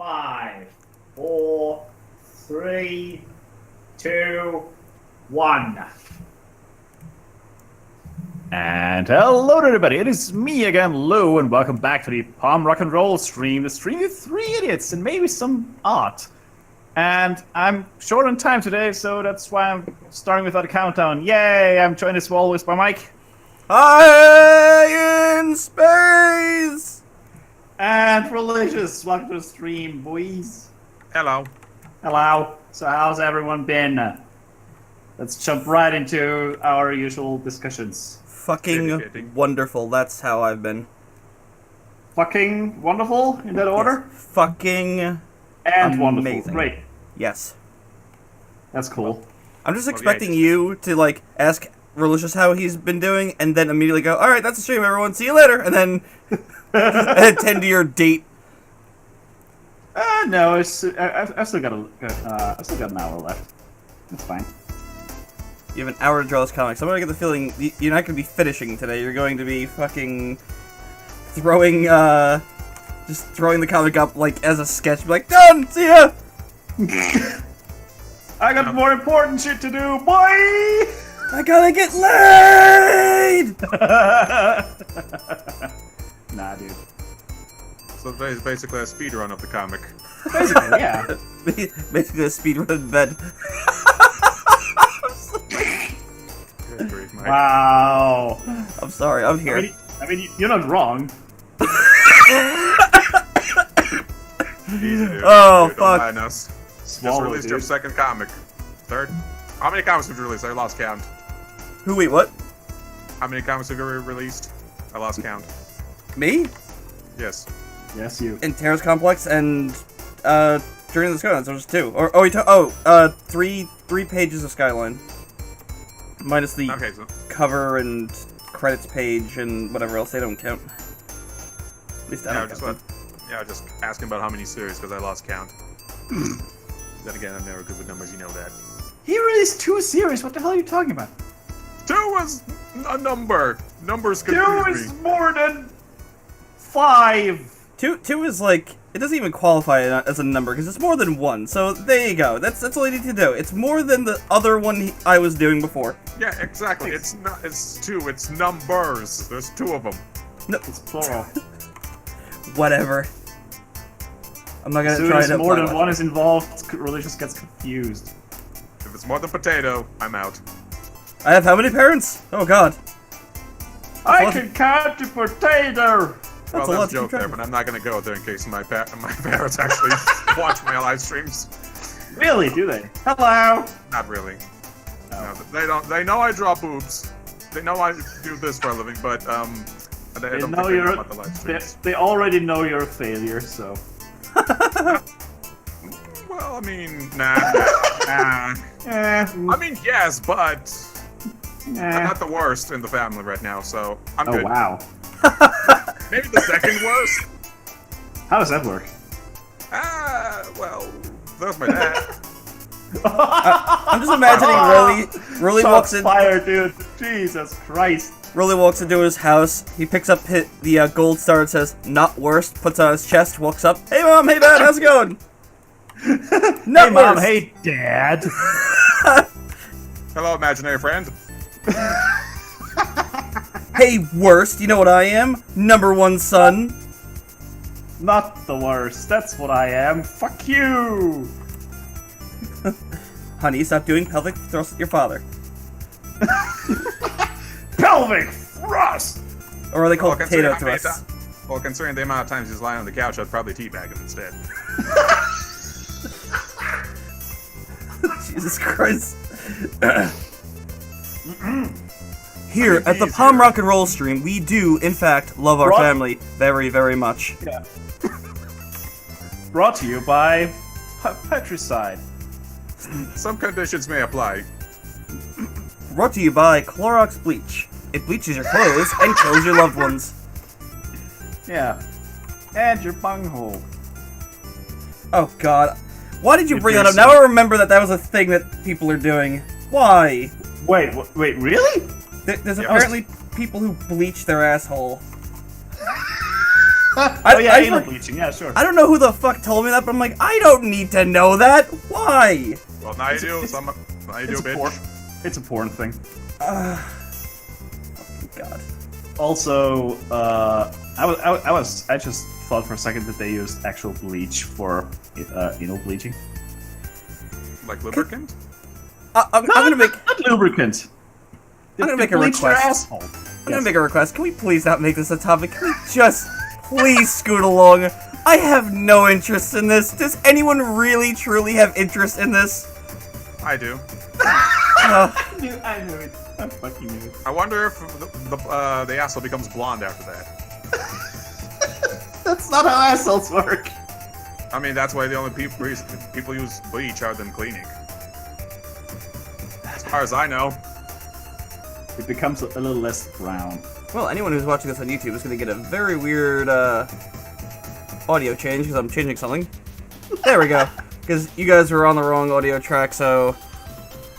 5, 4, 3, 2, 1. And hello everybody, it is me again, Lou, and welcome back to the Palm Rock and Roll stream, the stream with 3 idiots and maybe some art. And I'm short on time today, so that's why I'm starting without a countdown. Yay! I'm joined as always by Mike. Hi in space! And Religious, welcome to the stream, boys. Hello. Hello. So how's everyone been? Let's jump right into our usual discussions. Fucking wonderful, that's how I've been. Fucking wonderful, in that order? Yes. Fucking and amazing. wonderful. Great. Yes. That's cool. I'm just expecting you to, like, ask Relicious how he's been doing, and then immediately go, alright, that's a stream, everyone, see you later, and then attend to your date. No, I've still got I've still got an hour left. That's fine. You have an hour to draw this comic, so I'm gonna get the feeling you're not gonna be finishing today, you're going to be fucking throwing, just throwing the comic up, like, as a sketch, be like, done, see ya! I got more important shit to do, boy! I gotta get laid! Nah, dude. So it's basically a speedrun of the comic. Basically, yeah. Basically a speedrun in bed. Good grief, Mike. Wow. I'm sorry, I'm here. I mean, you're not wrong. Easy, dude. Oh, Dude, fuck. Don't mind us. Just Swallow, released your dude. second comic. Third? How many comics have you released? I lost count. Who, wait, what? How many comics have you released? I lost count. Me? Yes. Yes, you. In Terrace Complex and, during the Skyline, so there's 2. Three pages of Skyline. Minus the Okay, so cover and credits page and whatever else, they don't count. At least I yeah, don't just count. just asking about how many series because I lost count. Then again, I'm never good with numbers. You know that. He released 2 series. What the hell are you talking about? 2 was a number. Numbers 2 confuse is me. more than 5. Two is like, it doesn't even qualify as a number, because it's more than 1, so there you go. That's all you need to do. It's more than the other one I was doing before. Yeah, exactly. It's not. It's 2. It's numbers. There's 2 of them. No, It's plural. whatever. I'm not gonna As soon try as to more apply than that. one is involved, Religious gets confused. If it's more than potato, I'm out. I have how many parents? Oh god. I can count the potato! Well, a lot that's to a keep joke track there, of. but I'm not gonna go there in case my parents actually watch my live streams. Really, do they? Hello! Not really. Oh. No, they don't. They know I draw boobs. They know I do this for a living, but they They don't know think they know you're. about the live They, streams. they already know you're a failure, so. Well, I mean, nah. I mean, yes, but I'm not the worst in the family right now, so I'm Oh, good. wow. Maybe the second worst. How does that work? Well, there's my dad. I'm just imagining Rolly walks in. Fire, dude. Jesus Christ. Rolly walks into his house. He picks up the gold star and says, "Not worst." Puts it on his chest. Walks up. Hey mom. Hey dad. How's it going? Not Hey, Mom. worst. Hey, Dad. Hello, imaginary friend. Hey worst. You know what I am? Number 1 son. Not the worst. That's what I am. Fuck you. Honey, stop doing pelvic thrusts at your father. Pelvic thrust. Or are they called considering potato how many thrusts? Well, considering the amount of times he's lying on the couch, I'd probably teabag him instead. Jesus Christ. Here at the Palm Rock and Roll stream, we do, in fact, love our Brought- family very, very much. Yeah. Brought to you by Petricide. Some conditions may apply. Brought to you by Clorox Bleach. It bleaches your clothes and kills your loved ones. Yeah. And your bunghole. Oh god. Why did you If bring you're that up? Now I remember that was a thing that people are doing. Why? Wait, wait, really? There's Yeah. apparently people who bleach their asshole. Oh yeah, anal bleaching. Yeah, sure. I don't know who the fuck told me that, but I'm like, I don't need to know that. Why? Well, now you do. Now you do, bitch. It's a porn thing. God. Also, I just thought for a second that they used actual bleach for anal bleaching. Like lubricant? I'm gonna make. Not lubricant. I'm gonna make a Bleach their request. asshole. I'm gonna make a request. Can we please not make this a topic? Can we just please scoot along? I have no interest in this. Does anyone really, truly have interest in this? I do. I knew it. I fucking knew it. I wonder if the asshole becomes blonde after that. That's not how assholes work. I mean, that's why the only people use bleach other than cleaning. As far as I know. It becomes a little less brown. Well, anyone who's watching this on YouTube is gonna get a very weird audio change because I'm changing something. There we go. Because you guys were on the wrong audio track, so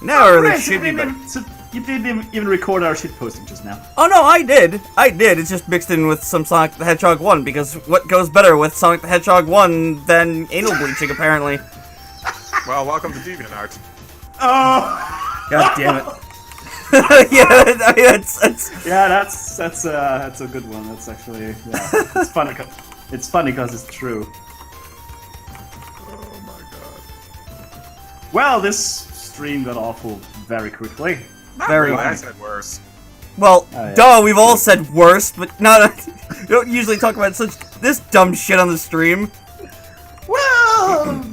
now they should be better. You didn't even record our shit posting just now. Oh no, I did. It's just mixed in with some Sonic the Hedgehog 1 because what goes better with Sonic the Hedgehog 1 than anal bleaching apparently? Well, welcome to DeviantArt. Oh! God damn it. Yeah, I mean, that's a good one. That's actually it's funny. It's funny because it's true. Oh my god. Well, this stream got awful very quickly. Not Very really, I nice. said worse. Well, yeah. duh, we've all said worst, but not. We don't usually talk about this dumb shit on the stream. Well,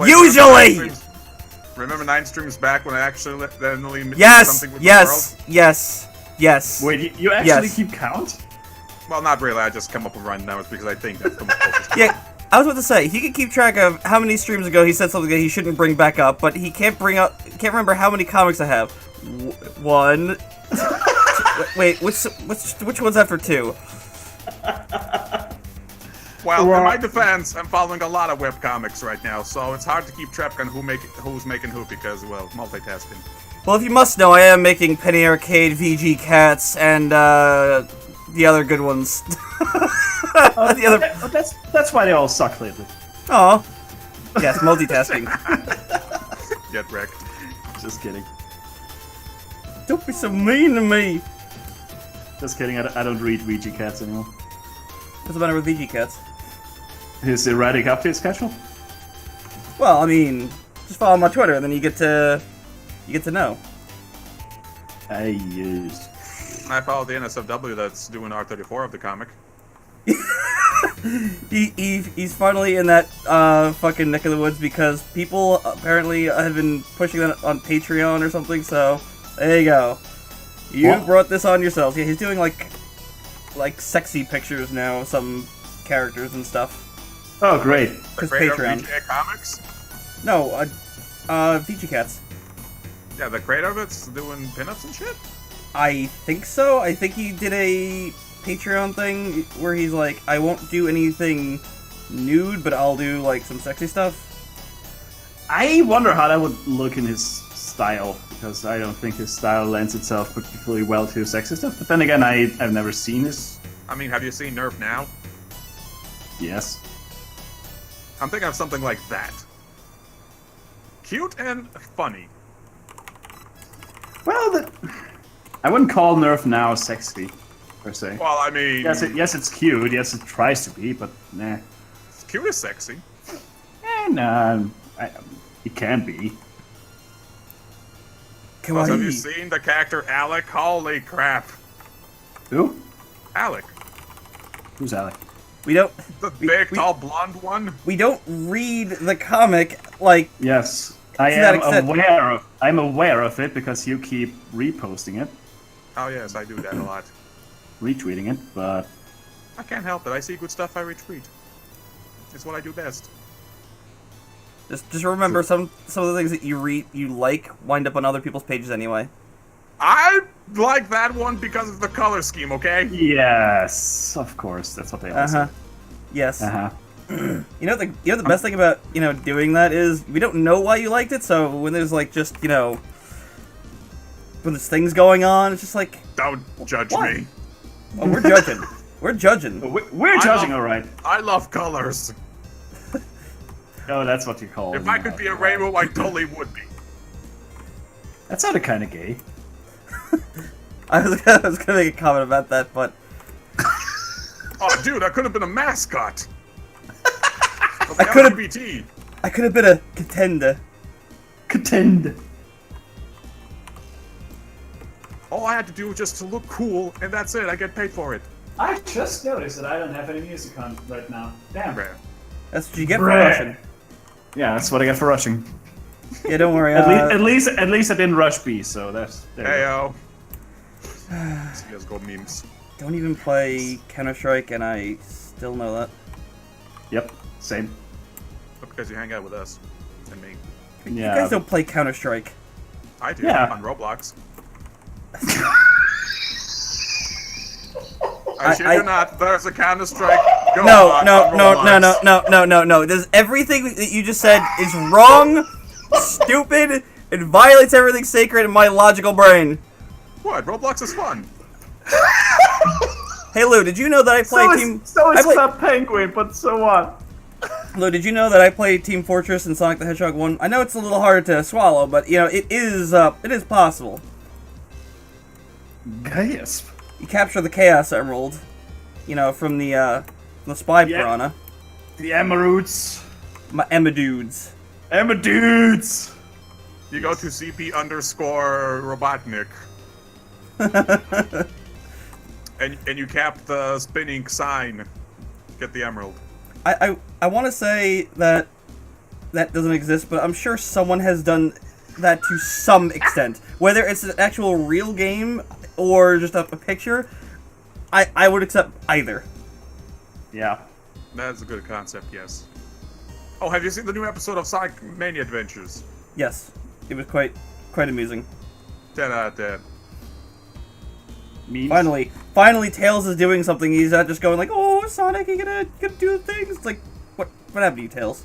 Usually! Remember 9 streams back when I actually did Yes, something with yes. wait, you actually Yes. keep count? the world? Well, not really. I just come up with random numbers because I think that's the most closest. Yeah, I was about to say he could keep track of how many streams ago he said something that he shouldn't bring back up, but he can't remember how many comics I have. One. Wait, which one's after 2? Well, in my defense, I'm following a lot of webcomics right now, so it's hard to keep track on who's making who because, well, multitasking. Well, if you must know, I am making Penny Arcade, VG Cats, and the other good ones. The other. That's why they all suck lately. Oh, yes, multitasking. Get wrecked. Just kidding. Don't be so mean to me. Just kidding. I don't read Ouija Cats anymore. What's the matter with VG Cats? His erratic update schedule? Well, I mean, just follow him on Twitter, and then you get to know. I follow the NSFW that's doing R34 of the comic. He's finally in that fucking neck of the woods because people apparently have been pushing that on Patreon or something. So there you go. You What? brought this on yourselves. Yeah, he's doing like sexy pictures now, of some characters and stuff. Oh, great. Because Creator of Patreon. VGA Comics? No, VG Cats. Yeah, the creator of it's doing pinups and shit? I think so. I think he did a Patreon thing where he's like, I won't do anything nude, but I'll do like some sexy stuff. I wonder how that would look in his style, because I don't think his style lends itself particularly well to sexy stuff. But then again, I've never seen his. I mean, have you seen Nerf Now? Yes. I'm thinking of something like that. Cute and funny. Well, I wouldn't call Nerf Now sexy, per se. Well, I mean... Yes, it's cute. Yes, it tries to be, but nah. Cute is sexy. And it can be. Plus, have you seen the character Alec? Holy crap. Who? Alec. Who's Alec? We don't. The big, tall, blonde one? We don't read the comic like. Yes, I To that am extent. aware of. I'm aware of it because you keep reposting it, Oh yes, I do that a lot. retweeting it, but I can't help it. I see good stuff, I retweet. It's what I do best. Just remember some of the things that you read, you like, wind up on other people's pages anyway. I like that one because of the color scheme, okay? yes, of course, that's what they all say. Yes. Uh-huh. You know the best thing about doing that is we don't know why you liked it. So when there's like just when there's things going on, it's just like Don't judge Why? me. oh we're judging. We're judging. We're judging, all right. I love colors. Oh, that's what you call it. If I could be a rainbow, I totally would be. That sounded kind of gay. I was gonna make a comment about that, but Oh, dude, I could have been a mascot. I could have. LGBT. I could have been a contender. Contend. All I had to do was just to look cool, and that's it. I get paid for it. I just noticed that I don't have any music on right now. Damn. Bruh. That's what you get for Bruh. rushing. Yeah, that's what I get for rushing. Yeah, don't worry. At least I didn't rush B, so that's. There you go. Heyo. CSGO memes. Don't even play Counter-Strike, and I still know that. Yep, same. Because you hang out with us and me. Yeah. You guys don't play Counter-Strike. I do Yeah. on Roblox. I- I shit you not. There's a Counter Strike. No. There's everything that you just said is wrong, stupid, and violates everything sacred in my logical brain. What? Roblox is fun. Hey Lou, did you know that I play Team? So I is play- Club Penguin, but so what? Lou, did you know that I play Team Fortress and Sonic the Hedgehog 1? I know it's a little hard to swallow, but you know it is possible. Gasp. You capture the Chaos Emerald, you know, from the Spy Yeah. Piranha. The Emeralds. My Emma dudes. Emma dudes. You go to CP_Robotnik and you cap the spinning sign. Get the emerald. I want to say that doesn't exist, but I'm sure someone has done that to some extent. Whether it's an actual real game or just a picture, I would accept either. Yeah. That's a good concept, yes. Oh, have you seen the new episode of Sonic Mania Adventures? Yes, it was quite amusing. 10 out of 10. Memes. Finally, Tails is doing something. He's not just going like, "Oh, Sonic, you gonna do things." It's like, what happened to you, Tails?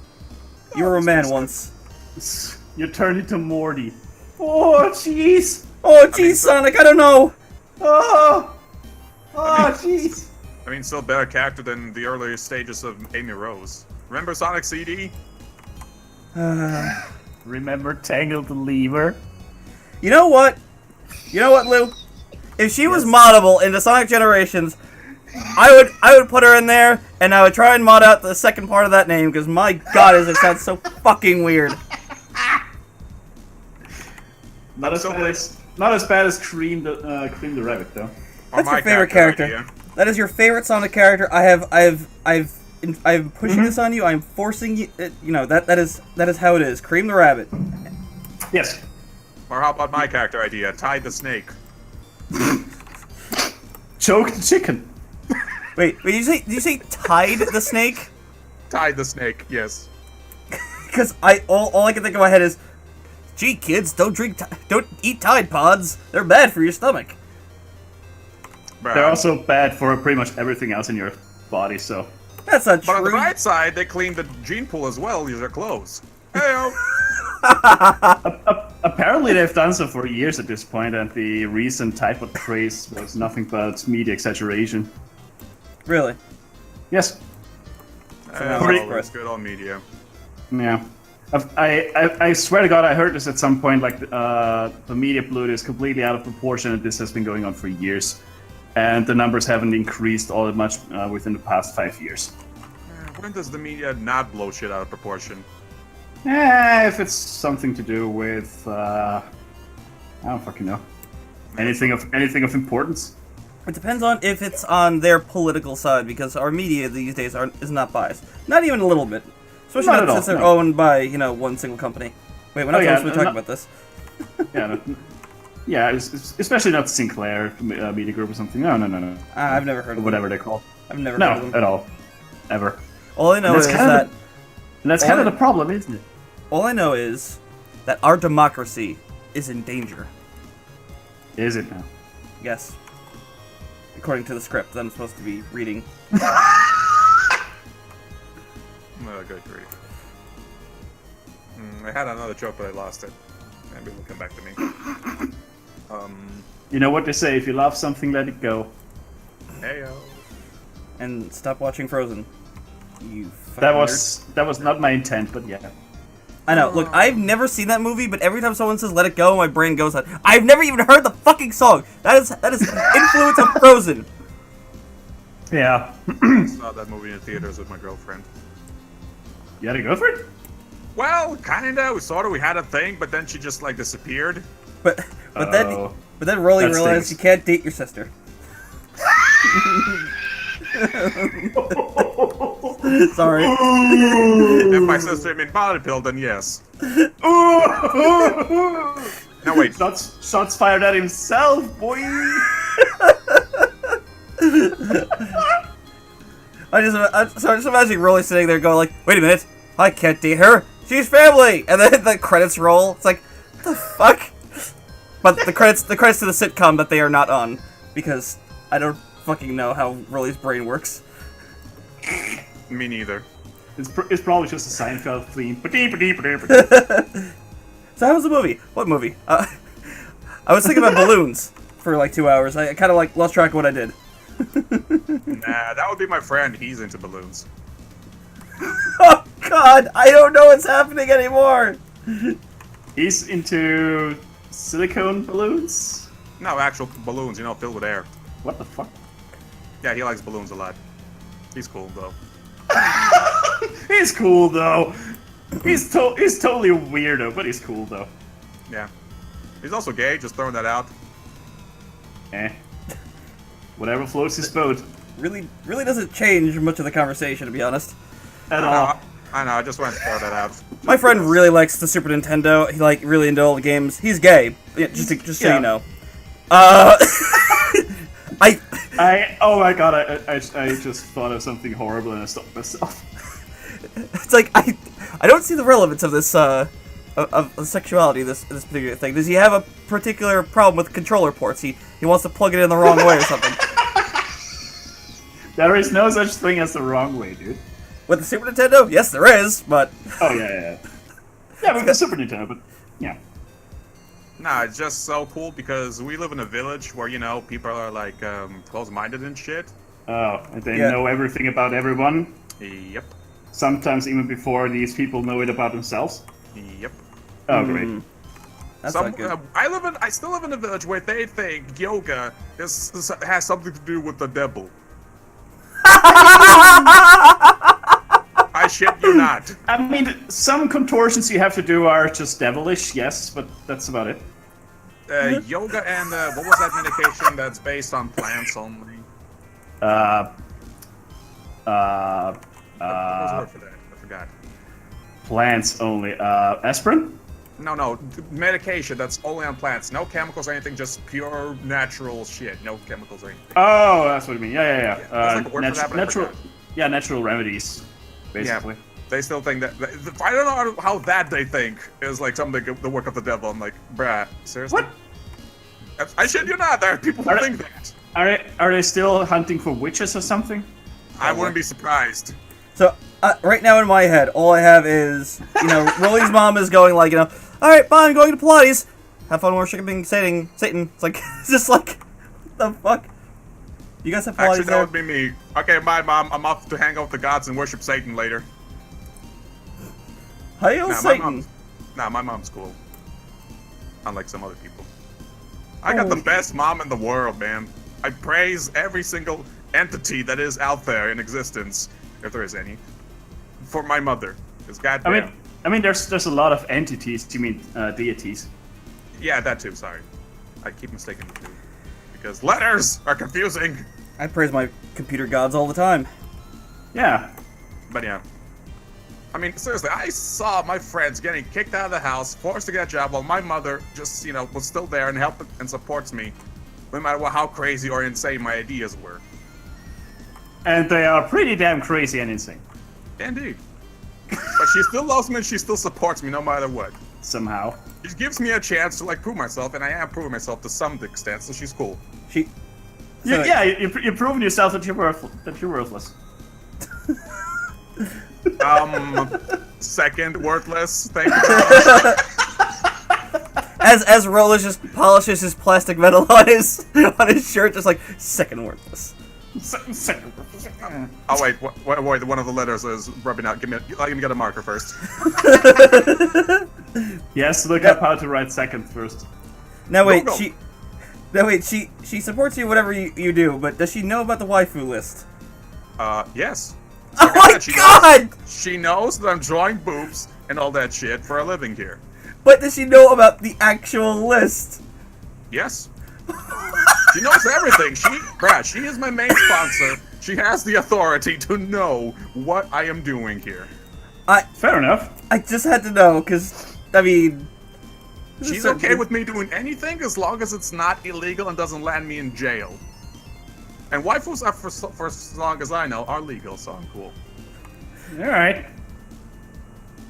You were a man once. You turned into Morty. Oh, jeez. Oh, geez, Sonic, I don't know. Oh. Oh, jeez. I mean, still better character than the earlier stages of Amy Rose. Remember Sonic CD? Remember Tangled the Lever? You know what? Lou? If she was moddable into Sonic Generations, I would put her in there, and I would try and mod out the second part of that name, because my god, it sounds so fucking weird. Not as bad as Cream the Rabbit, though. That's your favorite character. Idea. That is your favorite Sonic character. I'm pushing this on you. I'm forcing you. You know that is how it is. Cream the Rabbit. Yes. Or how about my character idea? Tide the Snake. Choke the chicken. Wait, did you say Tide the Snake? Tide the Snake, yes. Because all I can think in my head is, gee, kids, don't eat Tide Pods. They're bad for your stomach. Bruh. They're also bad for pretty much everything else in your body, so. That's not But on the true. right side, they cleaned the gene pool as well. Use their clothes. Heyo. Apparently they've done so for years at this point, and the recent typhoid craze was nothing but media exaggeration. Really? Yes. It's good on media. Yeah. I swear to God, I heard this at some point, like, the media blew this completely out of proportion, and this has been going on for years. And the numbers haven't increased all that much within the past 5 years. When does the media not blow shit out of proportion? If it's something to do with, I don't fucking know. Anything of importance? It depends on if it's on their political side, because our media these days is not biased. Not even a little bit. Especially Not not at all, since they're no. owned by, one single company. Wait, we're not supposed to be talking about this. Especially not Sinclair Media Group or something. No. I've never heard of Whatever they're called. them. I've never heard of No, them. at all. Ever. All I know is that... And that's kind of the problem, isn't it? All I know is that our democracy is in danger. Is it now? Yes. According to the script that I'm supposed to be reading. Oh, good grief. I had another joke, but I lost it. Maybe it'll come back to me. You know what they say, if you love something, let it go. Heyo. And stop watching Frozen. You fucking That nerd. was not my intent, but yeah. I know. Look, I've never seen that movie, but every time someone says "Let It Go," my brain goes on. I've never even heard the fucking song. That is influence of Frozen. Yeah. I saw that movie in theaters with my girlfriend. You had to go for it? Well, kinda. We sort of. We had a thing, but then she just like disappeared. But Uh-oh. then Rolly That realized stinks. you can't date your sister. Sorry. If my sister had been body pill, then yes. No, wait. Shots fired at himself, boy. I'm just imagining Rolly sitting there going like, "Wait a minute, I can't date her. She's family." And then the credits roll. It's like, what the fuck? But the credits to the sitcom that they are not on, because I don't fucking know how Rolly's brain works. Me neither. It's probably just a Seinfeld theme. So how was the movie? What movie? I was thinking about balloons for like 2 hours. I kind of like lost track of what I did. Nah, that would be my friend. He's into balloons. Oh God, I don't know what's happening anymore. He's into silicone balloons? No, actual balloons, you know, filled with air. What the fuck? Yeah, he likes balloons a lot. He's cool, though. He's cool though. He's totally a weirdo, but he's cool though. Yeah. He's also gay, just throwing that out. Eh. Whatever floats his boat. Really doesn't change much of the conversation, to be honest. At all. I know, I just wanted to throw that out. My friend really likes the Super Nintendo. He like really into all the games. He's gay. Yeah, just so Yeah. you know. Oh my god, I just thought of something horrible and I stopped myself. It's like I don't see the relevance of this of sexuality. This particular thing. Does he have a particular problem with controller ports? He wants to plug it in the wrong way or something. There is no such thing as the wrong way, dude. With the Super Nintendo, yes, there is, but Oh yeah. Yeah, with the Super Nintendo, but yeah. Nah, it's just so cool because we live in a village where, you know, people are like close-minded and shit. Oh, and they Yeah. know everything about everyone. Yep. Sometimes even before these people know it about themselves. Yep. Oh, great. that's not good. I still live in a village where they think yoga has something to do with the devil. I shit you not. I mean, some contortions you have to do are just devilish, yes, but that's about it. Yoga and what was that medication that's based on plants only? Uh, What was the word for that? I forgot. Plants only. Aspirin? No, medication that's only on plants. No chemicals or anything, just pure natural shit. No chemicals or anything. Oh, that's what I mean. Yeah. there's like a word for that, but I natural, forgot. yeah, natural remedies, basically. Yeah, they still think that. I don't know how that they think is like something the work of the devil. I'm like, bruh, seriously? What? I shit you not. There are people who Are they- think that. Are they still hunting for witches or something? I wouldn't be surprised. So right now in my head, all I have is Rolly's mom is going like all right, fine, I'm going to Pilates. Have fun worshiping Satan. It's like it's just like what the fuck. You guys have Pilates Actually, that there? would be me. Okay, bye, Mom. I'm off to hang out with the gods and worship Satan later. Hail Nah, Satan. my mom's cool. Unlike some other people. I got the best mom in the world, man. I praise every single entity that is out there in existence, if there is any, for my mother. Because goddamn. I mean, there's a lot of entities. You mean deities? Yeah, that too. Sorry, I keep mistaking the two because letters are confusing. I praise my computer gods all the time. Yeah. But yeah. I mean, seriously, I saw my friends getting kicked out of the house, forced to get a job, while my mother just, was still there and helped and supports me, no matter how crazy or insane my ideas were. And they are pretty damn crazy and insane. Indeed. But she still loves me and she still supports me no matter what. Somehow. She gives me a chance to, prove myself, and I am proving myself to some extent, so she's cool. You're proving yourself that you're worthless. Second worthless. Thank you very much. As Roller just polishes his plastic metal on his shirt, just like second worthless. Oh wait, wait, one of the letters is rubbing out. Let me get a marker first. Yes, look up how to write second first. Now wait, Go. she supports you whatever you do, but does she know about the waifu list? Yes. Oh Like I my said, god! She knows that I'm drawing boobs and all that shit for a living here. But does she know about the actual list? Yes. She knows everything. She is my main sponsor. She has the authority to know what I am doing here. Fair enough. I just had to know, because, I mean... She's okay with me doing anything as long as it's not illegal and doesn't land me in jail. And waifus are, for as long as I know, are legal, so I'm cool. Alright.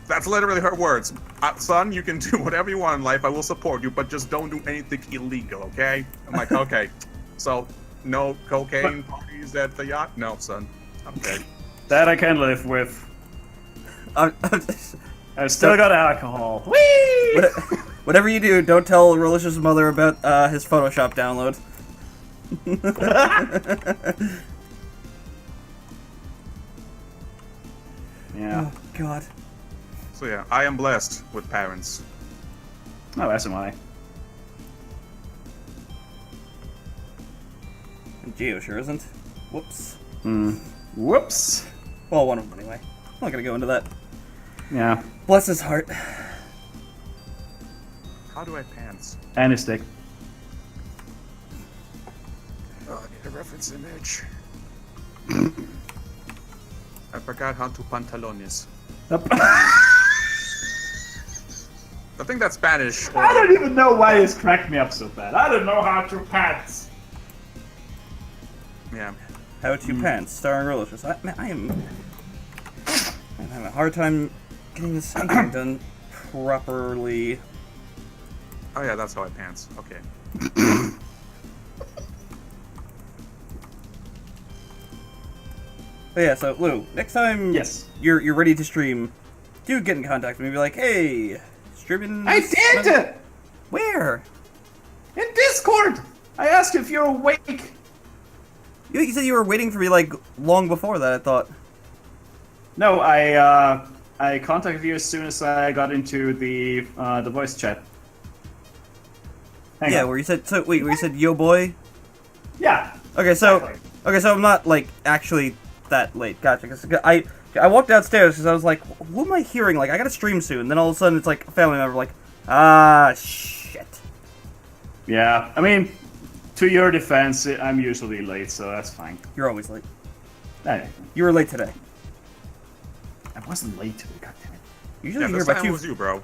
That's literally her words. Son, you can do whatever you want in life. I will support you, but just don't do anything illegal, okay? I'm like, okay. So, no cocaine parties at the yacht? No, son. Okay. That I can live with. I'm I've still got alcohol. Whee! Whatever you do, don't tell Relish's mother about his Photoshop download. Yeah. Oh, God. So yeah, I am blessed with parents. Oh, that's why. And Geo sure isn't. Whoops. Whoops. Well, one of them anyway. I'm not gonna go into that. Yeah. Bless his heart. How do I pants? And a stick. Oh, I need a reference image. I forgot how to pantalones. Yep. I think that's Spanish. Or... I don't even know why this cracked me up so bad. I don't know how to pants. Yeah. How to Pants, starring Relish. I'm having a hard time getting this thing done properly. Oh yeah, that's how I pants. Okay. But yeah, so Lou, next time Yes. you're ready to stream, do get in contact with me. Be like, hey, streaming. I did it! Where? In Discord! I asked if you're awake. You said you were waiting for me like long before that. I thought. No, I contacted you as soon as I got into the voice chat. Hang Yeah, on. where you said where you said yo boy. Yeah. Okay, so Exactly. I'm not like actually that late. Gotcha. 'Cause I walked downstairs because I was like, who am I hearing? Like, I gotta stream soon. Then all of a sudden, it's like a family member, like, shit. Yeah. I mean, to your defense, I'm usually late, so that's fine. You're always late. Hey, You were late today. I wasn't late today, goddammit. Usually Yeah, you're this here by time it 2. was you, bro.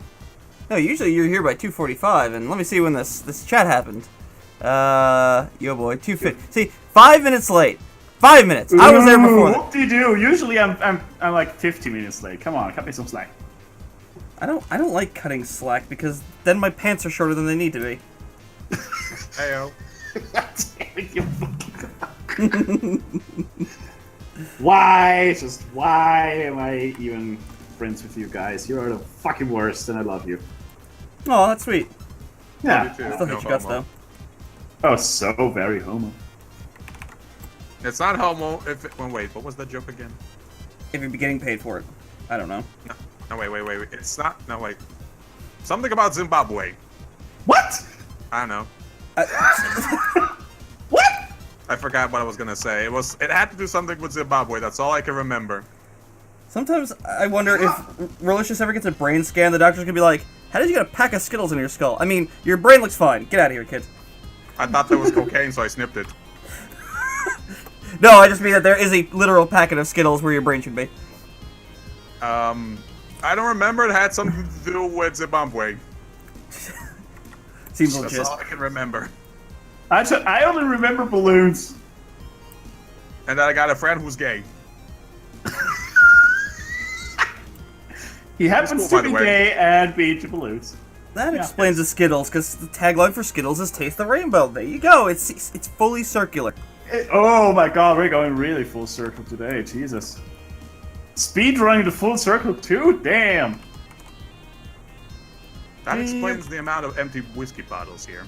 No, usually you're here by 2:45, and let me see when this chat happened. Yo boy, 2:50. See, 5 minutes late. 5 minutes. I was there before that. Whoop-de-doo. Usually I'm like 50 minutes late. Come on, cut me some slack. I don't like cutting slack because then my pants are shorter than they need to be. Heyo. You fucking- Why? Just why am I even friends with you guys? You are the fucking worst, and I love you. Oh, that's sweet. Yeah. You too. Still No hate you guts homo. though. Oh, so very homo. It's not homo if it... Well, wait, what was that joke again? If you'd be getting paid for it, I don't know. No, wait. It's not... No, wait. Something about Zimbabwe. What? I don't know. What? I forgot what I was gonna say. It had to do something with Zimbabwe. That's all I can remember. Sometimes I wonder if Relicious ever gets a brain scan, the doctor's gonna be like, how did you get a pack of Skittles in your skull? I mean, your brain looks fine. Get out of here, kid. I thought that was cocaine, so I snipped it. No, I just mean that there is a literal packet of Skittles where your brain should be. I don't remember. It had something to do with Zimbabwe. Seems That's legit. all I can remember. I only remember balloons. And then I got a friend who's gay. He happens cool, by to the be way. gay and be into balloons. That Yeah. explains the Skittles, because the tagline for Skittles is "Taste the Rainbow." There you go. It's fully circular. Oh my god, we're going really full circle today. Jesus. Speed running the full circle too? Damn. That explains the amount of empty whiskey bottles here.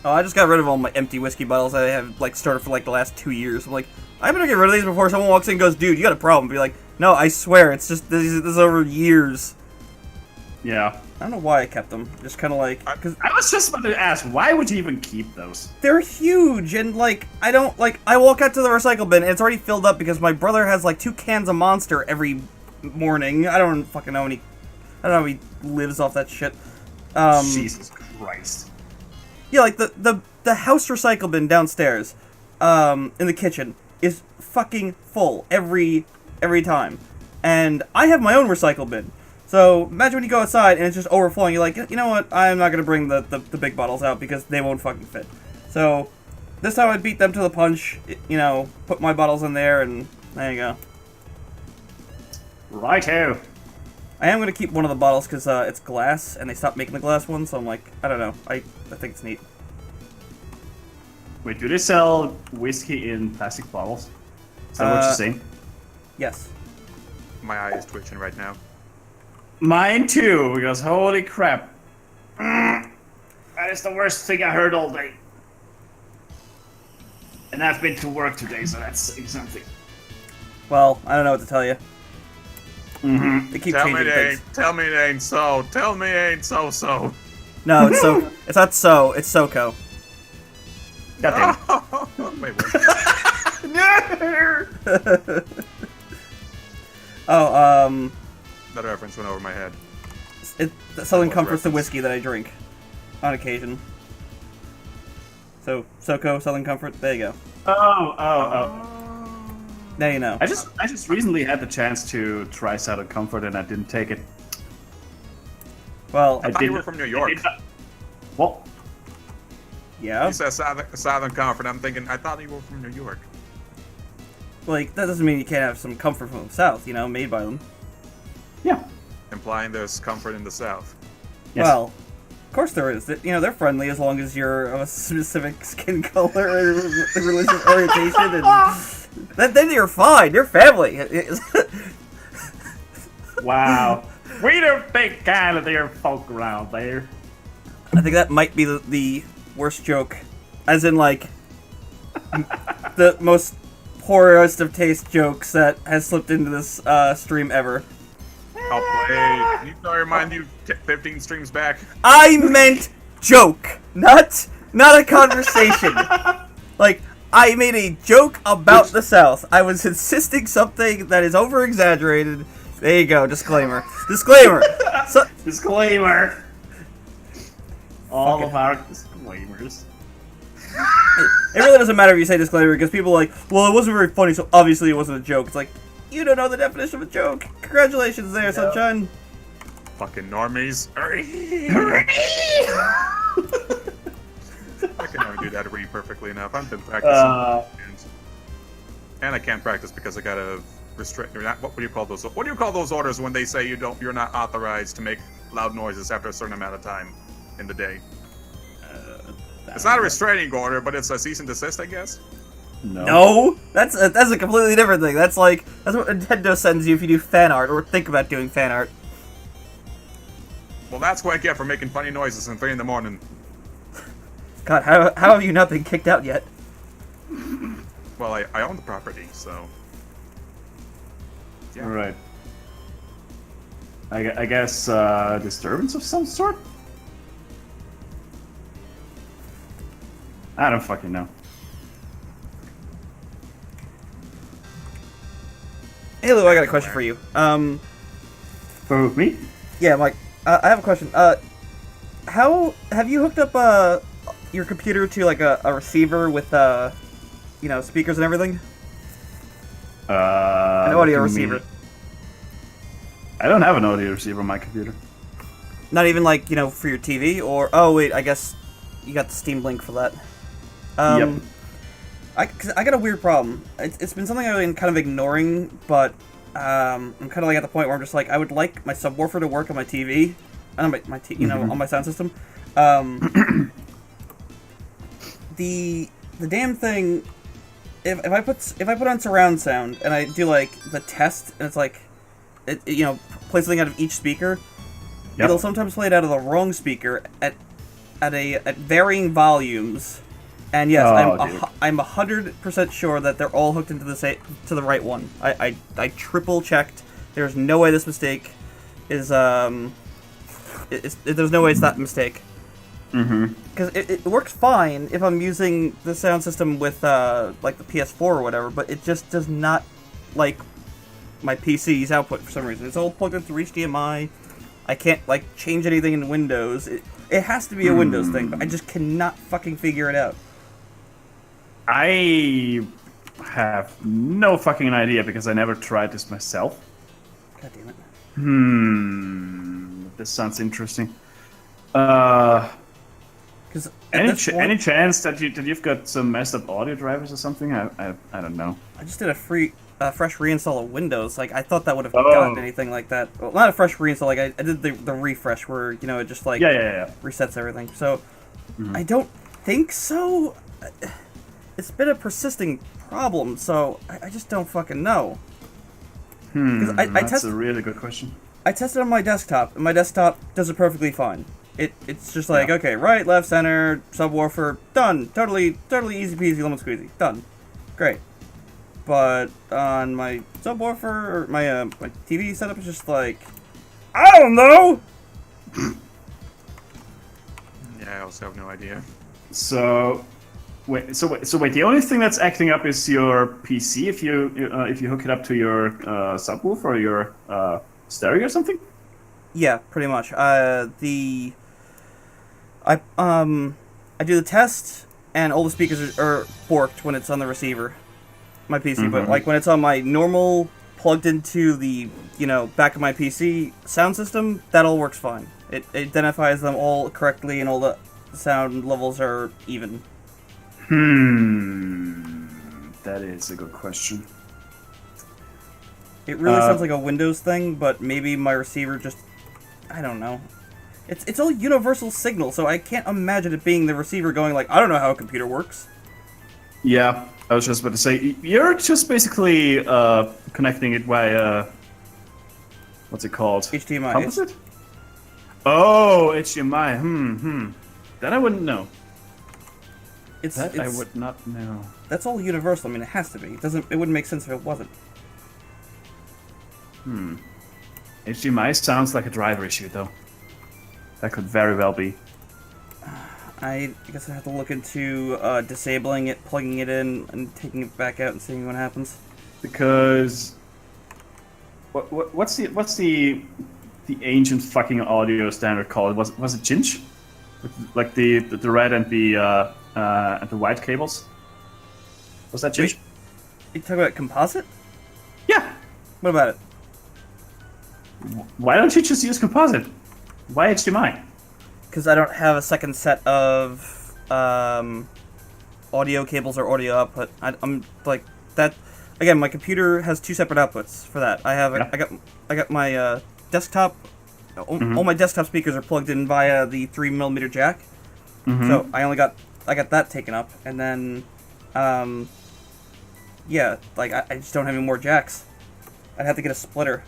Oh, I just got rid of all my empty whiskey bottles I have, like, started for, like, the last 2 years. I'm like, I better get rid of these before someone walks in and goes, dude, you got a problem. Be like, no, I swear, it's just, this is over years. Yeah. I don't know why I kept them. Just kind of like, because I was just about to ask, why would you even keep those? they're huge, and, like, I don't, like, I walk out to the recycle bin, and it's already filled up because my brother has, like, 2 cans of Monster every morning. I don't fucking know I don't know how he lives off that shit. Jesus Christ. Yeah, like, the house recycle bin downstairs, in the kitchen, is fucking full every time. And I have my own recycle bin. So, imagine when you go outside and it's just overflowing, you're like, you know what, I'm not gonna bring the big bottles out because they won't fucking fit. So, this time I beat them to the punch, you know, put my bottles in there, and there you go. Righto. I am gonna keep one of the bottles because it's glass, and they stopped making the glass one, so I'm like, I don't know, I think it's neat. Wait, do they sell whiskey in plastic bottles? Is that what you're saying? Yes. My eye is twitching right now. Mine too, because holy crap. That is the worst thing I heard all day. And I've been to work today, so that's saying something. Well, I don't know what to tell you. Mm-hmm. They keep Tell me changing it things. ain't. Tell me it ain't so. Tell me it ain't so. No, it's so. It's not so. It's SoCo. God damn. Wait. Oh, That reference went over my head. Southern was Comfort's the reference. whiskey that I drink on occasion. So SoCo, Southern Comfort. There you go. Oh. Now you know. I just recently had the chance to try Southern Comfort and I didn't take it. Well, I thought you were from New York. Well, yeah. You said Southern Comfort. I'm thinking, I thought you were from New York. Like, that doesn't mean you can't have some comfort from the South, you know, made by them. yeah. Implying there's comfort in the South. Yes. Well, of course there is. You know, they're friendly as long as you're of a specific skin color or religious orientation, and then you're fine. You're family. Wow. We don't think kind of their folk around there. I think that might be the worst joke. As in, like, the most poorest of taste jokes that has slipped into this stream ever. I'll play. Need to remind you, 15 streams back. I meant joke, not a conversation. Like, I made a joke about the South. I was insisting something that is over-exaggerated. There you go, disclaimer. Disclaimer! So, Disclaimer. All of our disclaimers. it really doesn't matter if you say disclaimer, because people are like, well, it wasn't very funny, so obviously it wasn't a joke. It's like, you don't know the definition of a joke. Congratulations there, sunshine. Fucking normies. I can never do that really perfectly enough. I've been practicing. And I can't practice because I gotta restrict. What do you call those? What do you call those orders when they say you're not authorized to make loud noises after a certain amount of time in the day? It's not a restraining order, but it's a cease and desist, I guess. No, that's a completely different thing. That's what Nintendo sends you if you do fan art or think about doing fan art. Well, that's what I get for making funny noises at 3 in the morning. God, how have you not been kicked out yet? Well, I own the property, so. Yeah. Right. I guess disturbance of some sort? I don't fucking know. Hey Lou, I got a question for you. For me? Yeah, Mike, I have a question. How have you hooked up your computer to like a receiver with you know, speakers and everything? An What do audio you receiver. mean? I don't have an audio receiver on my computer. Not even like, you know, for your TV or oh wait, I guess you got the Steam Link for that. Yep. Cause I got a weird problem. It's been something I've been kind of ignoring, but I'm kind of like at the point where I'm just like, I would like my subwoofer to work on my TV, on you know, on my sound system. The damn thing. If I put on surround sound and I do like the test and it's like, it you know, play something out of each speaker, Yep. it'll sometimes play it out of the wrong speaker at at varying volumes, and yes, Oh, I'm 100% sure that they're all hooked into the right one. I triple checked. There's no way this mistake is there's no way it's that mistake. Because it works fine if I'm using the sound system with like the PS4 or whatever, but it just does not like my PC's output for some reason. It's all plugged in through HDMI. I can't like change anything in Windows. It has to be a Windows thing, but I just cannot fucking figure it out. I have no fucking idea because I never tried this myself. God damn it. This sounds interesting. Because any chance that you've got some messed up audio drivers or something? I don't know. I just did a fresh reinstall of Windows. Like I thought that would have gotten anything like that. Well, not a fresh reinstall. Like I did the refresh where it just like resets everything. So I don't think so. It's been a persisting problem. So I just don't fucking know. That's a really good question. I tested on my desktop, and my desktop does it perfectly fine. It's just like, okay, right, left, center, subwoofer, done. Totally easy peasy, lemon squeezy, done. Great. But on my subwoofer, or my TV setup is just like, I don't know! Yeah, I also have no idea. So wait, the only thing that's acting up is your PC if you hook it up to your subwoofer or your stereo or something? Yeah, pretty much. I do the test, and all the speakers are borked when it's on the receiver, my PC. But like when it's on my normal, plugged into the back of my PC sound system, that all works fine. It identifies them all correctly, and all the sound levels are even. That is a good question. It really sounds like a Windows thing, but maybe my receiver just, I don't know. It's all universal signal, so I can't imagine it being the receiver going like, I don't know how a computer works. Yeah, I was just about to say, you're just basically connecting it via, what's it called? HDMI. Composite? Oh, HDMI. That I wouldn't know. I would not know. That's all universal. I mean, it has to be. It wouldn't make sense if it wasn't. HDMI sounds like a driver issue, though. That could very well be. I guess I have to look into disabling it, plugging it in, and taking it back out and seeing what happens. Because what's the ancient fucking audio standard called? Was it Ginch? Like the red and the white cables? Was that Ginch? You talking about composite? Yeah. What about it? Why don't you just use composite? Why HDMI? Because I don't have a second set of audio cables or audio output. I'm like that. Again, my computer has two separate outputs for that. I got my desktop. All my desktop speakers are plugged in via the 3mm jack. So I got that taken up, and then yeah, like I just don't have any more jacks. I'd have to get a splitter.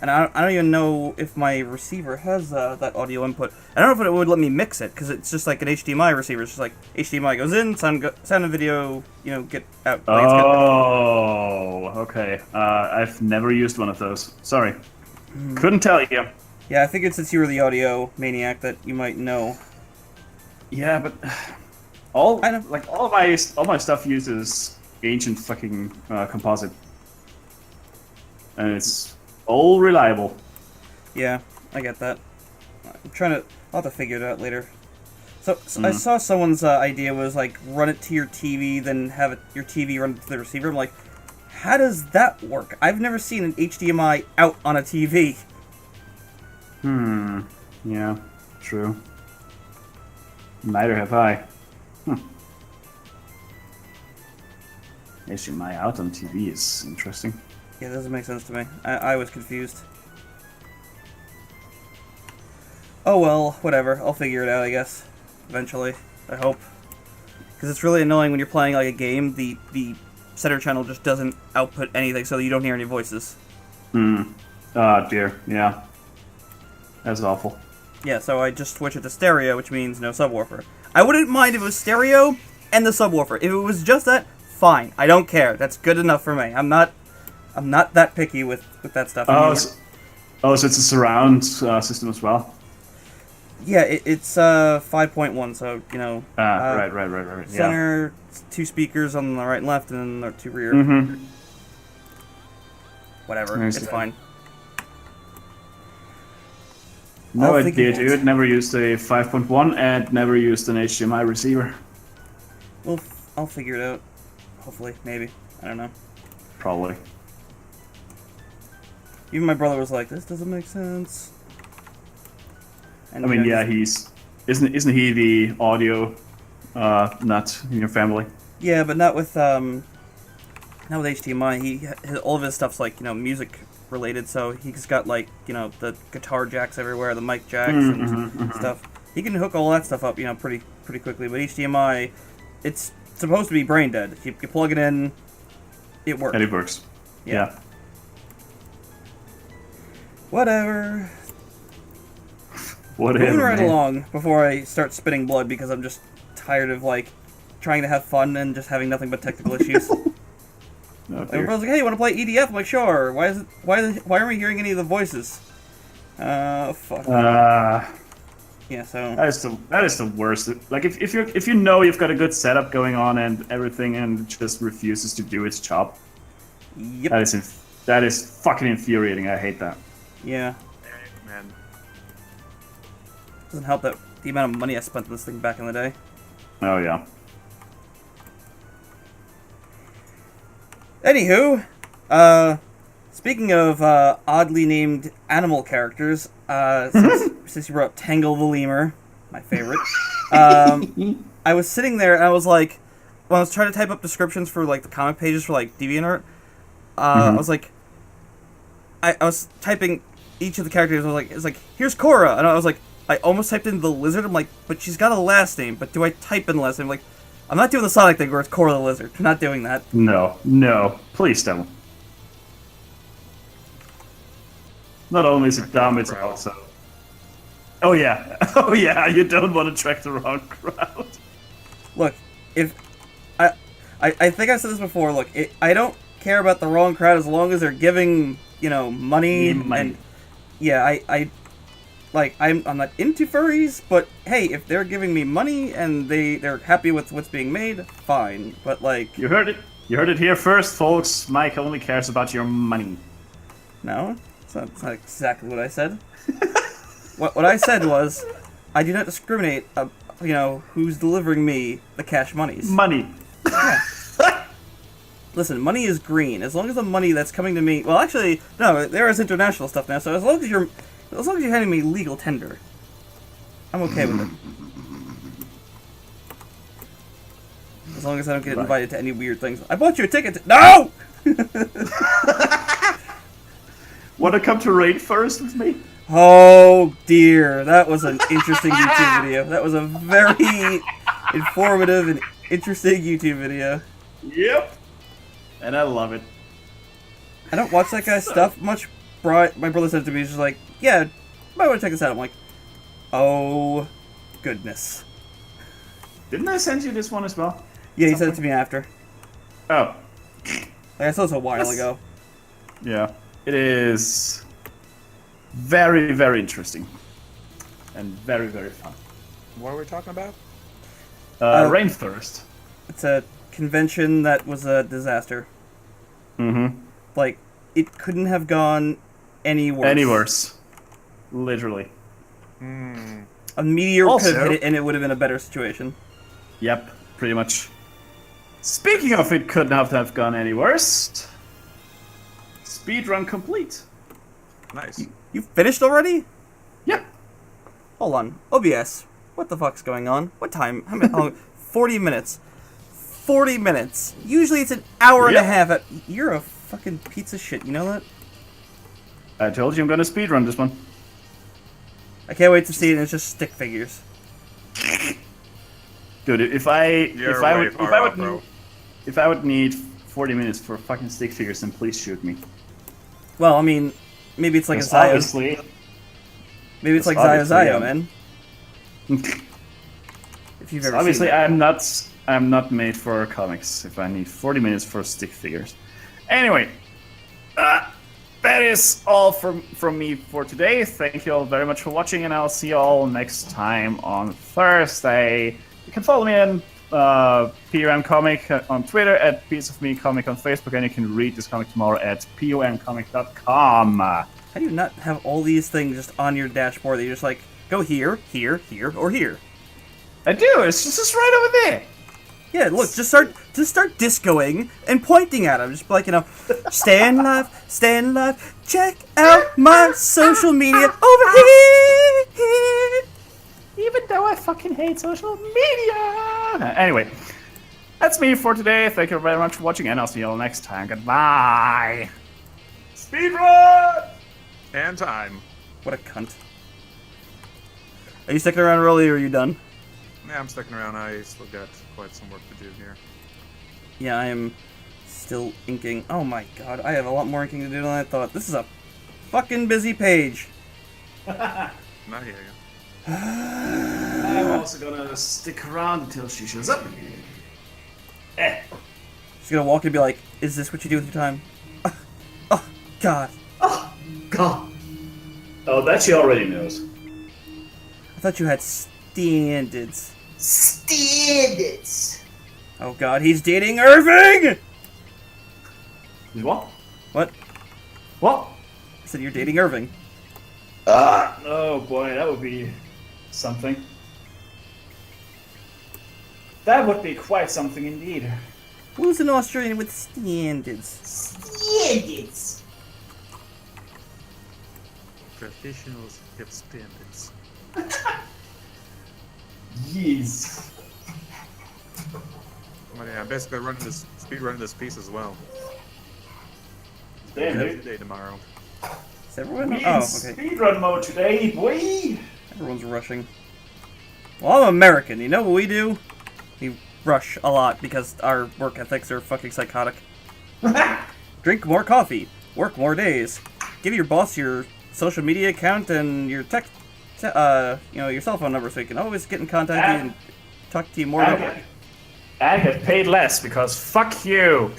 And I don't even know if my receiver has that audio input. I don't know if it would let me mix it, because it's just like an HDMI receiver. It's just like HDMI goes in, sound and video, get out. Oh, okay. I've never used one of those. Sorry. Couldn't tell you. Yeah, I figured since you were the audio maniac that you might know. Yeah, but all my stuff uses ancient fucking composite, and it's all reliable. Yeah, I get that. I'll have to figure it out later. So I saw someone's idea was like run it to your TV, then have your TV run it to the receiver. I'm like, how does that work? I've never seen an HDMI out on a TV. Yeah, true. Neither have I. HDMI out on TV is interesting. Yeah, that doesn't make sense to me. I was confused. Oh well, whatever. I'll figure it out, I guess. Eventually. I hope. Because it's really annoying when you're playing like a game, the center channel just doesn't output anything so that you don't hear any voices. Oh dear, yeah. That's awful. Yeah, so I just switch it to stereo, which means no subwoofer. I wouldn't mind if it was stereo and the subwoofer. If it was just that, fine. I don't care. That's good enough for me. I'm not that picky with that stuff. So it's a surround system as well. Yeah, it's 5.1, so you know. Right. Yeah. Center, 2 speakers on the right and left, and then 2 rear. Mm-hmm. Whatever, it's fine. No idea, dude. Never used a 5.1 and never used an HDMI receiver. Well, I'll figure it out. Hopefully, maybe. I don't know. Probably. Even my brother was like, "This doesn't make sense." And I mean, yeah, isn't he the audio nut in your family? Yeah, but not with HDMI. All of his stuff's like, you know, music related, so he's got like, you know, the guitar jacks everywhere, the mic jacks and stuff. He can hook all that stuff up, you know, pretty quickly. But HDMI, it's supposed to be brain dead. You plug it in, it works. And it works. Yeah. Whatever. Whatever. Moving right man. along before I start spitting blood because I'm just tired of like trying to have fun and just having nothing but technical issues. Oh, My brother's like, "Hey, you want to play EDF?" I'm like, "Sure." Why aren't we hearing any of the voices? Fuck. Yeah, so that is the worst. Like if you know you've got a good setup going on and everything and it just refuses to do its job. Yep. That is fucking infuriating. I hate that. Yeah. Man. Doesn't help that the amount of money I spent on this thing back in the day. Oh yeah. Anywho, speaking of oddly named animal characters, since you brought up Tangle the Lemur, my favorite, I was sitting there and I was like, when I was trying to type up descriptions for like the comic pages for like DeviantArt, I was like, I was typing each of the characters. I was like, it's like, here's Cora, and I was like, I almost typed in the lizard. I'm like, but she's got a last name. But do I type in the last name? Like, I'm not doing the Sonic thing where it's Cora the lizard. I'm not doing that. No, please don't. Not only is it dumb, it's also. Oh yeah, you don't want to attract the wrong crowd. Look, if I think I've said this before. Look, I don't care about the wrong crowd as long as they're giving, you know, money. And yeah, I'm not into furries, but hey, if they're giving me money and they're happy with what's being made, fine. But like, you heard it here first, folks. Mike only cares about your money. No, it's not exactly what I said. What I said was, I do not discriminate, you know, who's delivering me the cash monies. Money. Yeah. Listen, money is green. As long as the money that's coming to me, well, actually, no, there is international stuff now. So as long as you're handing me legal tender, I'm okay with it. As long as I don't get invited to any weird things. I bought you a ticket. No. Want to come to Raid Forest with me? Oh dear, that was an interesting YouTube video. That was a very informative and interesting YouTube video. Yep. And I love it. I don't watch that guy's stuff much. My brother said to me, he's just like, yeah, you might want to check this out. I'm like, oh, goodness. Didn't I send you this one as well? Yeah, he said it to me after. Oh. Like, I saw this a while ago. Yeah. It is very, very interesting. And very, very fun. What are we talking about? Rainthirst. It's a convention that was a disaster. Mm-hmm. Like, it couldn't have gone any worse. Any worse. Literally. A meteor Also, could have hit it and it would have been a better situation. Yep, pretty much. Speaking of it could not have gone any worse. Speedrun complete. Nice. You finished already? Yep. Hold on. OBS. What the fuck's going on? What time? How many? 40 minutes. 40 minutes. Usually it's an hour and a half. You're a fucking piece of shit. You know that? I told you I'm gonna speedrun this one. I can't wait to see it. And it's just stick figures. Dude, if I would need 40 minutes for fucking stick figures, then please shoot me. Well, I mean, maybe it's like a Because Zion. obviously, Maybe it's like Obviously, Zayo, man. If you've ever Obviously, seen it. I'm not made for comics. If I need 40 minutes for stick figures. Anyway, that is all from me for today. Thank you all very much for watching, and I'll see you all next time on Thursday. You can follow me on POM Comic on Twitter, at Piece of Me Comic on Facebook, and you can read this comic tomorrow at pomcomic.com. How do you not have all these things just on your dashboard that you're just like, go here, here, here, or here? I do. It's just right over there. Yeah, look, just start discoing and pointing at him. Just be like, staying live, check out my social media over here. Even though I fucking hate social media. Anyway, that's me for today. Thank you very much for watching, and I'll see you all next time. Goodbye. Speedrun! And time. What a cunt. Are you sticking around, Rolly, or are you done? Yeah, I'm sticking around. I still got quite some work to do here. Yeah, I am still inking. Oh my god, I have a lot more inking to do than I thought. This is a fucking busy page. I hear you. I'm also gonna stick around until she shows up. She's gonna walk in and be like, is this what you do with your time? Oh, god. Oh, God. Oh, that she already knows. I thought you had standards. Standards. Oh god, he's dating Irving! What? What? What? I said you're dating Irving. Oh boy, that would be something. That would be quite something indeed. Who's an Australian with standards? Standards. Professionals have standards. Yes. Well, yeah, I'm basically speed running this piece as well. Damn, Every dude. day tomorrow. Is everyone? We in Oh, okay. speedrun mode today, boy. Everyone's rushing. Well, I'm American. You know what we do? We rush a lot because our work ethics are fucking psychotic. Drink more coffee. Work more days. Give your boss your social media account and your your cell phone number so he can always get in contact with you and talk to you more about work. And get paid less because fuck you.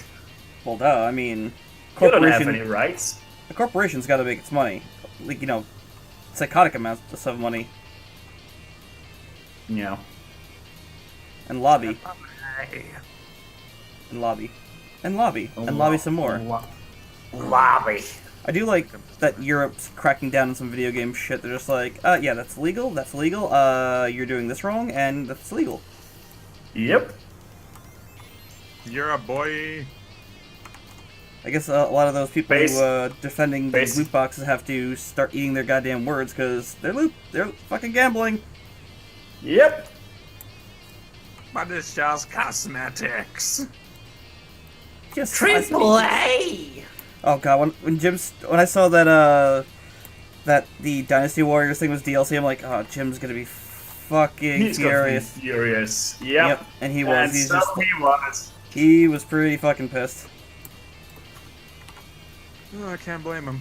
Well, duh. I mean, You don't have any rights. the corporation's got to make its money. Like, psychotic amounts of money. Yeah. And lobby. And lobby. And lobby. And lobby some more. Lobby. I do like that Europe's cracking down on some video game shit. They're just like, yeah, that's legal, you're doing this wrong, and that's legal. Yep. You're a boy. I guess a lot of those people who defending the Base. loot boxes have to start eating their goddamn words, because they're fucking gambling. Yep. But it's just cosmetics. Just Triple A. Oh god, when I saw that that the Dynasty Warriors thing was DLC, I'm like, oh, Jim's gonna be fucking He's furious. gonna be furious. Yep. And he was. And He was pretty fucking pissed. Oh, I can't blame him.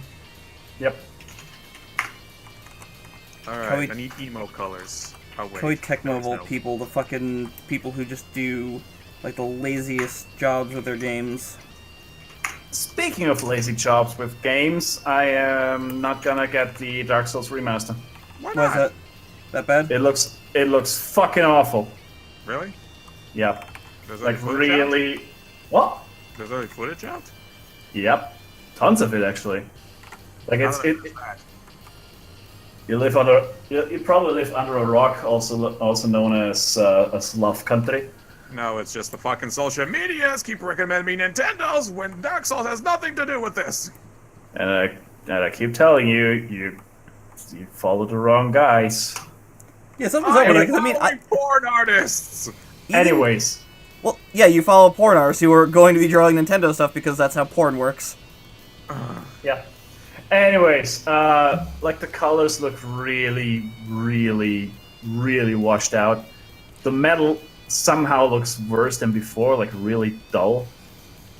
Yep. Alright, I need emo colors. Oh, wait. Koei Tech There's Mobile no- people, the fucking people who just do like the laziest jobs with their games. Speaking of lazy jobs with games, I am not gonna get the Dark Souls remaster. Why Why is not? that bad? It looks fucking awful. Really? Yep. There's Like already footage out? really. What? There's already footage out? Yep. Tons of it actually. Like How it's did I it. miss that? You probably live under a rock, also known as Love Country. No, it's just the fucking social medias keep recommending me Nintendos when Dark Souls has nothing to do with this. And I keep telling you, you follow the wrong guys. Yeah, something's up with that, 'cause I mean, following porn artists. Anyways, well, yeah, you follow porn artists who are going to be drawing Nintendo stuff because that's how porn works. yeah. Anyways, like the colors look really, really, really washed out. The metal somehow looks worse than before, like really dull.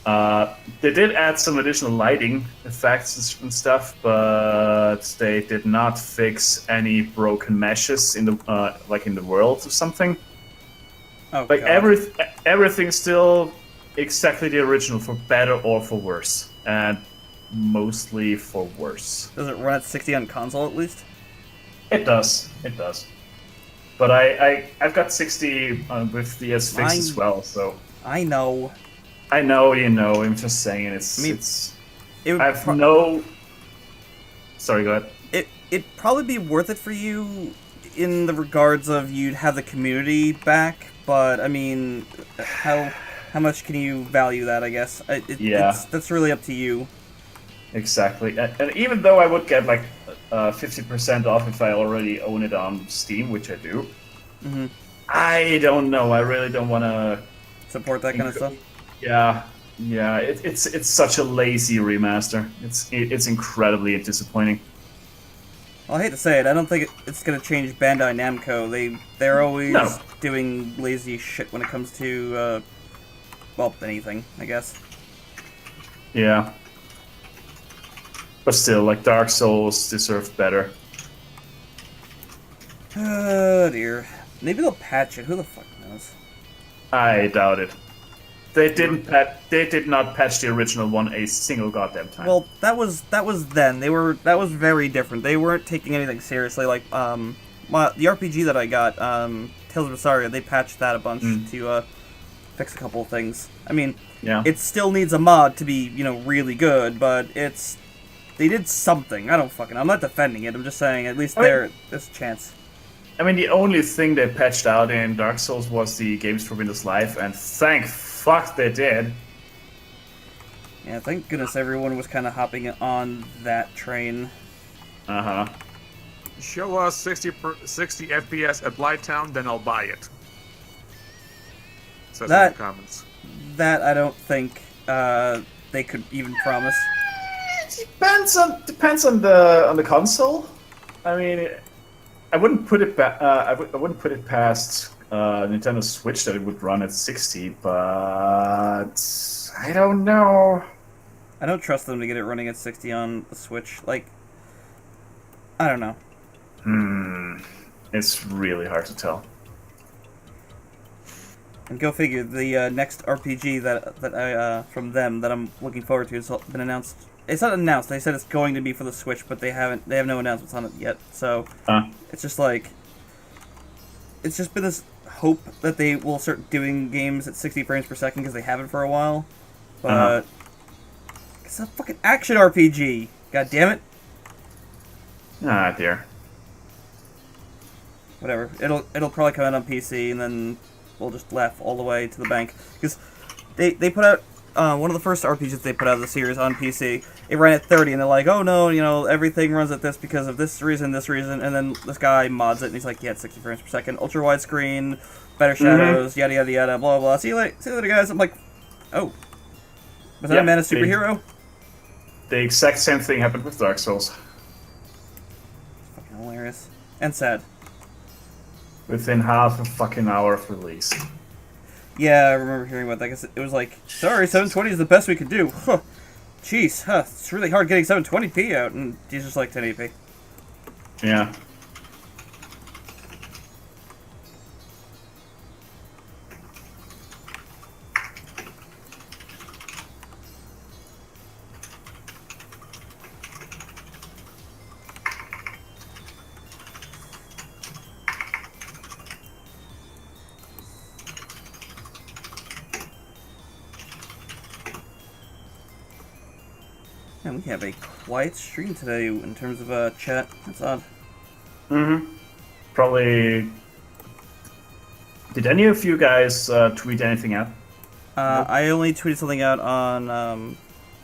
They did add some additional lighting effects and stuff, but they did not fix any broken meshes in the like in the world or something. Oh, Like God. everything's still exactly the original, for better or for worse, and mostly for worse. Does it run at 60 on console at least? It does. It does. But I've got 60 with the S fix as well, so I know. I know you know. I'm just saying it's I mean, it's. It would I've no. Sorry, go ahead. it'd probably be worth it for you in the regards of you'd have the community back, but I mean, how much can you value that? I guess that's really up to you. Exactly, and even though I would get like 50% off if I already own it on Steam, which I do, I don't know. I really don't want to Support that kind of stuff. Yeah, yeah. It's such a lazy remaster. It's incredibly disappointing. Well, I hate to say it, I don't think it's gonna change Bandai Namco. They're always No. doing lazy shit when it comes to well, anything, I guess. Yeah. But still, like Dark Souls deserved better. Oh dear. Maybe they'll patch it. Who the fuck knows? I doubt it. They did not patch the original one a single goddamn time. Well, that was then. That was very different. They weren't taking anything seriously. Like the RPG that I got, Tales of Rosaria, they patched that a bunch to fix a couple of things. I mean, yeah. it still needs a mod to be really good, but they did something. I don't fucking know. I'm not defending it. I'm just saying at least there's a chance. I mean, the only thing they patched out in Dark Souls was the Games for Windows Live, and thank fuck they did. Yeah, thank goodness everyone was kind of hopping on that train. Uh-huh. Show us 60 FPS at Blighttown, then I'll buy it. Says in the comments. That I don't think they could even promise. Depends on the console. I mean, I wouldn't put it I wouldn't put it past Nintendo Switch that it would run at 60, but I don't know. I don't trust them to get it running at 60 on the Switch. Like, I don't know. It's really hard to tell. And go figure, the next RPG that I from them that I'm looking forward to has been announced. It's not announced. They said it's going to be for the Switch, but they have no announcements on it yet. So it's just like it's just been this hope that they will start doing games at 60 frames per second because they haven't for a while. But it's a fucking action RPG. God damn it. Ah, dear. Whatever. It'll probably come out on PC, and then we'll just laugh all the way to the bank because they put out one of the first RPGs they put out of the series on PC. It ran at 30, and they're like, "Oh no, everything runs at this because of this reason," and then this guy mods it, and he's like, "Yeah, it's 60 frames per second, ultra wide screen, better shadows, yada yada yada, blah blah. See you later, guys." I'm like, "Oh, was that a man a superhero?" The exact same thing happened with Dark Souls. Fucking hilarious and sad. Within half a fucking hour of release. Yeah, I remember hearing about that. Because it was like, sorry, 720 is the best we could do. Huh. Jeez, it's really hard getting 720p out, and he's just like 1080p. Yeah. And we have a quiet stream today in terms of chat. That's odd. Probably. Did any of you guys tweet anything out? I only tweeted something out on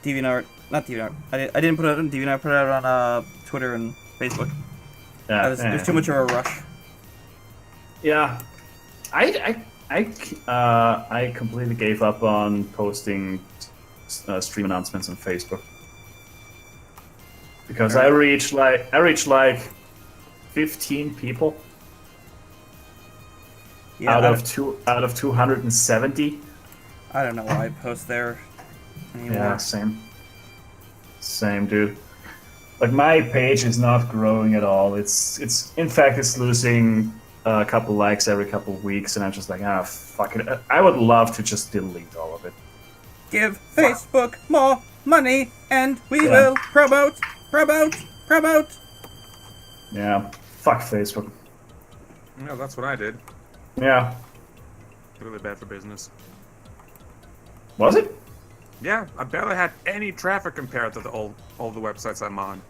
DeviantArt. Not DeviantArt. I didn't put it on DeviantArt. I put it out on Twitter and Facebook. Yeah, It was too much of a rush. Yeah, I completely gave up on posting stream announcements on Facebook because I reached like 15 people Yeah, out of 270. I don't know why I post there. anymore. Yeah, same, dude. Like my page is not growing at all. It's in fact it's losing a couple likes every couple of weeks, and I'm just like, fuck it. I would love to just delete all of it. Give Facebook more money, and we Yeah. will promote. Yeah, fuck Facebook. Yeah, that's what I did. Yeah, Really bad for business. was it? Yeah, I barely had any traffic compared to all the websites I'm on.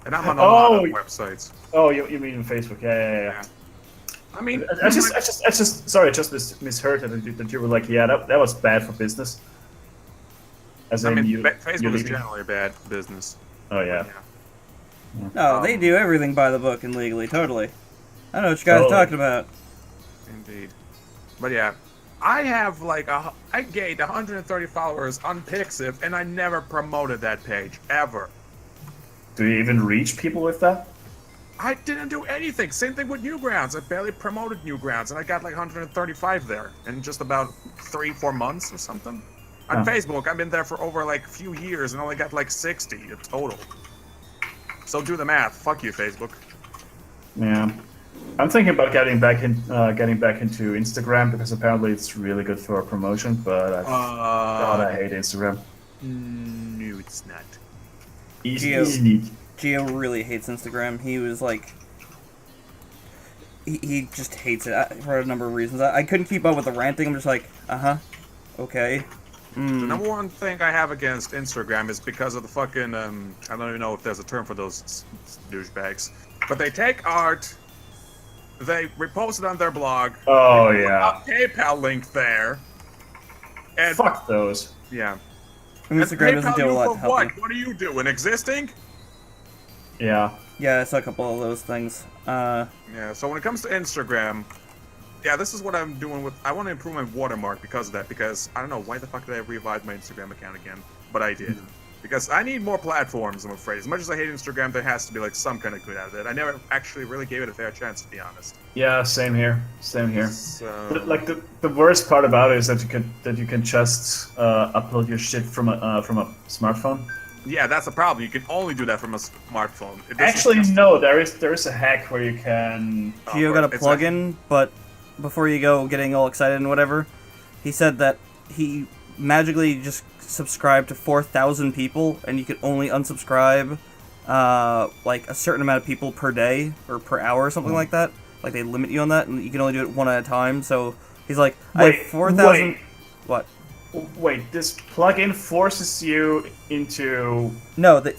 And I'm on a lot of websites. Oh, you mean Facebook? Yeah. I mean, I just sorry, I just misheard that you were like, yeah, that was bad for business. As I in mean, you Facebook is leaving? generally bad business. Oh yeah. No, they do everything by the book and legally, totally. I know what you guys are Totally. talking about. Indeed. But yeah, I have like I gained 130 followers on Pixiv, and I never promoted that page ever. Do you even reach people with that? I didn't do anything. Same thing with Newgrounds. I barely promoted Newgrounds, and I got like 135 there in just about 3-4 months or something. On Huh. Facebook, I've been there for over like a few years and only got like 60 in total. So do the math. Fuck you, Facebook. Yeah. I'm thinking about getting back into Instagram because apparently it's really good for promotion, but God, I hate Instagram. No, it's not. Easy. Gio really hates Instagram. He was like... He just hates it for a number of reasons. I couldn't keep up with the ranting. I'm just like, okay. The number one thing I have against Instagram is because of the fucking, I don't even know if there's a term for those douchebags, but they take art, they repost it on their blog, Oh they put yeah. a PayPal link there, and Fuck those. yeah. And Instagram doesn't PayPal do a you lot for to help what? you. What are you doing? Existing? Yeah. Yeah, I saw a couple of those things. Yeah, so when it comes to Instagram, yeah, this is what I'm doing with, I want to improve my watermark because of that, because I don't know, why the fuck did I revive my Instagram account again? But I did. Because I need more platforms, I'm afraid. As much as I hate Instagram, there has to be like some kind of good out of it. I never actually really gave it a fair chance, to be honest. Yeah, same here. Same here. So, Like the worst part about it is that you can just upload your shit from a smartphone. yeah, that's the problem. You can only do that from a smartphone. It doesn't Actually, just- no. There is a hack where you can. Gio got a it's plugin, but before you go getting all excited and whatever, he said that he magically just subscribed to 4,000 people, and you could only unsubscribe like a certain amount of people per day or per hour or something like that. Like they limit you on that, and you can only do it one at a time. So he's like, I Wait, have 4,000. wait. What? Wait, this plugin forces you into. No, that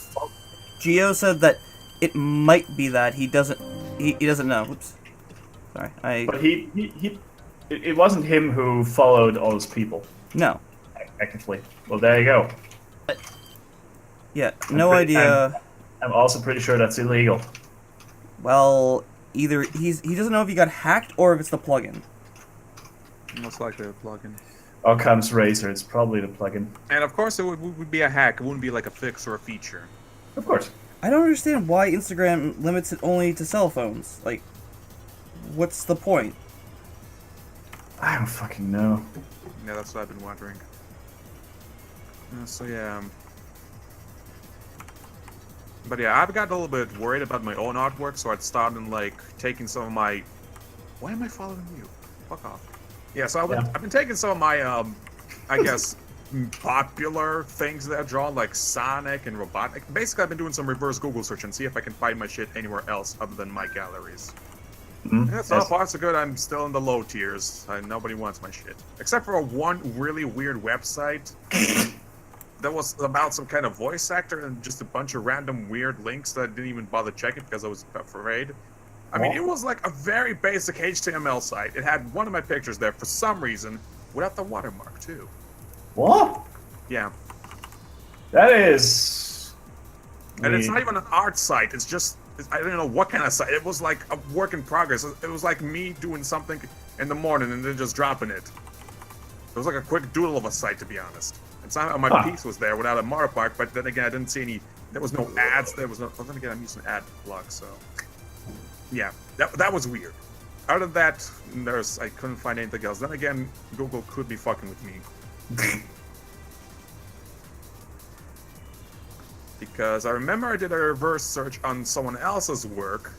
Gio said that it might be that he doesn't. He doesn't know. Oops. Sorry. But it wasn't him who followed all those people, No. actively. Well, there you go. Yeah. No idea. I'm also pretty sure that's illegal. Well, either he doesn't know if he got hacked or if it's the plugin. Most likely a plugin. All comes Razer. It's probably the plugin. And of course, it would be a hack. It wouldn't be like a fix or a feature. Of course. I don't understand why Instagram limits it only to cell phones. Like, what's the point? I don't fucking know. Yeah, that's what I've been wondering. So yeah. But yeah, I've got a little bit worried about my own artwork, so I'd started like taking some of my. Why am I following you? Fuck off. Yeah, so I've been taking some of my, I guess, popular things that I've drawn, like Sonic and Robotnik. Basically, I've been doing some reverse Google search and see if I can find my shit anywhere else other than my galleries. Yeah, so far so good. I'm still in the low tiers. Nobody wants my shit. Except for one really weird website that was about some kind of voice actor and just a bunch of random weird links that I didn't even bother checking because I was afraid. I mean, it was like a very basic HTML site. It had one of my pictures there for some reason without the watermark, too. What? Yeah. That is. And it's not even an art site. It's just, I don't know what kind of site. It was like a work in progress. It was like me doing something in the morning and then just dropping it. It was like a quick doodle of a site, to be honest. And somehow my piece was there without a watermark, but then again, I didn't see any, there was no ads, there was no, well, then again, I'm using ad block, so. Yeah, that was weird. Other than that, I couldn't find anything else. Then again, Google could be fucking with me. Because I remember I did a reverse search on someone else's work,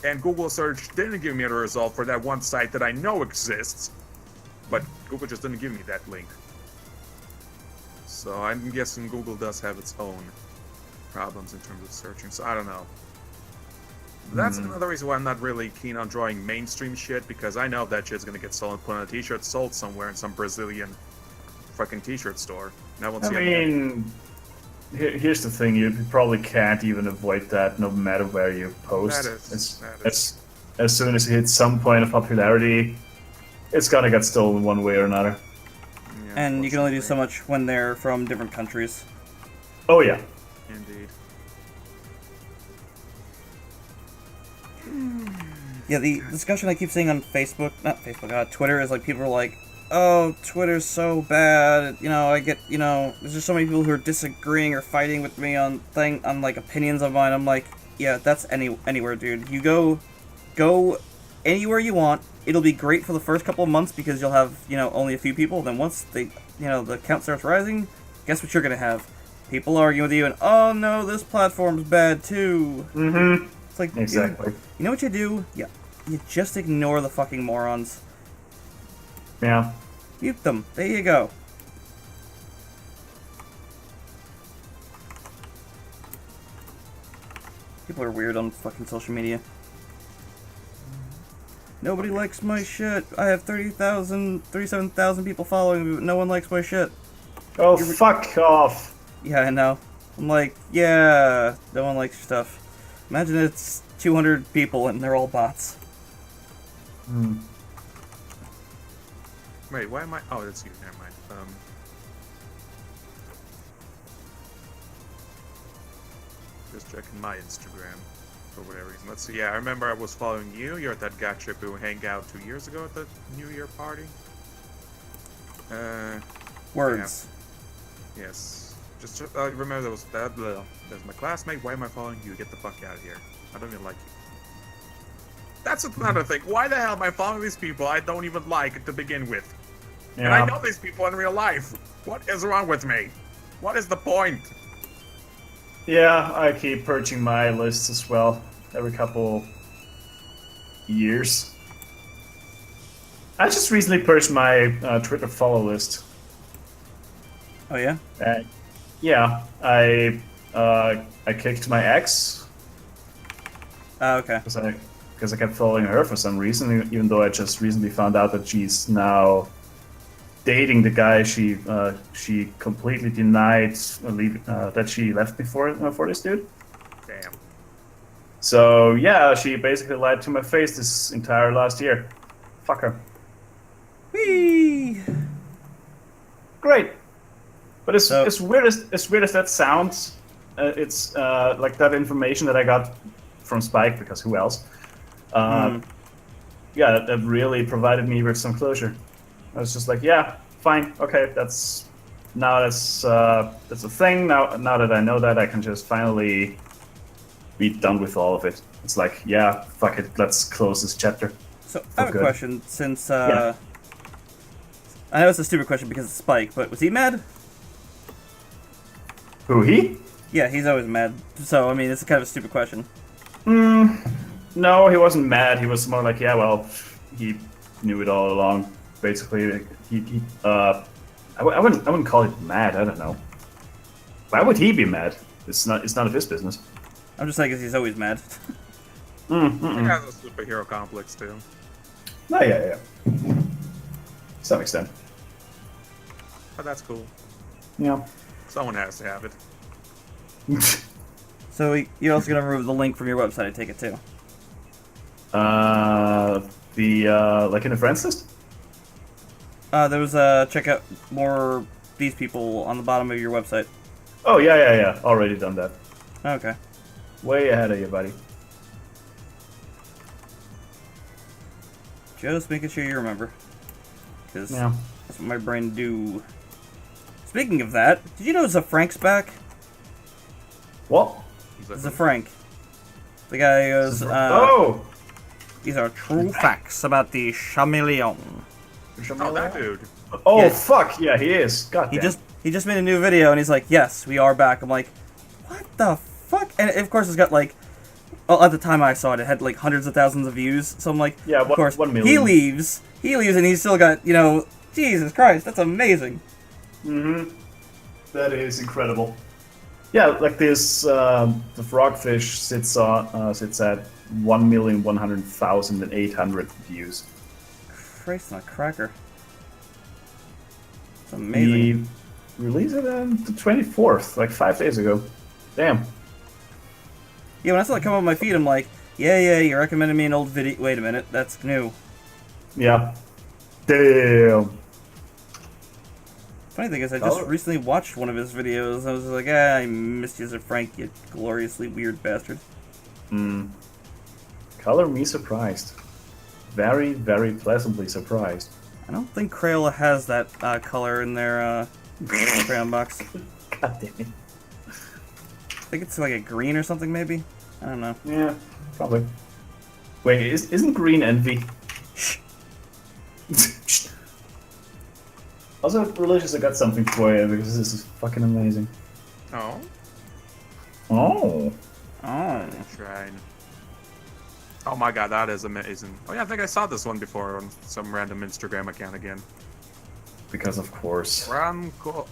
and Google search didn't give me a result for that one site that I know exists, but Google just didn't give me that link. So I'm guessing Google does have its own problems in terms of searching, so I don't know. That's another reason why I'm not really keen on drawing mainstream shit, because I know that shit's gonna get stolen, put on a t-shirt, sold somewhere in some Brazilian fucking t-shirt store. And I won't see it. mean, here's the thing: you probably can't even avoid that, no matter where you post. As soon as it hits some point of popularity, it's gonna get stolen one way or another. Yeah, And you can only do so much when they're from different countries. Oh yeah. Indeed. Yeah, the discussion I keep seeing on Twitter is like people are like, oh, Twitter's so bad. You know, there's just so many people who are disagreeing or fighting with me on like opinions of mine. I'm like, yeah, that's anywhere, dude. You go anywhere you want. It'll be great for the first couple of months because you'll have, only a few people. Then once the count starts rising, guess what you're gonna have? People arguing with you and, oh no, this platform's bad too. Mm-hmm. It's like, Exactly. You know what you do? Yeah. You just ignore the fucking morons. Yeah. Mute them. There you go. People are weird on fucking social media. Nobody likes my shit. I have 37,000 people following me, but no one likes my shit. Oh, fuck off. Yeah, I know. I'm like, yeah, no one likes your stuff. Imagine it's 200 people and they're all bots. Wait, why am I? Oh, that's you. Never mind. Just checking my Instagram for whatever reason. Let's see. Yeah, I remember I was following you. You're at that gacha who hang out 2 years ago at the New Year party. Words. Yeah. Yes. Just remember that was that. That's my classmate. Why am I following you? Get the fuck out of here. I don't even like you. That's another thing. Why the hell am I following these people I don't even like to begin with? Yeah. And I know these people in real life. What is wrong with me? What is the point? Yeah, I keep purging my lists as well every couple years. I just recently purged my Twitter follow list. Oh yeah? Yeah, I kicked my ex Okay. because I kept following her for some reason, even though I just recently found out that she's now dating the guy she completely denied that she left before for this dude. Damn. So yeah, she basically lied to my face this entire last year. Fuck her. Whee! Great, but So- as weird as that sounds, it's like that information that I got from Spike, because who else? Yeah, that really provided me with some closure. I was just like, yeah, fine, okay, that's a thing. Now that I know that, I can just finally be done with all of it. It's like, yeah, fuck it, let's close this chapter. So I have a good. question, since Yeah. I know it's a stupid question because it's Spike, but was he mad? Who, he? Yeah, he's always mad. So I mean, it's kind of a stupid question. No, he wasn't mad. He was more like, yeah, well, he knew it all along. Basically, I wouldn't call it mad. I don't know. Why would he be mad? It's none of his business. I'm just saying because he's always mad. He has a superhero complex too. Oh, yeah. To some extent. But that's cool. Yeah. Someone has to have it. So you're also gonna remove the link from your website, I take it too. Like in the friends list? There was check out more these people on the bottom of your website. Oh, yeah. Already done that. Okay. Way ahead of you, buddy. Just making sure you remember. Because Yeah. that's what my brain do. Speaking of that, did you know Zafrank's back? What? He's like, Zafrank. The guy goes, Oh! these are true facts about the chameleon. oh, that dude. Oh, Yeah. fuck! Yeah, he is. God He damn. just made a new video and he's like, yes, we are back. I'm like, what the fuck? And of course, it's got like, well, at the time I saw it, it had like hundreds of thousands of views. So I'm like, Yeah, of course, 1 he million. leaves, and he's still got, you know, Jesus Christ, that's amazing. That is incredible. Yeah, like this, the frogfish sits at 1,100,800 views. Christ on a cracker. It's amazing. He released it on the 24th, like 5 days ago. Damn. Yeah, when I saw it come up on my feed, I'm like, yeah, you recommended me an old video. Wait a minute, that's new. Yeah. Damn. Funny thing is, I just recently watched one of his videos. I was like, I missed you, Sir Frank, you gloriously weird bastard. Color me surprised. Very, very pleasantly surprised. I don't think Crayola has that color in their crayon box. God damn it. I think it's like a green or something, maybe? I don't know. Yeah, probably. Wait, isn't green envy? Also, Religious, I got something for you because this is fucking amazing. Oh. Oh. Oh. Shrine. Oh my god, that is amazing. Oh yeah, I think I saw this one before on some random Instagram account again. Because of course. Franco.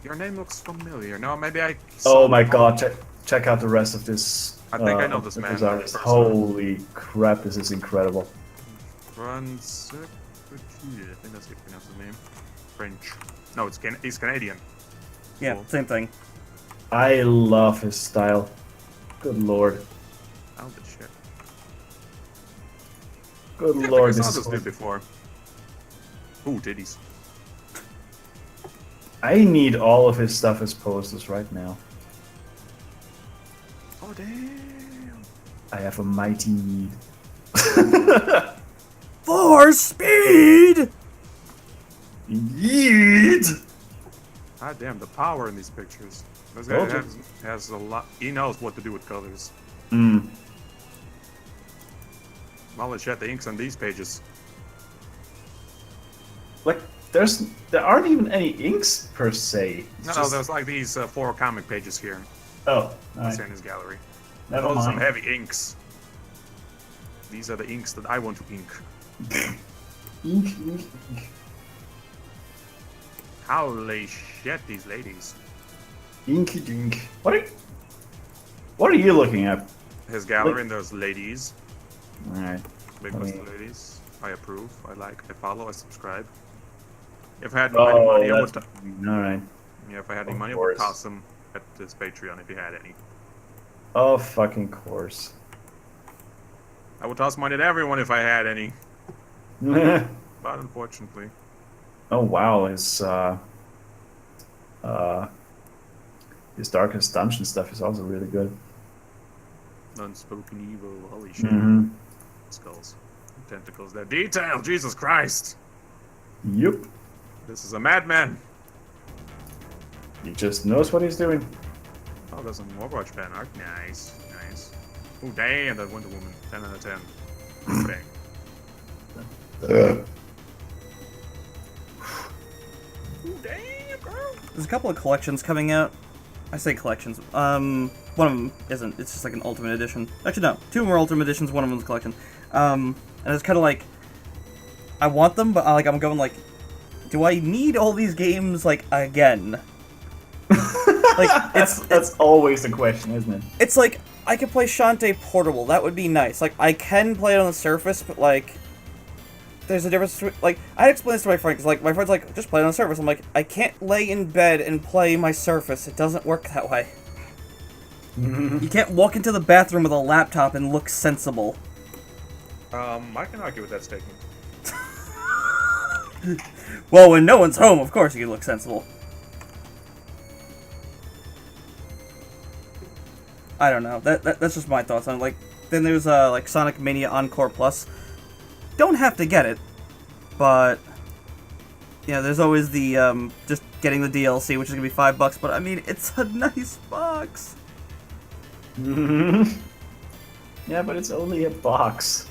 Your name looks familiar. No, maybe I saw Oh my it. god, check out the rest of this. I think I know this man. Artist. Holy crap, this is incredible. Francois. I think that's how you pronounce his name. French. No, he's Canadian. Yeah, Cool. same thing. I love his style. Good lord. Oh, the shit. Good Yeah, lord, I think I this saw is this dude before. Ooh, titties. I need all of his stuff as posters right now. Oh, damn. I have a mighty need. For speed! Yeet! God damn, the power in these pictures. This Told guy you. has a lot. He knows what to do with colors. Holy shit, the inks on these pages. Like, there aren't even any inks per se. It's No, just- there's like these 4 comic pages here. Oh, That's alright. in his gallery. Never Those are some mind. heavy inks. These are the inks that I want to ink. Ink. Holy shit, these ladies. Inky dink. What are you looking at? His gallery Look. and those ladies. Alright. Big I list mean- of ladies. I approve, I like, I follow, I subscribe. If I had any money, Oh, I would. that's alright. Yeah, if I had any Of money, I course. would toss them at this Patreon if you had any. Oh, fucking course. I would toss money at everyone if I had any. Oh But unfortunately. wow, his Darkest Dungeon stuff is also really good. Unspoken evil, holy shit. Mm-hmm. Skulls. Tentacles. They're detailed, Jesus Christ! Yup. This is a madman! He just knows what he's doing. Oh, there's some Overwatch fan art. Nice, nice. Oh, damn, that Wonder Woman. 10 out of 10. Bang. Ooh, damn, girl! There's a couple of collections coming out. I say collections. One of them isn't. It's just like an Ultimate Edition. Actually, no. 2 of them are Ultimate Editions. One of them's a collection. And it's kind of like I want them, but I'm going like, do I need all these games like again? Like That's always the question, isn't it? it's like I could play Shantae Portable. That would be nice. Like I can play it on the Surface, but like there's a difference. Like I explained this to my friend because like my friend's like just play it on the Surface. I'm like I can't lay in bed and play my Surface. It doesn't work that way. You can't walk into the bathroom with a laptop and look sensible. I can argue with that statement. Well, when no one's home, of course you can look sensible. I don't know. That's just my thoughts on it. Like, then there's like Sonic Mania Encore Plus. Don't have to get it, but yeah, there's always the just getting the DLC, which is gonna be $5. But I mean, it's a nice box. Yeah, but it's only a box.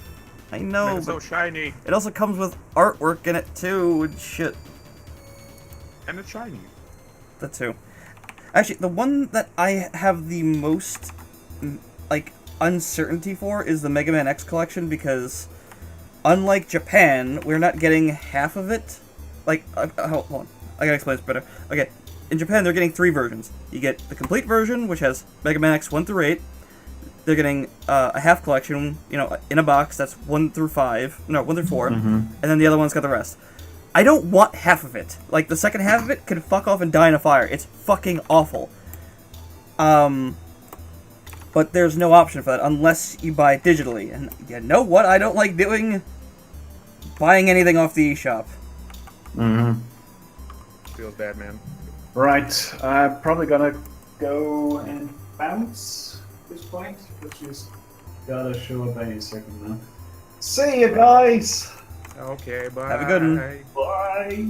I know. It's so But shiny. it also comes with artwork in it too, and shit. And it's shiny. That too. Actually, the one that I have the most, like, uncertainty for is the Mega Man X collection, because unlike Japan, we're not getting half of it. Like, hold on. I gotta explain this better. Okay, in Japan, they're getting 3 versions. You get the complete version, which has Mega Man X 1 through 8. They're getting a half collection, you know, in a box that's 1 through 5. No, 1 through 4. And then the other one's got the rest. I don't want half of it. Like, the second half of it can fuck off and die in a fire. It's fucking awful. But there's no option for that unless you buy it digitally. And you know what I don't like doing? Buying anything off the eShop. Feels bad, man. Right, I'm probably gonna go and bounce at this point, which is gotta show up any second now. See you guys! Okay, bye. Have a good one. Bye!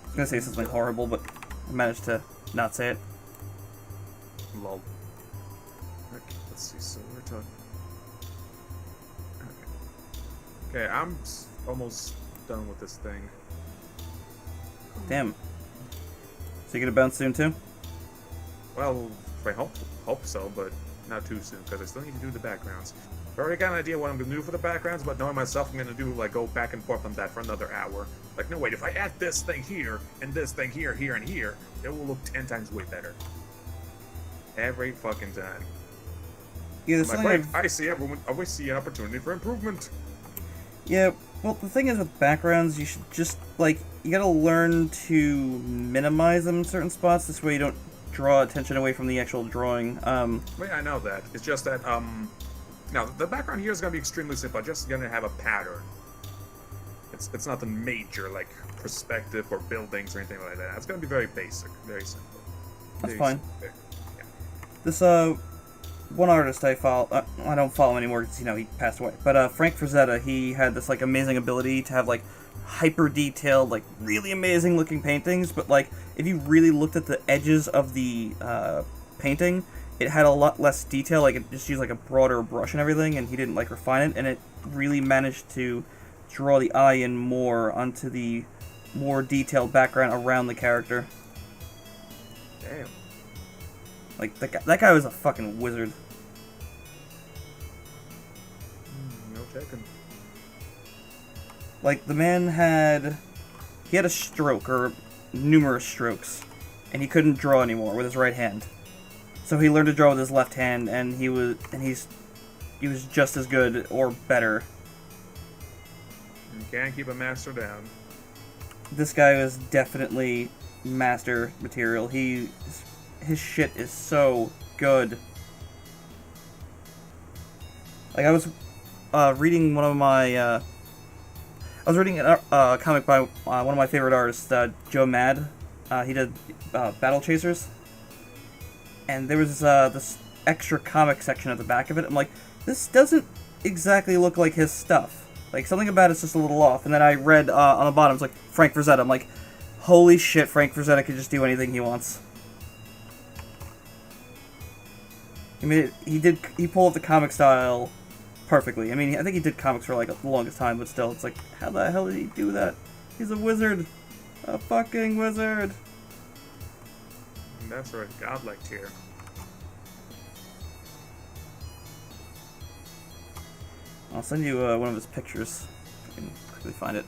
I was gonna say something horrible, but I managed to not say it. Lol. Okay, let's see. So we're talking. Okay, I'm almost done with this thing. Damn. So you gonna bounce soon too? Well, I hope so, but not too soon because I still need to do the backgrounds. I already got an idea what I'm gonna do for the backgrounds, but knowing myself, I'm gonna do like go back and forth on that for another hour. Like, no wait, if I add this thing here and this thing here, here and here, it will look 10 times way better. Every fucking time. Yeah, I'm like, right, I see everyone. I always see an opportunity for improvement. Yeah, well, the thing is with backgrounds, you should just, like, you gotta learn to minimize them in certain spots. This way you don't draw attention away from the actual drawing. Wait, I know that. It's just that, now, the background here is gonna be extremely simple. I'm just gonna have a pattern. It's nothing major, like perspective or buildings or anything like that. It's gonna be very basic, very simple. That's Very fine. simple. Yeah. This, one artist I follow, I don't follow him anymore because, you know, he passed away. But, Frank Frazetta, he had this, like, amazing ability to have, like, hyper-detailed, like, really amazing-looking paintings. But, like, if you really looked at the edges of the, painting, it had a lot less detail. Like, it just used, like, a broader brush and everything, and he didn't, like, refine it. And it really managed to draw the eye in more onto the more detailed background around the character. Damn. Like, that guy was a fucking wizard. No checking. Like, the man he had a stroke, or numerous strokes, and he couldn't draw anymore with his right hand. So he learned to draw with his left hand, and he was just as good, or better. You can't keep a master down. This guy was definitely master material. His shit is so good. Like, I was reading one of my, I was reading a comic by one of my favorite artists, Joe Mad. He did Battle Chasers. And there was this extra comic section at the back of it. I'm like, this doesn't exactly look like his stuff. Like, something about it's just a little off. And then I read on the bottom, it's like, Frank Frazetta. I'm like, holy shit, Frank Frazetta could just do anything he wants. He pulled up the comic style perfectly. I mean, I think he did comics for, like, the longest time, but still, it's like, how the hell did he do that? He's a wizard. A fucking wizard. And that's right, godlike tier. I'll send you one of his pictures. If I can quickly find it.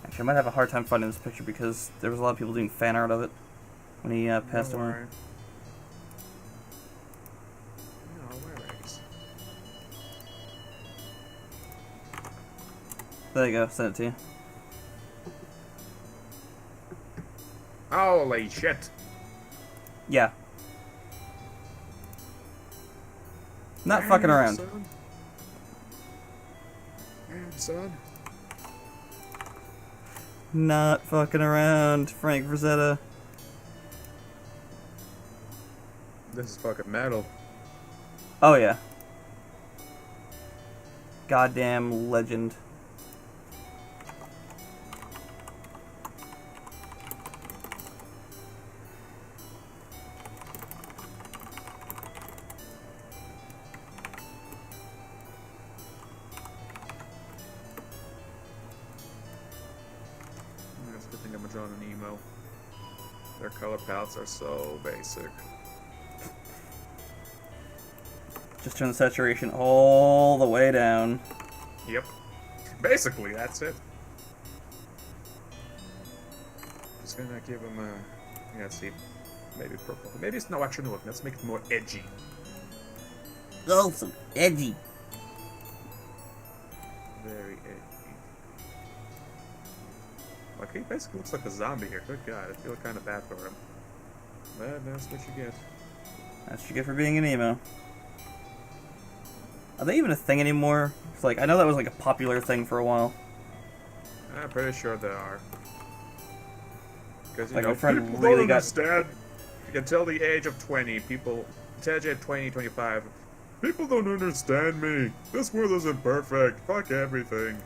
Actually, I might have a hard time finding this picture because there was a lot of people doing fan art of it when he passed Don't away. worry. No, where is? There you go. Send it to you. Holy shit! Yeah. Not Damn, fucking around. Son. Damn, son. Not fucking around, Frank Frazetta. This is fucking metal. Oh yeah. Goddamn legend. good thing I'm drawing an emo. Their color palettes are so basic. Just turn the saturation all the way down. Yep. Basically, that's it. Just gonna give him a... Yeah, let's see. Maybe purple. Maybe it's... No, actually, no. Let's make it more edgy. Oh, so edgy. Very edgy. Like, he basically looks like a zombie here. Good God, I feel kind of bad for him. But that's what you get. That's what you get for being an emo. Are they even a thing anymore? It's like, I know that was like a popular thing for a while. I'm pretty sure they are. Because, you Like, know, my friend people really don't got... understand. Until the age of 20, people... Until the age of 20, 25, people don't understand me. This world isn't perfect. Fuck everything.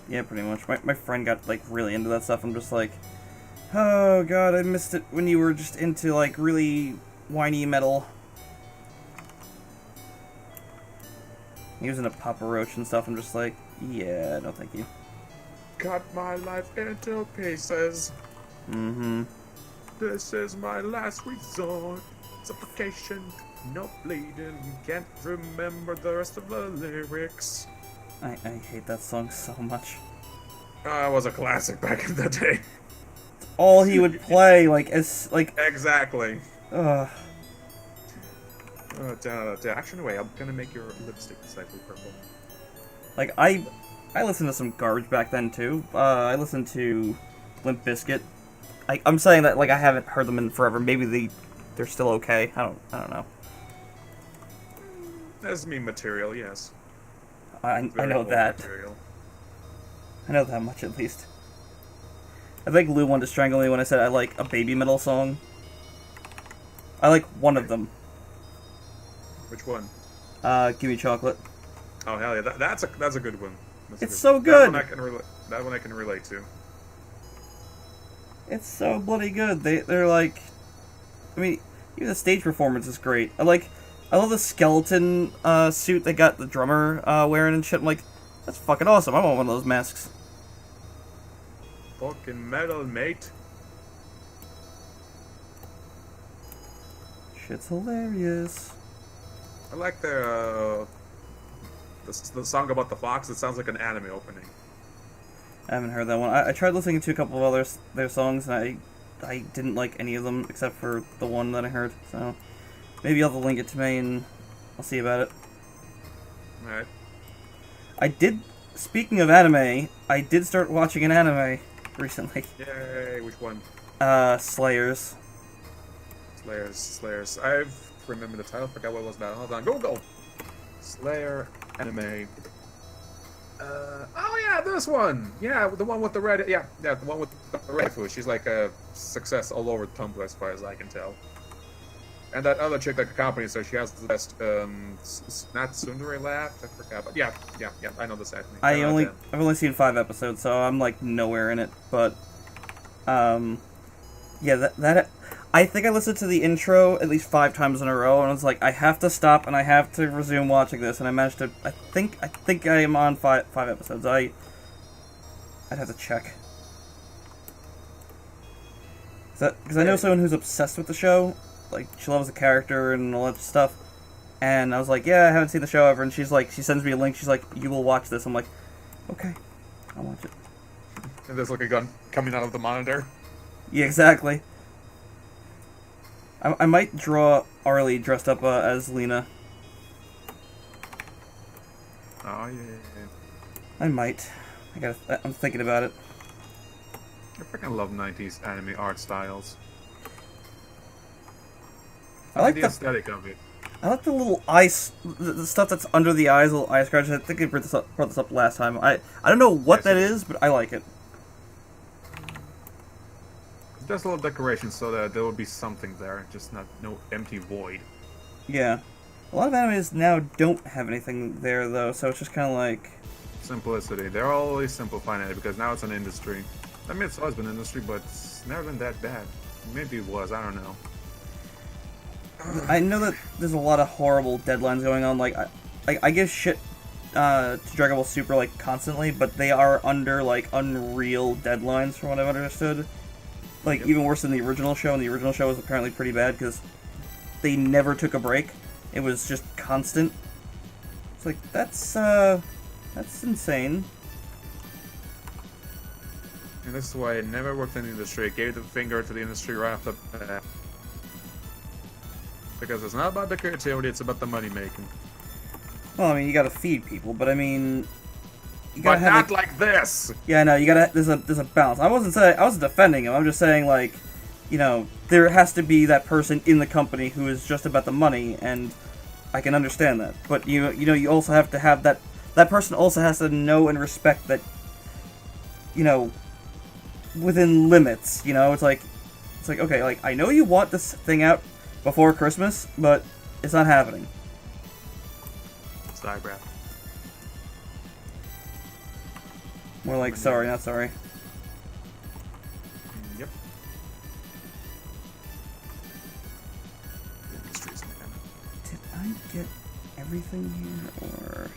Yeah, pretty much. My friend got, like, really into that stuff. I'm just like, oh god, I missed it when you were just into, like, really whiny metal. He was into Papa Roach and stuff. I'm just like, yeah, no thank you. Cut my life into pieces. Mm-hmm. This is my last resort. Suffocation, no bleeding. Can't remember the rest of the lyrics. I hate that song so much. It was a classic back in the day. All he would play, like, as, like... Exactly. Ugh. Actually, wait, I'm gonna make your lipstick slightly purple. Like, I listened to some garbage back then, too. I listened to Limp Bizkit. I'm saying that, like, I haven't heard them in forever. Maybe they're still okay. I don't know. That's meme material, yes. I Very know old that. material. I know that much, at least. I think Lou wanted to strangle me when I said I like a baby metal song. I like one of them. Which one? Give Me Chocolate. Oh hell yeah, that's a good one. That's a It's so good. That one I can relate to. It's so bloody good. They're like, I mean, even the stage performance is great. I love the skeleton suit they got the drummer wearing and shit. I'm like, that's fucking awesome. I want one of those masks. Fucking metal, mate. Shit's hilarious. I like their the song about the fox. It sounds like an anime opening. I haven't heard that one. I tried listening to a couple of their songs, and I didn't like any of them except for the one that I heard. So maybe I'll link it to me and I'll see about it. Alright. I did. Speaking of anime, I did start watching an anime recently. Yay! Which one? Slayers. Slayers. I've remembered the title. Forgot what it was about. Hold on. Google. Slayer anime. Oh yeah, this one. Yeah, the one with the red. Yeah, the one with the red food. She's like a success all over Tumblr, as far as I can tell. And that other chick that accompanies her, she has the best. Not Tsundere laugh. I forgot, but yeah. I know this acting. I've only seen 5 episodes, so I'm like nowhere in it. But, yeah, that I think I listened to the intro at least 5 times in a row, and I was like, I have to stop and I have to resume watching this, and I managed to. I think I am on 5 episodes. I'd have to check. Because I know someone who's obsessed with the show. Like, she loves the character and all that stuff. And I was like, yeah, I haven't seen the show ever. And she's like, she sends me a link. She's like, you will watch this. I'm like, okay, I'll watch it. And there's like a gun coming out of the monitor. Yeah, exactly. I might draw Arlie dressed up as Lena. Oh yeah. I might. I'm thinking about it. I freaking love 90s anime art styles. I like the the aesthetic of it. I like the little ice, the stuff that's under the eyes, little eye scratches. I think I brought this up last time. I don't know what that is, but I like it. Just a little decoration so that there will be something there, just no empty void. Yeah. A lot of animes now don't have anything there, though, so it's just kind of like... Simplicity. They're always simplifying it because now it's an industry. I mean, it's always been an industry, but it's never been that bad. Maybe it was, I don't know. I know that there's a lot of horrible deadlines going on. Like, I give shit to Dragon Ball Super like constantly, but they are under like unreal deadlines from what I've understood. Like even worse than the original show, and the original show was apparently pretty bad because they never took a break. It was just constant. It's like that's insane. And this is why I never worked in the industry. I gave the finger to the industry right off the bat. Because it's not about the creativity, it's about the money making. Well, I mean, you gotta feed people, but I mean, you gotta But have not like, like this! yeah, no, you gotta. There's a balance. I wasn't defending him. I'm just saying like, you know, there has to be that person in the company who is just about the money, and I can understand that. But you know, you also have to have that. That person also has to know and respect that. You know, within limits. You know, it's like okay, like I know you want this thing out before Christmas, but it's not happening. Sorry, Brad. More like sorry, not sorry. Yep. The industry's man. Did I get everything here, or...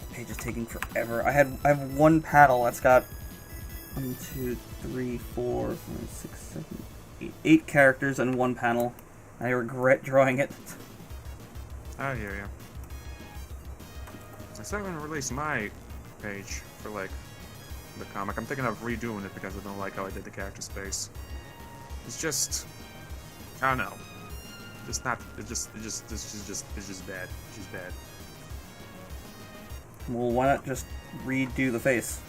The page is taking forever. I have one paddle that's got 1, 2, 3, 4, 5, 6, 7, 8 characters and one panel. I regret drawing it. I hear ya. I still haven't released my page for, like, the comic. I'm thinking of redoing it because I don't like how I did the character space. It's just... I don't know. Just not... It's just bad. It's just bad. Well, why not just redo the face?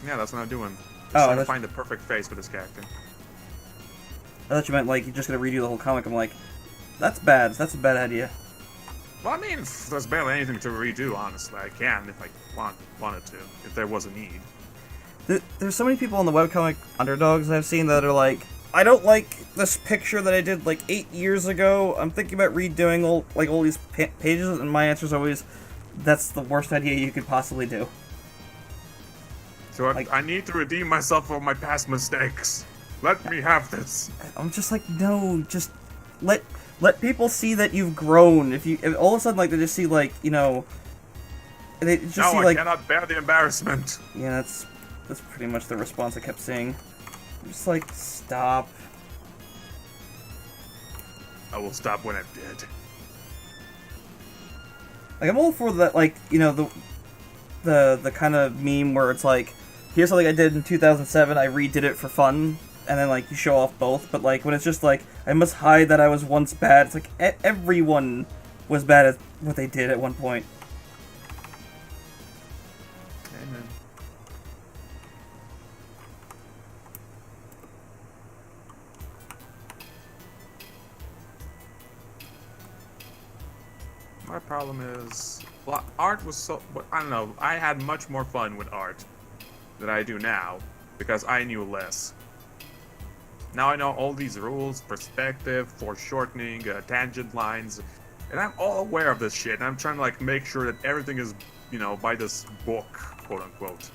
Yeah, that's what I'm doing. Just Oh, trying to that's... find the perfect face for this character. I thought you meant, like, you're just gonna redo the whole comic. I'm like, that's bad. That's a bad idea. Well, I mean, there's barely anything to redo, honestly. I can if I wanted to, if there was a need. There's so many people on the webcomic underdogs I've seen that are like, I don't like this picture that I did like 8 years ago. I'm thinking about redoing all these pages, and my answer is always, that's the worst idea you could possibly do. So I need to redeem myself for my past mistakes. Let me have this. I'm just like, no, just let people see that you've grown. If all of a sudden, like, they just see, like, you know, they just see, like... I cannot bear the embarrassment. Yeah, that's pretty much the response I kept seeing. I'm just like, stop. I will stop when I'm dead. Like, I'm all for that, like, you know, the kind of meme where it's like, here's something I did in 2007, I redid it for fun, and then, like, you show off both, but, like, when it's just like, I must hide that I was once bad, it's like, everyone was bad at what they did at one point. Amen. My problem is, well, art was so, I don't know, I had much more fun with art than I do now, because I knew less. Now I know all these rules, perspective, foreshortening, tangent lines, and I'm all aware of this shit, and I'm trying to, like, make sure that everything is, you know, by this book, quote-unquote.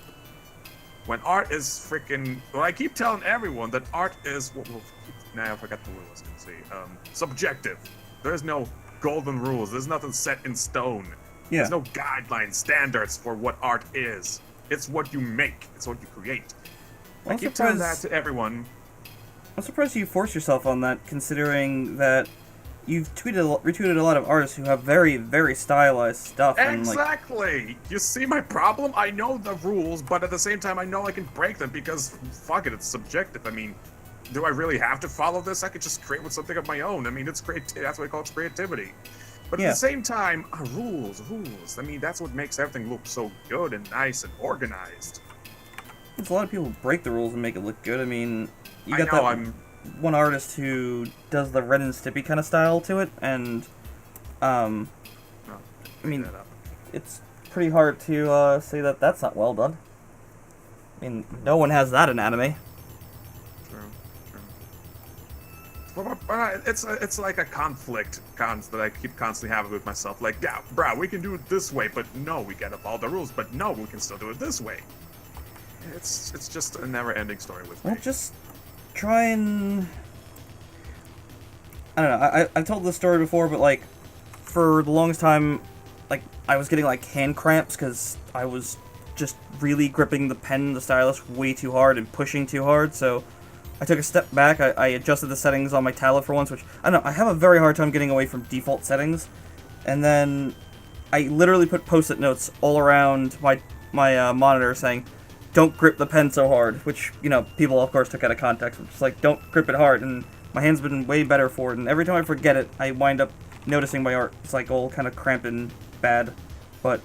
When art is freaking, well, I keep telling everyone that art is, now I forgot the word I was gonna say, subjective. There's no golden rules, there's nothing set in stone. Yeah. There's no guidelines, standards for what art is. It's what you make, it's what you create. I keep telling that to everyone. I'm surprised you forced yourself on that, considering that you've retweeted a lot of artists who have very, very stylized stuff. Exactly! And, like, you see my problem? I know the rules, but at the same time I know I can break them because, fuck it, it's subjective. I mean, do I really have to follow this? I could just create with something of my own. I mean, it's that's what I call it, creativity. But at the same time, rules. I mean, that's what makes everything look so good and nice and organized. There's a lot of people who break the rules and make it look good. I mean, you got one artist who does the Ren and Stimpy kind of style to it, and I mean, it's pretty hard to say that that's not well done. I mean, no one has that in anime. True. But it's like a conflict that I keep constantly having with myself. Like, yeah, bro, we can do it this way, but no, we gotta follow the rules. But no, we can still do it this way. It's just a never-ending story with me. Well, just try and... I don't know, I've told this story before, but, like, for the longest time, like, I was getting, like, hand cramps because I was just really gripping the pen and the stylus way too hard and pushing too hard, so I took a step back. I adjusted the settings on my tablet for once, which, I don't know, I have a very hard time getting away from default settings, and then I literally put post-it notes all around my monitor saying, don't grip the pen so hard, which, you know, people, of course, took out of context, which is like, don't grip it hard, and my hand's been way better for it, and every time I forget it, I wind up noticing my art. It's like all kind of cramping bad, but,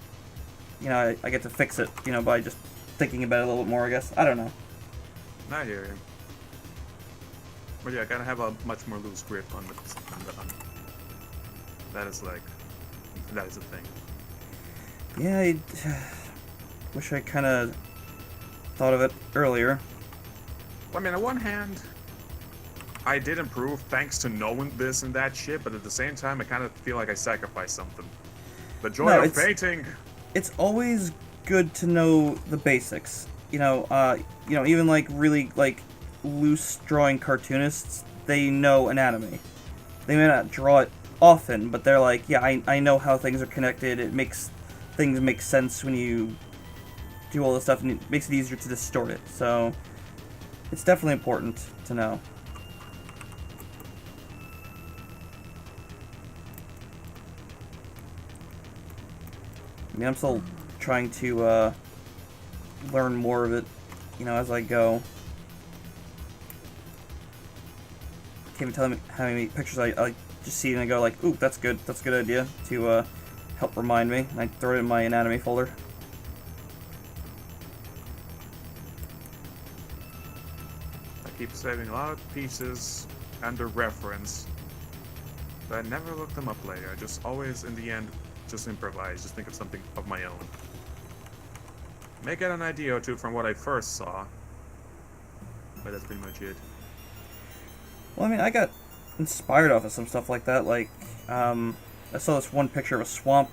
you know, I get to fix it, you know, by just thinking about it a little bit more, I guess. I don't know. I hear you. But yeah, I gotta have a much more loose grip on the that is like, that is a thing. Yeah, I wish I kind of thought of it earlier. Well, I mean, on one hand, I did improve thanks to knowing this and that shit, but at the same time, I kind of feel like I sacrificed something. The joy of painting. It's always good to know the basics. You know, even like really like loose drawing cartoonists, they know anatomy. They may not draw it often, but they're like, yeah, I know how things are connected. It makes things make sense when you do all this stuff, and it makes it easier to distort it. So it's definitely important to know. I mean, I'm still trying to learn more of it, you know, as I go. Can't even tell me how many pictures I just see and I go like, ooh, that's good. That's a good idea to help remind me. And I throw it in my anatomy folder. I keep saving a lot of pieces under reference, but I never look them up later. I just always, in the end, just improvise, just think of something of my own. May get an idea or two from what I first saw, but that's pretty much it. Well, I mean, I got inspired off of some stuff like that. Like, I saw this one picture of a swamp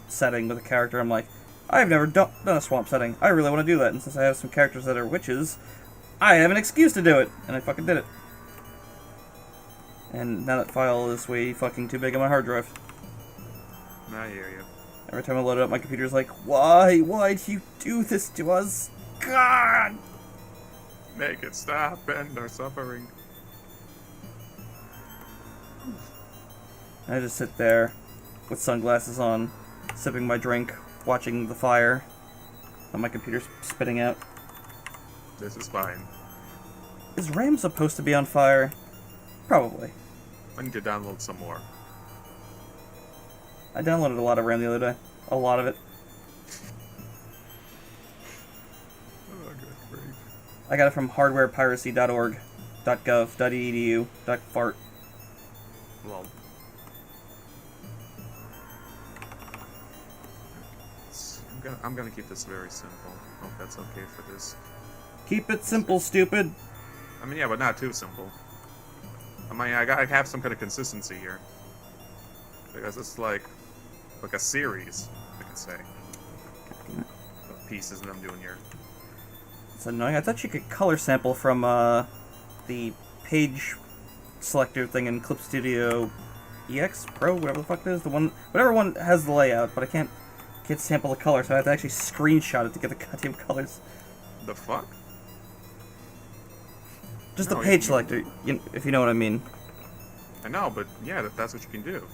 setting with a character. I'm like, I've never done a swamp setting. I really want to do that. And since I have some characters that are witches, I have an excuse to do it. And I fucking did it. And now that file is way fucking too big on my hard drive. I hear you. Every time I load it up, my computer's like, why? Why'd you do this to us? God! Make it stop, end our suffering. I just sit there with sunglasses on, sipping my drink, watching the fire that my computer's spitting out. This is fine. Is RAM supposed to be on fire? Probably. I need to download some more. I downloaded a lot of RAM the other day. A lot of it. Oh, good grief. I got it from hardwarepiracy.org, .gov, .edu, .fart. Well. I'm gonna keep this very simple. Hope that's okay for this. Keep it simple, stupid. I mean, yeah, but not too simple. I mean, I gotta have some kind of consistency here. Because it's like a series, I could say. Of pieces that I'm doing here. It's annoying. I thought you could color sample from the page selector thing in Clip Studio EX Pro, whatever the fuck it is. The one, whatever one has the layout, but I can't sample the color, so I have to actually screenshot it to get the goddamn colors. The fuck? Just No, the page you- selector, if you know what I mean. I know, but yeah, that's what you can do.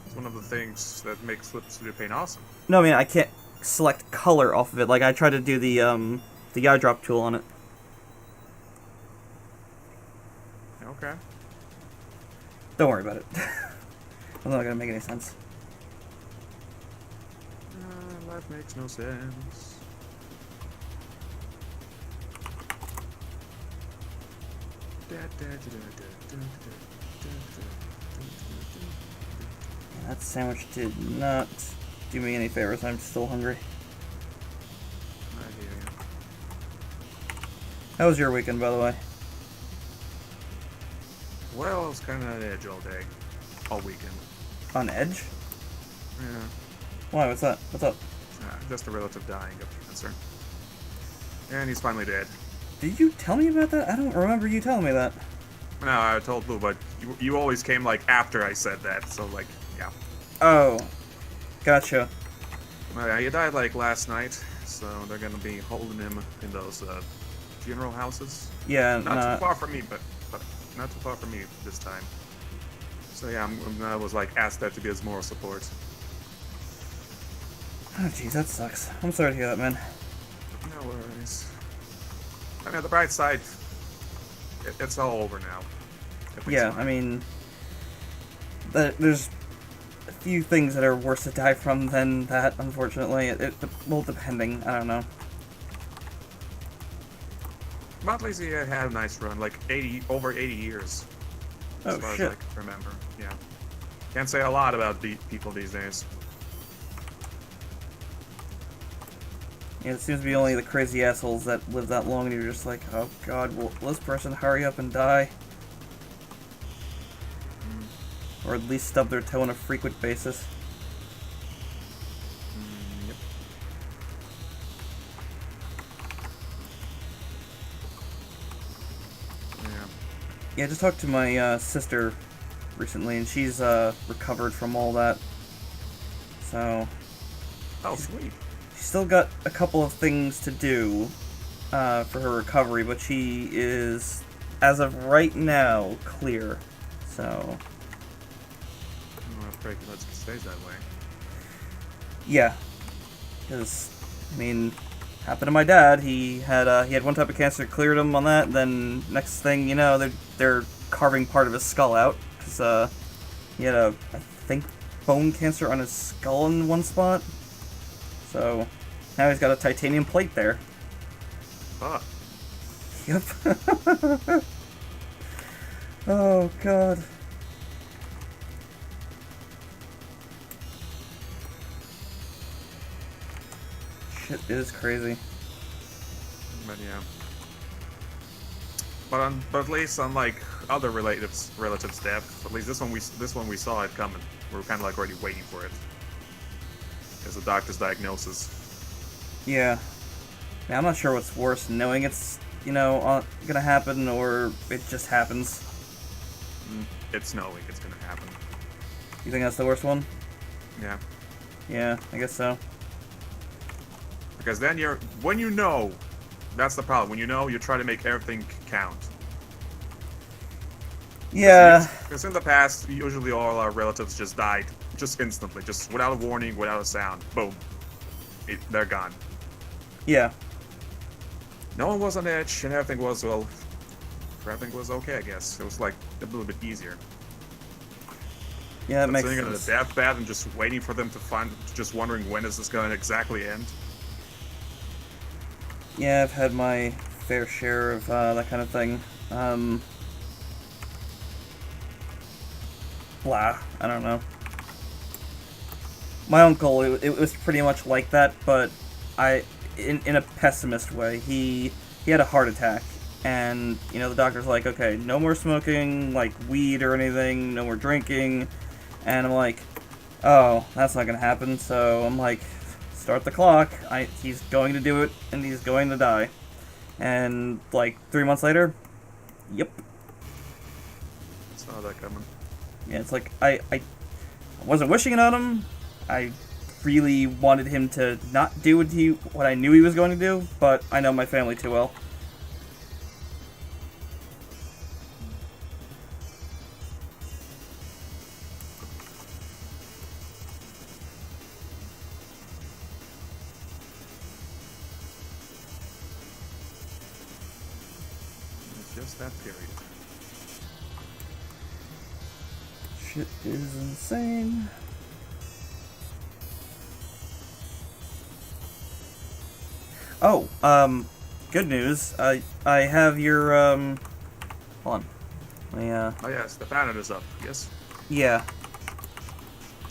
It's one of the things that makes Clip Studio Paint awesome. No, I mean, I can't select color off of it. Like, I tried to do the eyedrop tool on it. Okay. Don't worry about it. I'm not gonna make any sense. Life makes no sense. That sandwich did not do me any favors. I'm still hungry. I hear you. How was your weekend, by the way? Well, it's kind of on edge all day. All weekend. On edge? Yeah. Why? What's that? What's up? Just a relative dying of cancer. And he's finally dead. Did you tell me about that? I don't remember you telling me that. No, I told Lou, but you always came like after I said that, so like, yeah. Oh, gotcha. Yeah, he died like last night, so they're gonna be holding him in those funeral houses. Yeah, Not too far from me, but not too far from me this time. So yeah, I was like asked that to be his moral support. Oh, jeez, that sucks. I'm sorry to hear that, man. No worries. I mean, on the bright side, it's all over now. Yeah, I mean, there's a few things that are worse to die from than that, unfortunately. Well, depending, I don't know. But at least he had a nice run, like over 80 years. As Oh, far shit. as I can remember. Yeah. Can't say a lot about people these days. Yeah, it seems to be only the crazy assholes that live that long, and you're just like, oh god, will this person hurry up and die? Or at least stub their toe on a frequent basis. Yep. Yeah. Yeah, I just talked to my sister recently, and she's recovered from all that. So, Oh, sweet. she's still got a couple of things to do for her recovery, but she is, as of right now, clear. So, Well, I pray it stays that way. yeah. Because, I mean, happened to my dad. He had one type of cancer, cleared him on that. Then next thing you know, they're carving part of his skull out because he had I think, bone cancer on his skull in one spot. So now he's got a titanium plate there. Fuck. Yep. Oh god. Shit is crazy. But yeah. But at least unlike other relatives' death, at least this one we saw it coming. We were kind of like already waiting for it. As a doctor's diagnosis. Yeah. Now, I'm not sure what's worse, knowing it's, gonna happen, or it just happens. It's knowing it's gonna happen. You think that's the worst one? Yeah. Yeah, I guess so. Because then when you know, that's the problem. When you know, you try to make everything count. Yeah. Because in the past, usually all our relatives just died, just instantly, just without a warning, without a sound. Boom. They're gone. Yeah. No one was on edge, and everything was, well, everything was okay, I guess. It was like a little bit easier. Yeah, that But makes sitting on a sense. deathbed and just waiting for them to find, just wondering when is this going to exactly end. Yeah, I've had my fair share of that kind of thing. Blah. I don't know. My uncle, it was pretty much like that, but in a pessimist way. He had a heart attack, and the doctor's like, okay, no more smoking, like weed or anything, no more drinking, and I'm like, oh, that's not gonna happen. So I'm like, start the clock. He's going to do it, and he's going to die. And like 3 months later, yep. Saw that coming. Yeah, it's like I wasn't wishing it on him. I really wanted him to not do what I knew he was going to do, but I know my family too well. It's just that period. Shit is insane. Oh, good news. I have your, hold on. Oh yes, the banner is up. Yes, Yeah.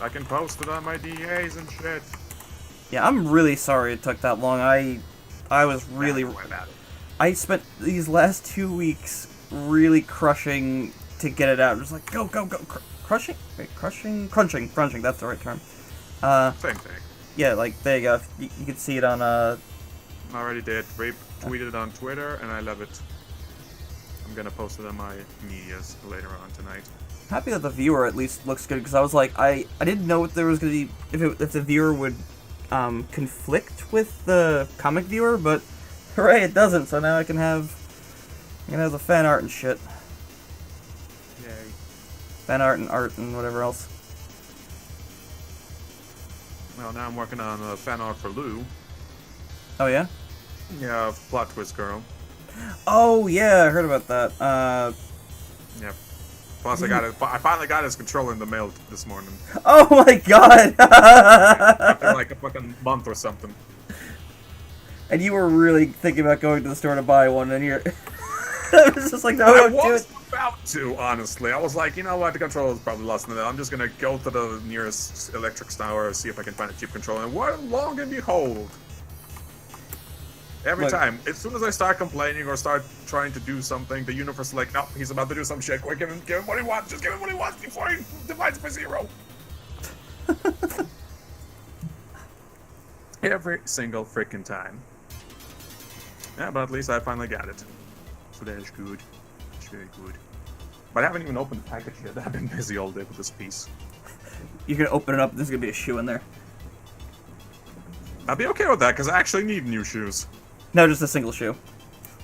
I can post it on my DAs and shit. Yeah, I'm really sorry it took that long. I was really... Don't worry about it. I spent these last 2 weeks really crushing to get it out. Just like, go, go, go. Crushing? Wait, crushing? Crunching, that's the right term. Same thing. Yeah, like, there you go. You can see it on, I already did. Rape tweeted it on Twitter, and I love it. I'm gonna post it on my medias later on tonight. Happy that the viewer at least looks good, because I was like, I didn't know if there was gonna be if the viewer would conflict with the comic viewer, but hooray, it doesn't. So now I can have the fan art and shit, Yay. fan art and whatever else. Well, now I'm working on fan art for Lou. Oh yeah. Yeah, plot twist girl. Oh yeah, I heard about that. Yep. Plus, I finally got his controller in the mail this morning. Oh my god! After like a fucking month or something. And you were really thinking about going to the store to buy one, and you're... I was just like, no, I don't do was it. about to, honestly. I was like, you know what, the controller's probably lost in there. I'm just gonna go to the nearest electric store, see if I can find a cheap controller. And what long and behold, every Look. time, as soon as I start complaining or start trying to do something, the universe is like, no, he's about to do some shit. Quick, give him what he wants. Just give him what he wants before he divides by 0. Every single freaking time. Yeah, but at least I finally got it. So that is good. It's very good. But I haven't even opened the package yet. I've been busy all day with this piece. You're gonna open it up, there's gonna be a shoe in there. I'll be okay with that, because I actually need new shoes. No, just a single shoe.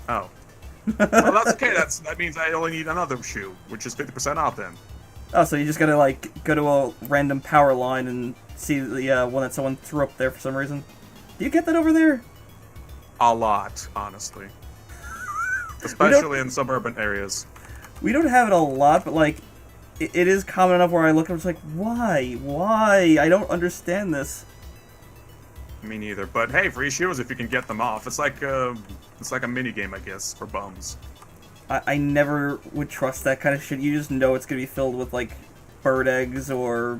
Oh. Well, that's okay. That means I only need another shoe, which is 50% off then. Oh, so you just gotta, like, go to a random power line and see the one that someone threw up there for some reason. Do you get that over there? A lot, honestly. Especially in suburban areas. We don't have it a lot, but, like, it is common enough where I look and I'm just like, why? Why? I don't understand this. Me neither. But hey, free shoes if you can get them off. It's like a mini game, I guess, for bums. I never would trust that kind of shit. You just know it's gonna be filled with, like, bird eggs or,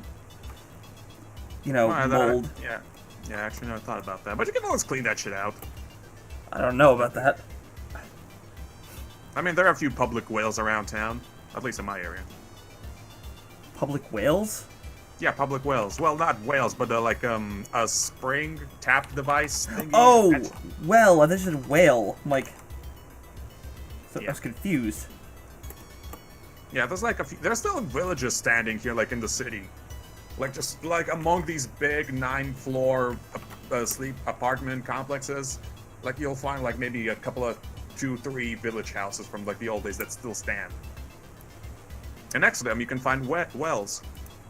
you know, mold. Yeah, actually never thought about that. But you can always clean that shit out. I don't know about that. I mean, there are a few public whales around town. At least in my area. Public whales? Yeah, public wells. Well, not whales, but like a spring tap device thingy. Oh, well, I thought you said whale. I'm like, so Yeah. I was confused. Yeah, there's like there's still villages standing here, like in the city, like just like among these big 9-floor sleep apartment complexes. Like you'll find like maybe a couple of 2-3 village houses from like the old days that still stand. And next to them, you can find wells.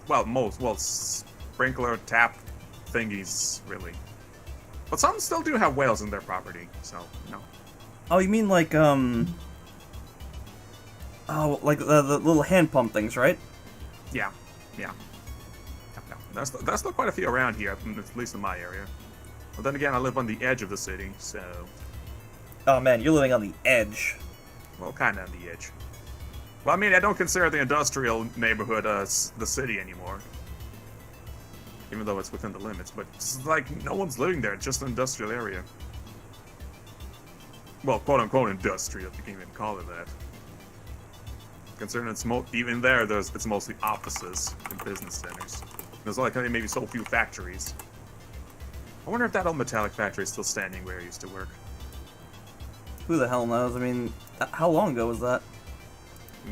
Well, sprinkler tap thingies, really. But some still do have whales in their property, so, no. Oh, you mean like, oh, like the little hand pump things, right? Yeah. There's still quite a few around here, at least in my area. But then again, I live on the edge of the city, so... Oh man, you're living on the edge. Well, kinda on the edge. Well, I mean, I don't consider the industrial neighborhood the city anymore. Even though it's within the limits, but it's like, no one's living there, it's just an industrial area. Well, quote-unquote industrial, if you can even call it that. Considering it's even there, it's mostly offices and business centers. There's like maybe so few factories. I wonder if that old metallic factory is still standing where I used to work. Who the hell knows? I mean, how long ago was that?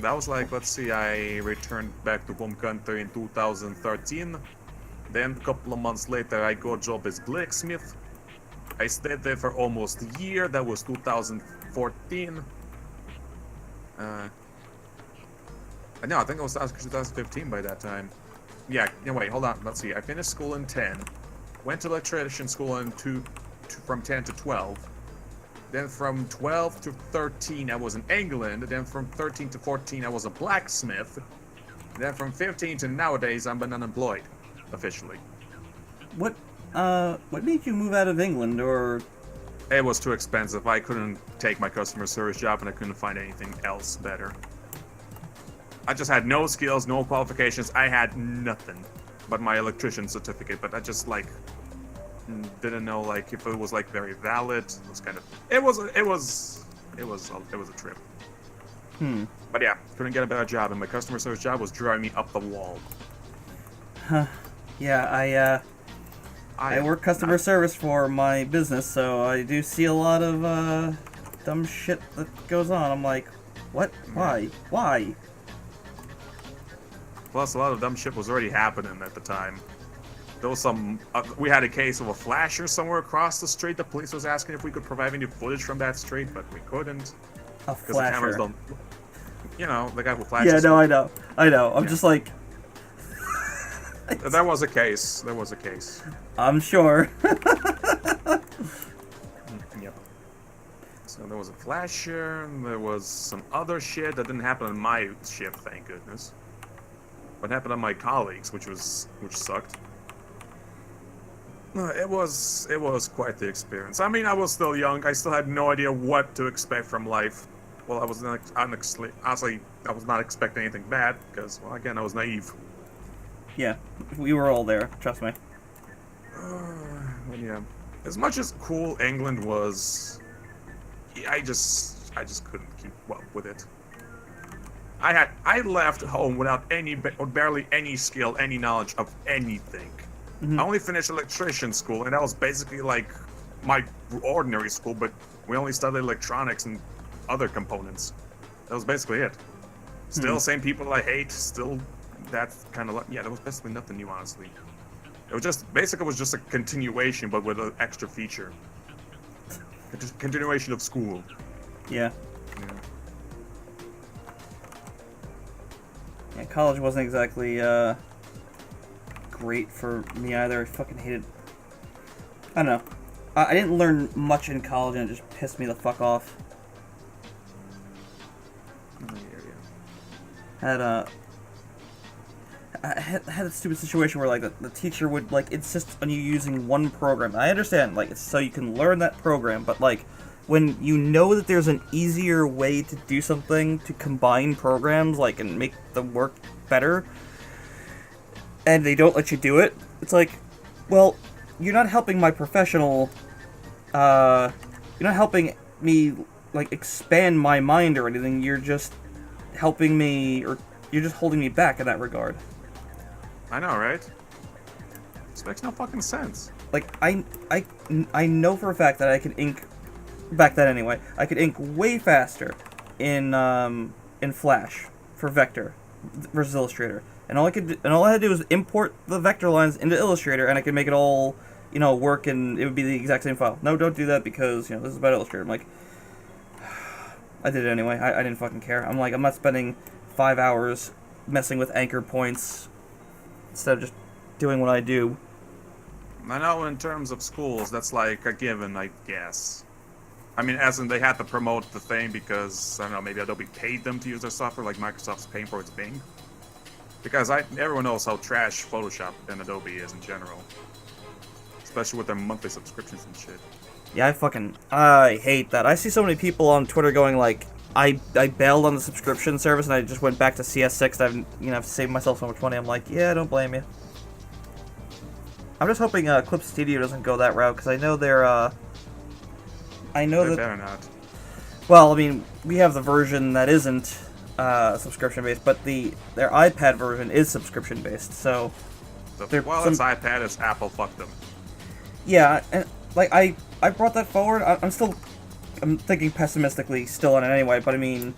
That was like, let's see, I returned back to home country in 2013. Then a couple of months later, I got a job as blacksmith. I stayed there for almost a year. That was 2014. No, I think it was 2015 by that time. Yeah, no, wait, hold on. Let's see. I finished school in 10. Went to electrician school in from 10 to 12. Then from 12 to 13, I was in England. Then from 13 to 14, I was a blacksmith. Then from 15 to nowadays, I'm been unemployed, officially. What made you move out of England, or... It was too expensive. I couldn't take my customer service job, and I couldn't find anything else better. I just had no skills, no qualifications. I had nothing but my electrician certificate, but I just, like, didn't know, like, if it was, like, very valid. It was kind of... It was a trip. But yeah, couldn't get a better job, and my customer service job was driving me up the wall. Huh. Yeah, I work customer service for my business, so I do see a lot of dumb shit that goes on. I'm like, what? Why? Why? Plus, a lot of dumb shit was already happening at the time. There was some. We had a case of a flasher somewhere across the street. The police was asking if we could provide any footage from that street, but we couldn't. A Because the cameras flasher. don't. You know, the guy who flashes. Yeah, no, I know. I'm just like, There was a case. There was a case. I'm sure. Yep. So there was a flasher, and there was some other shit that didn't happen on my ship, thank goodness. What happened on my colleagues, which sucked. It was quite the experience. I mean, I was still young. I still had no idea what to expect from life. Well, I was honestly, I was not expecting anything bad because, well, again, I was naive. Yeah, we were all there. Trust me. Yeah. As much as cool England was, I just couldn't keep up with it. I left home without barely any skill, any knowledge of anything. I only finished electrician school, and that was basically like my ordinary school, but we only studied electronics and other components. That was basically it. Still, same people I hate. Still, that kind of yeah. There was basically nothing new, honestly. It was just basically a continuation, but with an extra feature. Just continuation of school. Yeah. Yeah. Yeah, college wasn't exactly great for me either. I fucking hated. I don't know. I didn't learn much in college, and it just pissed me the fuck off. I had a stupid situation where like the teacher would like insist on you using one program. I understand, like it's so you can learn that program, but like when you know that there's an easier way to do something to combine programs, like and make the work better, and they don't let you do it, it's like, well, you're not helping my professional. You're not helping me like expand my mind or anything. You're just helping me, or you're just holding me back in that regard. I know, right? This makes no fucking sense. Like, I know for a fact that I could ink, back then anyway, I could ink way faster in Flash for Vector versus Illustrator. And all I had to do was import the vector lines into Illustrator, and I could make it all, work, and it would be the exact same file. No, don't do that because, this is about Illustrator. I'm like, I did it anyway. I didn't fucking care. I'm like, I'm not spending 5 hours messing with anchor points instead of just doing what I do. I know in terms of schools, that's like a given, I guess. I mean, as in they had to promote the thing because, I don't know, maybe Adobe paid them to use their software like Microsoft's paying for its Bing. Because everyone knows how trash Photoshop and Adobe is in general. Especially with their monthly subscriptions and shit. Yeah, I hate that. I see so many people on Twitter going like, I bailed on the subscription service and I just went back to CS6. I've saved myself so much money. I'm like, yeah, don't blame you. I'm just hoping Clip Studio doesn't go that route because I know they're. They better not. Well, I mean, we have the version that isn't subscription based, but their iPad version is subscription based. So. It's iPad. It's Apple. Fuck them. Yeah, and like I brought that forward. I'm thinking pessimistically still on it anyway, but I mean,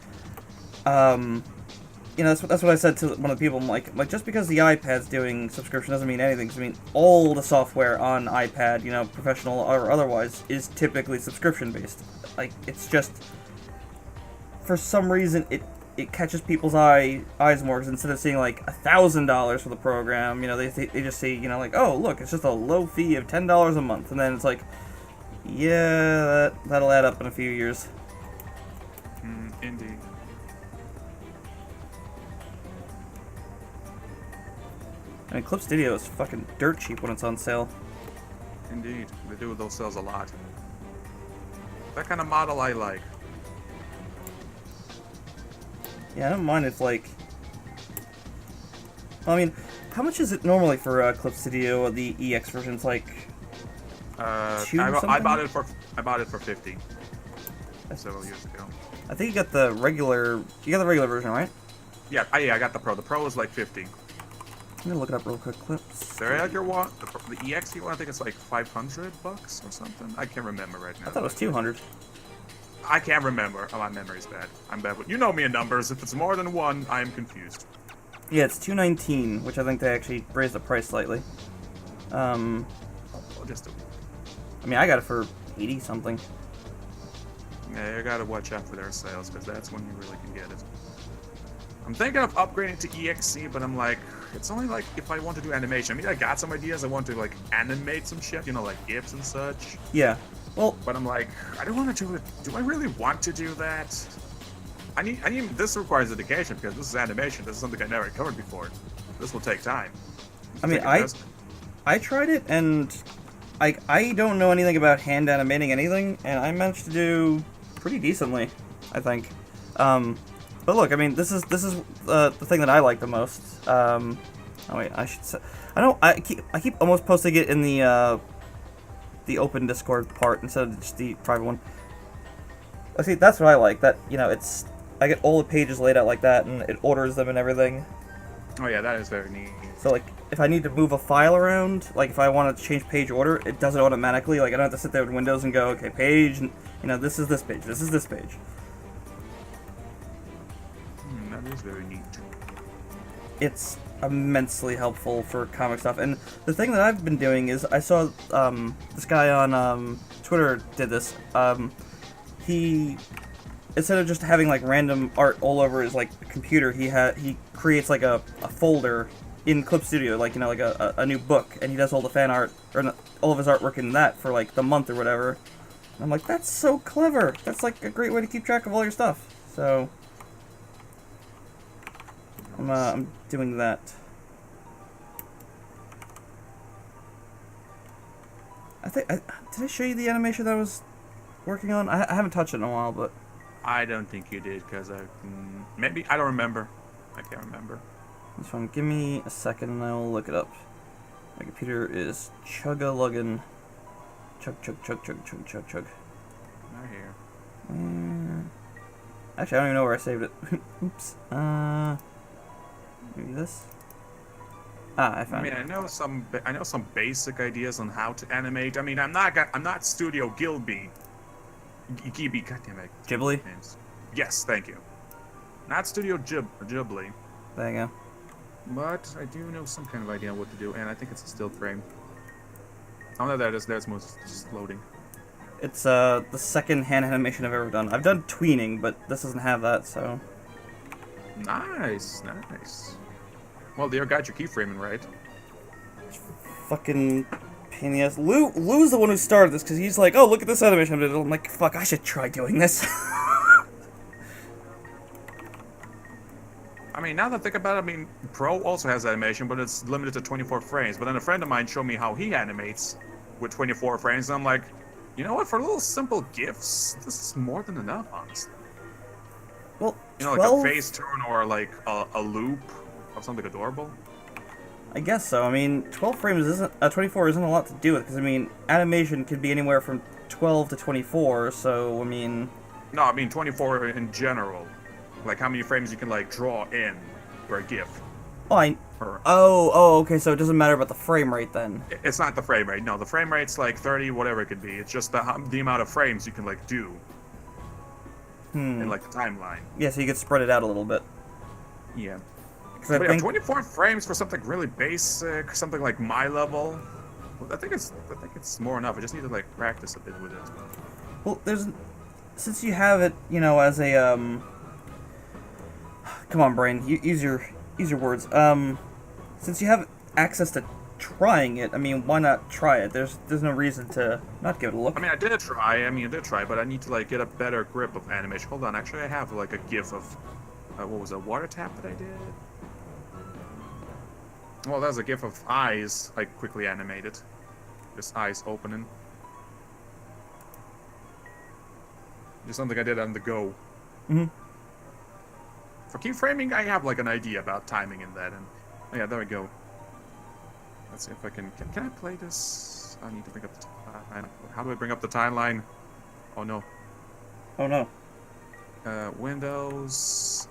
that's what I said to one of the people. I'm like just because the iPad's doing subscription doesn't mean anything. 'Cause I mean, all the software on iPad, professional or otherwise, is typically subscription based. Like it's just for some reason it catches people's eyes more because instead of seeing like $1,000 for the program, they just see like, oh look, it's just a low fee of $10 a month, and then it's like. Yeah, that'll add up in a few years. Indeed. I mean, Clip Studio is fucking dirt cheap when it's on sale. Indeed. They do those sales a lot. That kind of model I like. Yeah, I don't mind if like... I mean, how much is it normally for Clip Studio, the EX version? It's like... I bought it for 50 several years ago. I think you got the regular version, right? Yeah, I got the Pro. The Pro was like 50. Let me look it up real quick. Clips. There, like your one, the EXE one, I think it's like $500 or something. I can't remember right now. I thought it was 200. I can't remember. Oh, my memory's bad. I'm bad with. You know me in numbers. If it's more than one, I am confused. Yeah, it's 219, which I think they actually raised the price slightly. Oh, just I mean, I got it for 80 something. yeah, you gotta watch out for their sales because that's when you really can get it. I'm thinking of upgrading to EXE, but I'm like, it's only like if I want to do animation. I mean, I got some ideas. I want to like animate some shit, you know, like GIFs and such. Yeah. Well, But I'm like, I don't want to do it. Do I really want to do that? I need. This requires dedication because this is animation. This is something I never covered before. This will take time. I mean, Take investment. I tried it, and I don't know anything about hand animating anything, and I managed to do pretty decently, I think. But look, I mean, this is the thing that I like the most. Oh wait, I should say, I keep almost posting it in the open Discord part instead of just the private one. I see, that's what I like. That, you know, I get all the pages laid out like that, and it orders them and everything. Oh yeah, that is very neat. So like, if I need to move a file around, like if I want to change page order, it does it automatically. Like I don't have to sit there with Windows and go, okay, page, and, you know, this is this page, this is this page. That is very neat. It's immensely helpful for comic stuff. And the thing that I've been doing is, I saw this guy on Twitter did this. He, instead of just having like random art all over his like computer, he creates like a folder in Clip Studio, like, you know, like a new book, and he does all the fan art, or all of his artwork in that for like the month or whatever. And I'm like, that's so clever. That's like a great way to keep track of all your stuff. So I'm doing that. Did I show you the animation that I was working on? I haven't touched it in a while, but I don't think you did because maybe I don't remember. I can't remember. this one. Give me a second, and I will look it up. My computer is chug-a-luggin'. Chug. Not here. Actually, I don't even know where I saved it. Oops. Maybe this. I found it. I know some basic ideas on how to animate. I mean, I'm not Studio Ghibli. Ghibli, goddammit. Ghibli? Names. Yes, thank you. Not Studio Ghibli, There you go. but I do know some kind of idea on what to do, and I think it's a still frame. Oh no, there's most just loading. It's the second hand animation I've ever done. I've done tweening, but this doesn't have that, so. Nice. Well, you got your keyframing right. Fucking pain in the ass. Lou's the one who started this, because he's like, oh, look at this animation. I'm like, fuck, I should try doing this. I mean, now that I think about it, I mean, Pro also has animation, but it's limited to 24 frames. But then a friend of mine showed me how he animates with 24 frames, and I'm like, you know what? For little simple GIFs, this is more than enough, honestly. Well, You know, 12? like a face turn or like a loop of something adorable. I guess so. I mean, 12 frames isn't, 24 isn't a lot to do with, because, I mean, animation could be anywhere from 12 to 24, so, I mean... No, I mean 24 in general. Like how many frames you can like draw in for a GIF. Oh, Or, okay, so it doesn't matter about the frame rate then. it's not the frame rate. No, the frame rate's like 30, whatever it could be. It's just the amount of frames you can like do in like the timeline. Yeah, so you could spread it out a little bit. Yeah. 'Cause I But yeah, think, 24 frames for something really basic, something like my level. Well, I think it's more enough. I just need to like practice a bit with it. well, since you have it, you know, as a, come on, brain, use your words. Since you have access to trying it, I mean, why not try it? There's no reason to not give it a look. I mean, I did try, but I need to like get a better grip of animation. Hold on, actually, I have like a GIF of what was it, water tap that I did? Well, that was a GIF of eyes, like quickly animated. Just eyes opening. Just something I did on the go. Mm-hmm. For keyframing, I have like an idea about timing in that, and oh, yeah, there we go. Let's see if I can I play this? I need to bring up the timeline. How do I bring up the timeline? Oh no. Oh no. Windows,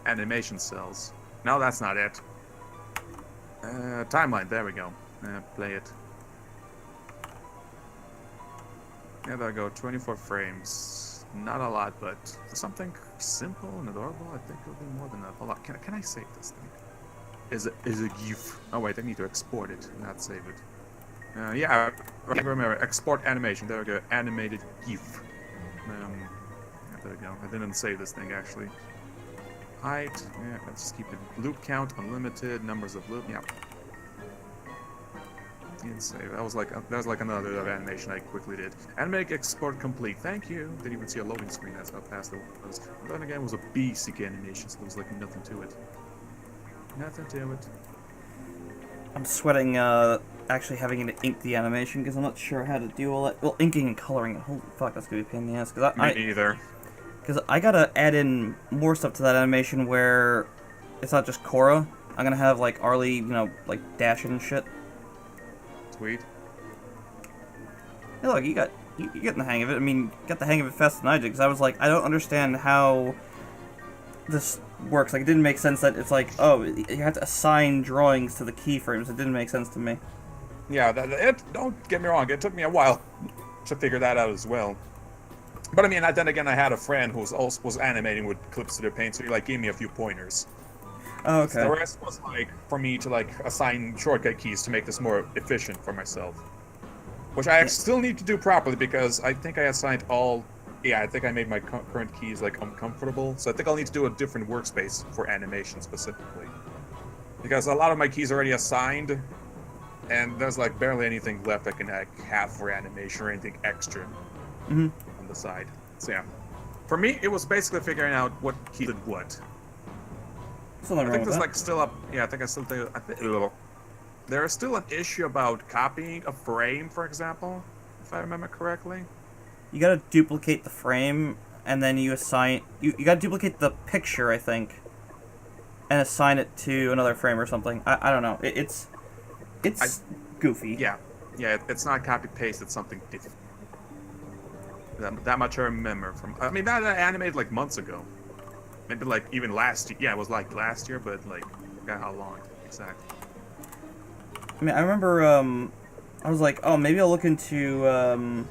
animation cells. No, that's not it. Timeline, there we go. Play it. Yeah, there we go, 24 frames. Not a lot, but for something simple and adorable, I think it'll be more than enough. Hold on, can I save this thing? Is a GIF? Oh wait, I need to export it, not save it. Yeah, I remember, export animation, there we go, animated GIF. Yeah, there we go, I didn't save this thing actually. Height, yeah, let's just keep it. Loop count, unlimited, numbers of loop, yeah. Didn't save. That was like another animation I quickly did. Animate export complete. Thank you. Didn't even see a loading screen. That's how fast it was. But then again, it was a basic animation, so there was like nothing to it. Nothing to it. I'm sweating actually having to ink the animation because I'm not sure how to do all that. Well, inking and coloring. Holy fuck, that's gonna be a pain in the ass. Cause Me either. Because I gotta add in more stuff to that animation where it's not just Korra. I'm gonna have like Arlie, you know, like dashing and shit. Sweet. Hey, look, you getting the hang of it. I mean, you got the hang of it faster than I did. Because I was like, I don't understand how this works. Like, it didn't make sense that it's like, oh, you have to assign drawings to the keyframes. It didn't make sense to me. Yeah, don't get me wrong. It took me a while to figure that out as well. But I mean, then again, I had a friend who was animating with clips to their paint, so he like gave me a few pointers. Oh, okay. The rest was like for me to like assign shortcut keys to make this more efficient for myself, which I still need to do properly because I think I assigned all. Yeah, I think I made my current keys like uncomfortable, so I think I'll need to do a different workspace for animation specifically, because a lot of my keys are already assigned, and there's like barely anything left I can like, have for animation or anything extra on the side. So yeah, for me it was basically figuring out what key did what. I think there's like still up. Yeah, I think I still think. There is still an issue about copying a frame, for example, if I remember correctly. You gotta duplicate the frame, and then you assign. You gotta duplicate the picture, I think, and assign it to another frame or something. I don't know. It's goofy. Yeah, it's not copy paste. It's something different. That much I remember from. I mean, that I animated like months ago. Maybe like even last year. Yeah, it was like last year, but like, forgot how long exactly. I mean, I remember, I was like, oh, maybe I'll look into,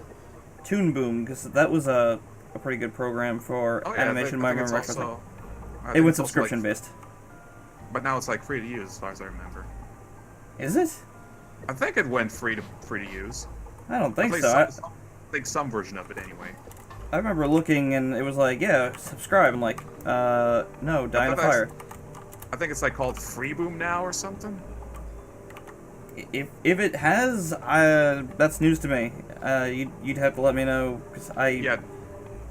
Toon Boom, because that was a pretty good program for animation. I remember it went subscription based. But now it's like free to use, as far as I remember. Is it? I think it went free to use. I don't think so. I think some version of it anyway. I remember looking and it was like, yeah, subscribe. I'm like, no, die in a fire. I think it's like called Freeboom now or something. If it has, that's news to me. You'd have to let me know because Yeah,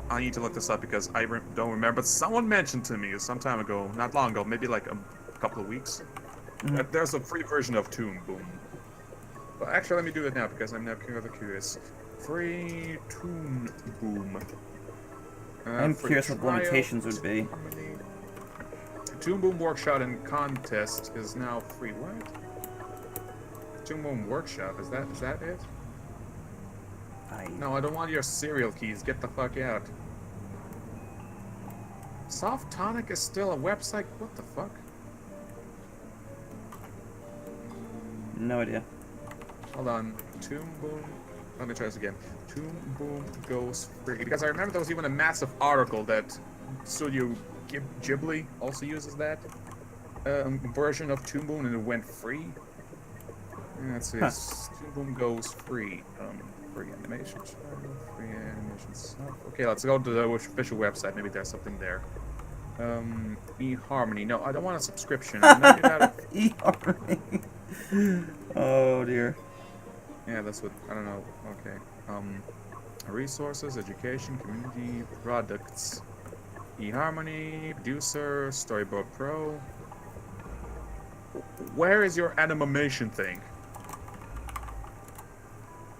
I need to look this up because I don't remember. But someone mentioned to me some time ago, not long ago, maybe like a couple of weeks, that there's a free version of Toon Boom. But actually, let me do it now because I'm now curious. Free Toon Boom. I'm curious what the limitations would be. Toon Boom Workshop and Contest is now free. What? Toon Boom Workshop, is that it? No, I don't want your serial keys. Get the fuck out. Soft Tonic is still a website? What the fuck? No idea. Hold on. Toon Boom. Let me try this again. Toon Boom goes free. Because I remember there was even a massive article that Studio Ghibli also uses that version of Toon Boom and it went free. Let's see. Toon Boom goes free. Free animation. Free animation stuff. Okay, let's go to the official website. Maybe there's something there. eHarmony. No, I don't want a subscription. eHarmony. Oh dear. Yeah, that's what, I don't know. Okay. Resources, education, community, products. eHarmony, producer, Storyboard Pro. Where is your animation thing?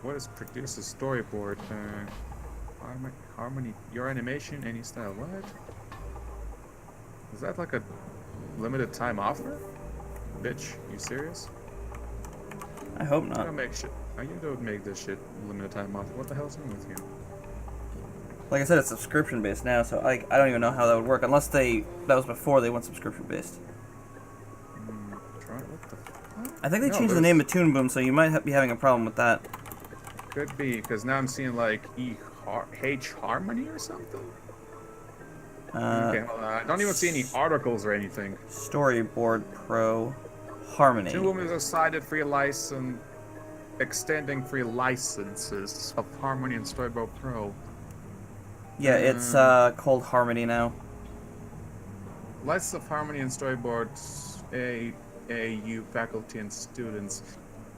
What is producer storyboard? Harmony, your animation, any style. What? Is that like a limited time offer? Bitch, you serious? I hope not. You don't make this shit limited time offer. What the hell's wrong with you? Like I said, it's subscription based now, so I don't even know how that would work unless that was before they went subscription based. Try what the fuck? I think they No, changed the there's- name of Toon Boom, so you might be having a problem with that. Could be, because now I'm seeing like H Harmony or something. Okay, hold on. I don't even see any articles or anything. Storyboard Pro Harmony. Toon Boom is a cited free license, extending free licenses of Harmony and Storyboard Pro. Yeah, it's called Harmony now. License of Harmony and Storyboard AAU faculty and students.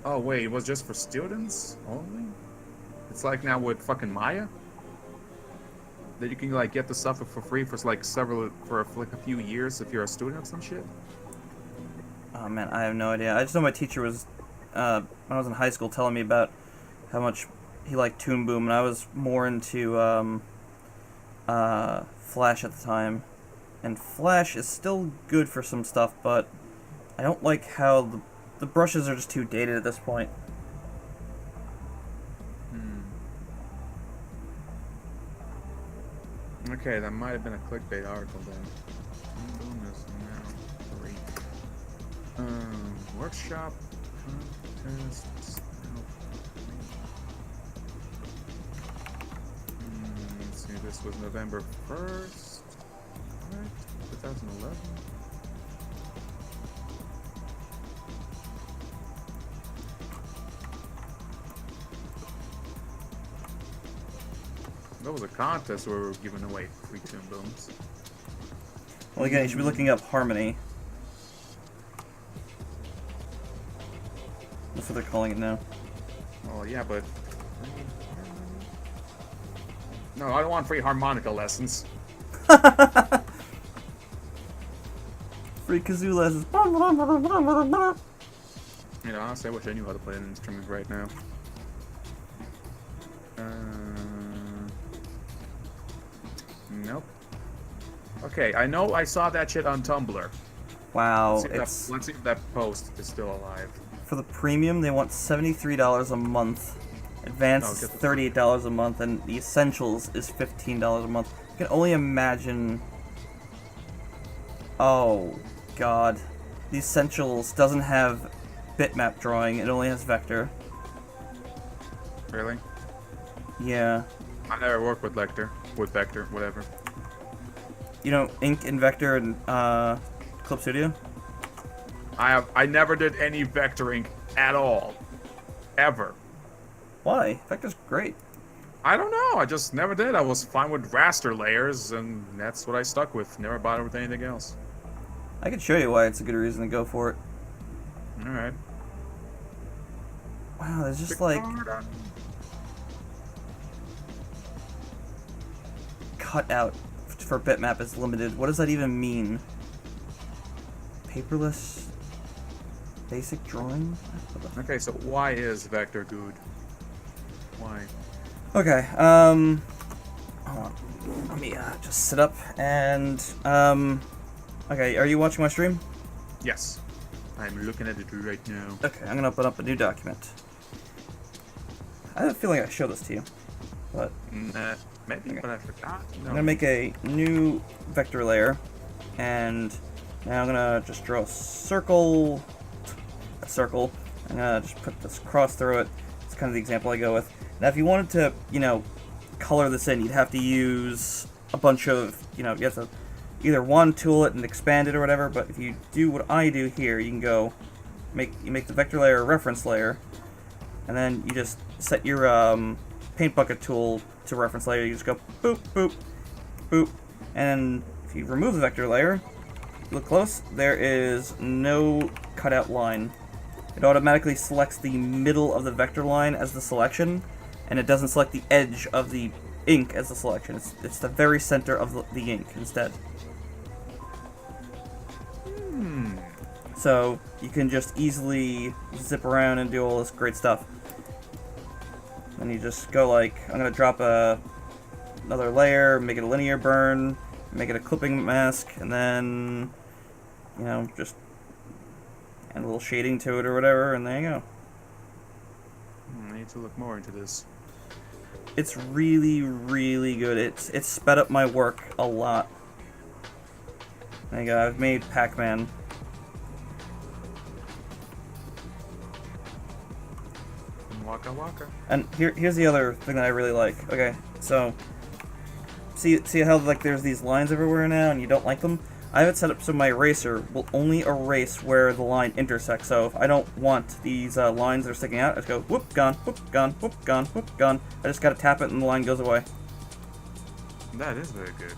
Oh wait, it was just for students only? It's like now with fucking Maya? That you can like get the stuff for free for like a few years if you're a student of some shit? Oh man, I have no idea. I just know my teacher was, when I was in high school, telling me about how much he liked Toon Boom, and I was more into Flash at the time. And Flash is still good for some stuff, but I don't like how the brushes are just too dated at this point. Okay, that might have been a clickbait article then. Boom is now free. Workshop contests. Let's see, this was November 1st. What? 2011? That was a contest where we were giving away free Toon Booms. Well, again, you should be looking up Harmony. That's what they're calling it now. Oh yeah, but no, I don't want free harmonica lessons. Free kazoo lessons. You know, honestly, I wish I knew how to play an instrument right now. Nope. Okay, I know I saw that shit on Tumblr. Wow, Let's see if that post is still alive. for the premium, they want $73 a month. Advanced is $38 a month, and the Essentials is $15 a month. You can only imagine. Oh, God. The Essentials doesn't have bitmap drawing, it only has vector. Really? Yeah. I never worked with Vector, whatever. You know, Ink and Vector and Clip Studio? I never did any vectoring at all. Ever. Why? Vector's great. I don't know, I just never did. I was fine with raster layers, and that's what I stuck with. Never bothered with anything else. I could show you why it's a good reason to go for it. Alright. Wow, there's just like cutout for bitmap is limited. What does that even mean? Paperless basic drawing? Okay, so why is vector good? Why? Okay, hold on. Let me just sit up and okay, are you watching my stream? Yes. I'm looking at it right now. Okay, I'm gonna open up a new document. I have a feeling I showed this to you, but Maybe, but I forgot. No. I'm gonna make a new vector layer, and now I'm gonna just draw a circle. I'm gonna just put this cross through it. It's kind of the example I go with. Now, if you wanted to, you know, color this in, you'd have to use a bunch of, you know, you have to either one tool it and expand it or whatever. But if you do what I do here, you can go make the vector layer a reference layer, and then you just set your paint bucket tool to reference layer. You just go boop boop boop, and if you remove the vector layer, look close. There is no cutout line. It automatically selects the middle of the vector line as the selection, and it doesn't select the edge of the ink as the selection. It's the very center of the ink instead. So you can just easily zip around and do all this great stuff. Then you just go like, I'm gonna drop another layer, make it a linear burn, make it a clipping mask, and then, you know, just add a little shading to it or whatever, and there you go. I need to look more into this. It's really, really good. It's sped up my work a lot. There you go, I've made Pac-Man. Waka waka. And here's the other thing that I really like. Okay, so see how like there's these lines everywhere now, and you don't like them. I have it set up so my eraser will only erase where the line intersects. So if I don't want these lines that are sticking out, I just go whoop, gone, whoop, gone, whoop, gone, whoop, gone. I just gotta tap it and the line goes away. That is very good.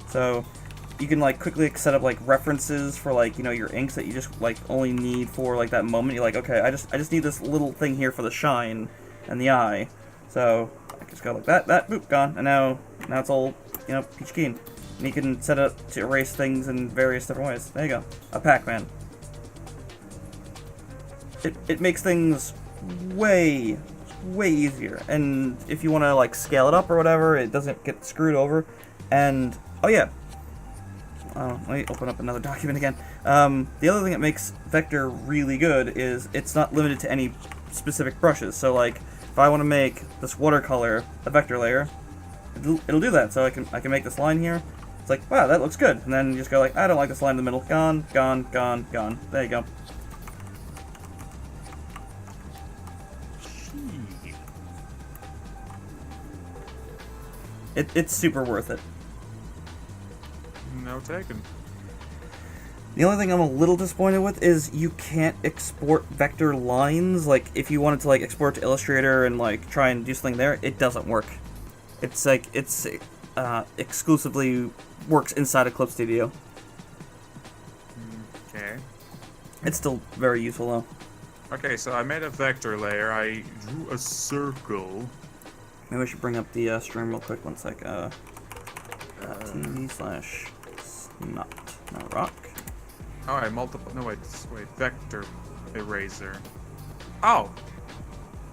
So you can like quickly set up like references for like, you know, your inks that you just like only need for like that moment. You're like, okay, I just need this little thing here for the shine and the eye. So I just go like that, boop, gone, and now it's all, you know, peach keen. And you can set it to erase things in various different ways. There you go. A Pac-Man. It makes things way easier. And if you want to like scale it up or whatever, it doesn't get screwed over. And oh yeah. Let me open up another document again. The other thing that makes Vector really good is it's not limited to any specific brushes. So like if I want to make this watercolor a vector layer, it'll do that. So I can make this line here. It's like, wow, that looks good. And then you just go like, I don't like this line in the middle. Gone, gone, gone, gone. There you go. It's super worth it. No taken. The only thing I'm a little disappointed with is you can't export vector lines. Like, if you wanted to like export to Illustrator and like try and do something there, it doesn't work. It's like it's exclusively works inside of Clip Studio. Okay. It's still very useful though. Okay, so I made a vector layer. I drew a circle. Maybe I should bring up the stream real quick. One sec. TV/snot. No rock. Oh, I multiple. No, wait. Vector eraser. Oh.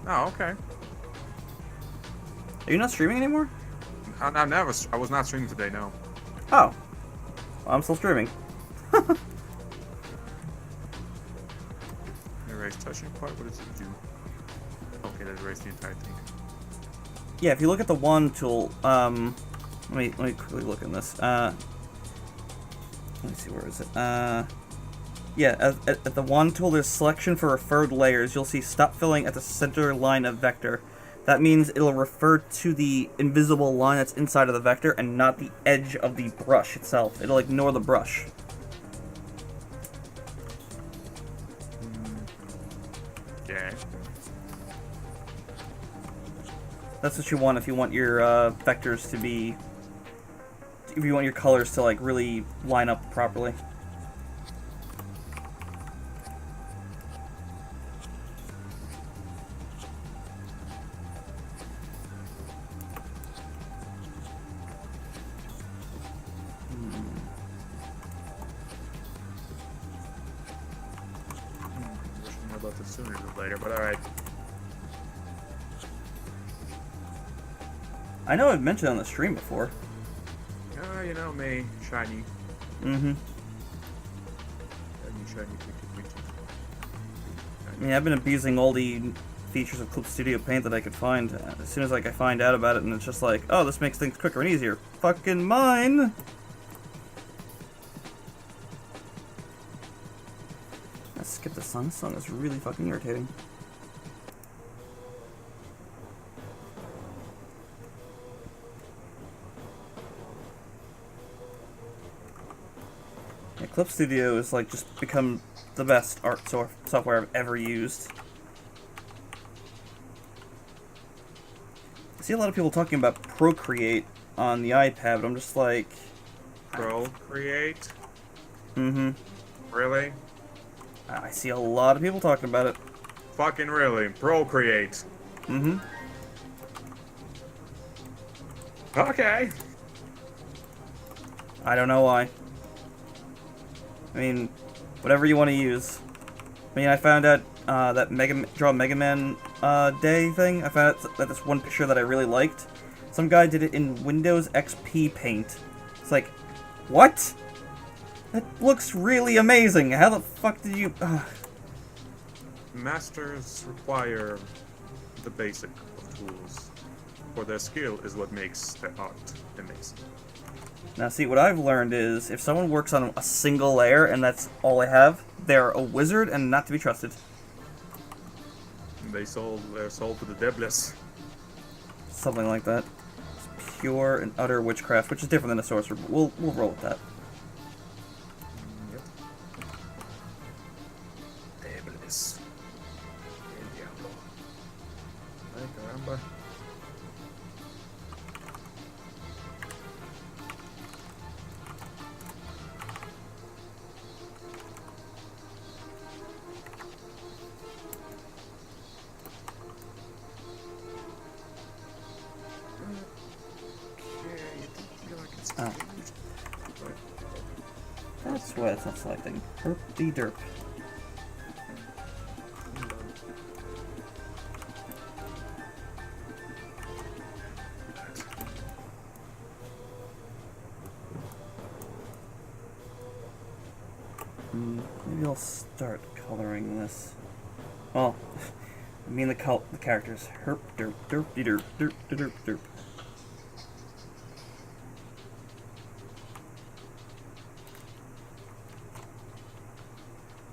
Oh, okay. Are you not streaming anymore? I was not streaming today. No. Oh. Well, I'm still streaming. Erase touching part. What does it do? Okay, that erased the entire thing. Yeah, if you look at the wand tool, let me quickly look in this. Let me see, where is it? Yeah, at the wand tool, there's selection for referred layers. You'll see stop filling at the center line of vector. That means it'll refer to the invisible line that's inside of the vector and not the edge of the brush itself. It'll ignore the brush. Okay. That's what you want if you want your vectors to be... If you want your colors to like really line up properly. Wish I knew about this sooner than later, but alright. I know I've mentioned it on the stream before. You know me, shiny. Mm-hmm. Shiny. I mean, I've been abusing all the features of Clip Studio Paint that I could find. As soon as like I find out about it, and it's just like, oh, this makes things quicker and easier. Fucking mine! Let's skip the song. This song is really fucking irritating. Yeah, Clip Studio has like just become the best art software I've ever used. I see a lot of people talking about Procreate on the iPad, but I'm just like... Procreate? Mm-hmm. Really? I see a lot of people talking about it. Fucking really. Procreate. Mm-hmm. Okay. I don't know why. I mean, whatever you want to use. I mean, I found out that Draw Mega Man Day thing. I found out that this one picture that I really liked. Some guy did it in Windows XP Paint. It's like, what? That looks really amazing. How the fuck did you... Masters require the basic of tools. For their skill is what makes their art amazing. Now see, what I've learned is, if someone works on a single layer and that's all they have, they're a wizard and not to be trusted. they sold their soul to the devils. Something like that. It's pure and utter witchcraft, which is different than a sorcerer, but we'll roll with that. Yep. Devils. El diablo. Ay, caramba. Oh. That's what it's not selecting. Herp de derp. Maybe I'll start coloring this. Well, I mean the characters. Herp derp derp de derp derp de derp derp.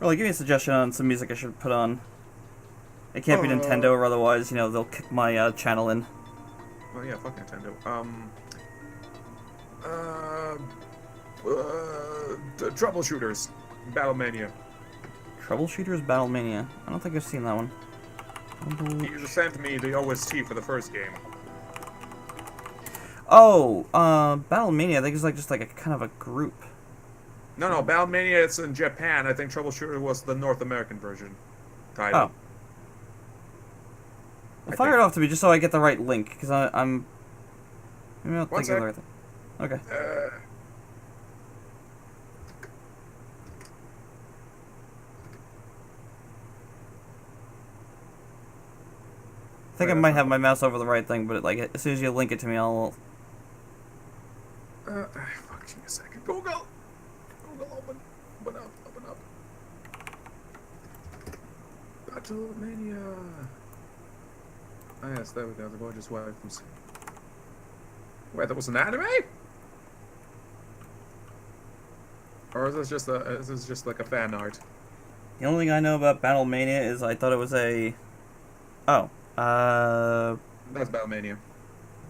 Really, give me a suggestion on some music I should put on. It can't be Nintendo, or otherwise, you know, they'll kick my channel in. Oh yeah, fuck Nintendo. The Troubleshooters, Battlemania. Troubleshooters Battlemania. I don't think I've seen that one. You sent me the OST for the first game. Oh, Battlemania. I think it's like just like a kind of a group. No, Battlemania, it's in Japan. I think Troubleshooter was the North American version title. Oh. Fire it off to me just so I get the right link, because I'm... Maybe I'll think of the right thing. Okay. I think I might have my mouse over the right thing, but like as soon as you link it to me, I'll... Fuck, give me a second. Google, open up. Battlemania. Ah, yes, there we go. The gorgeous wife from... Wait, that was an anime? Or is this just like a fan art? The only thing I know about Battlemania is I thought it was a... Oh. That's Battlemania.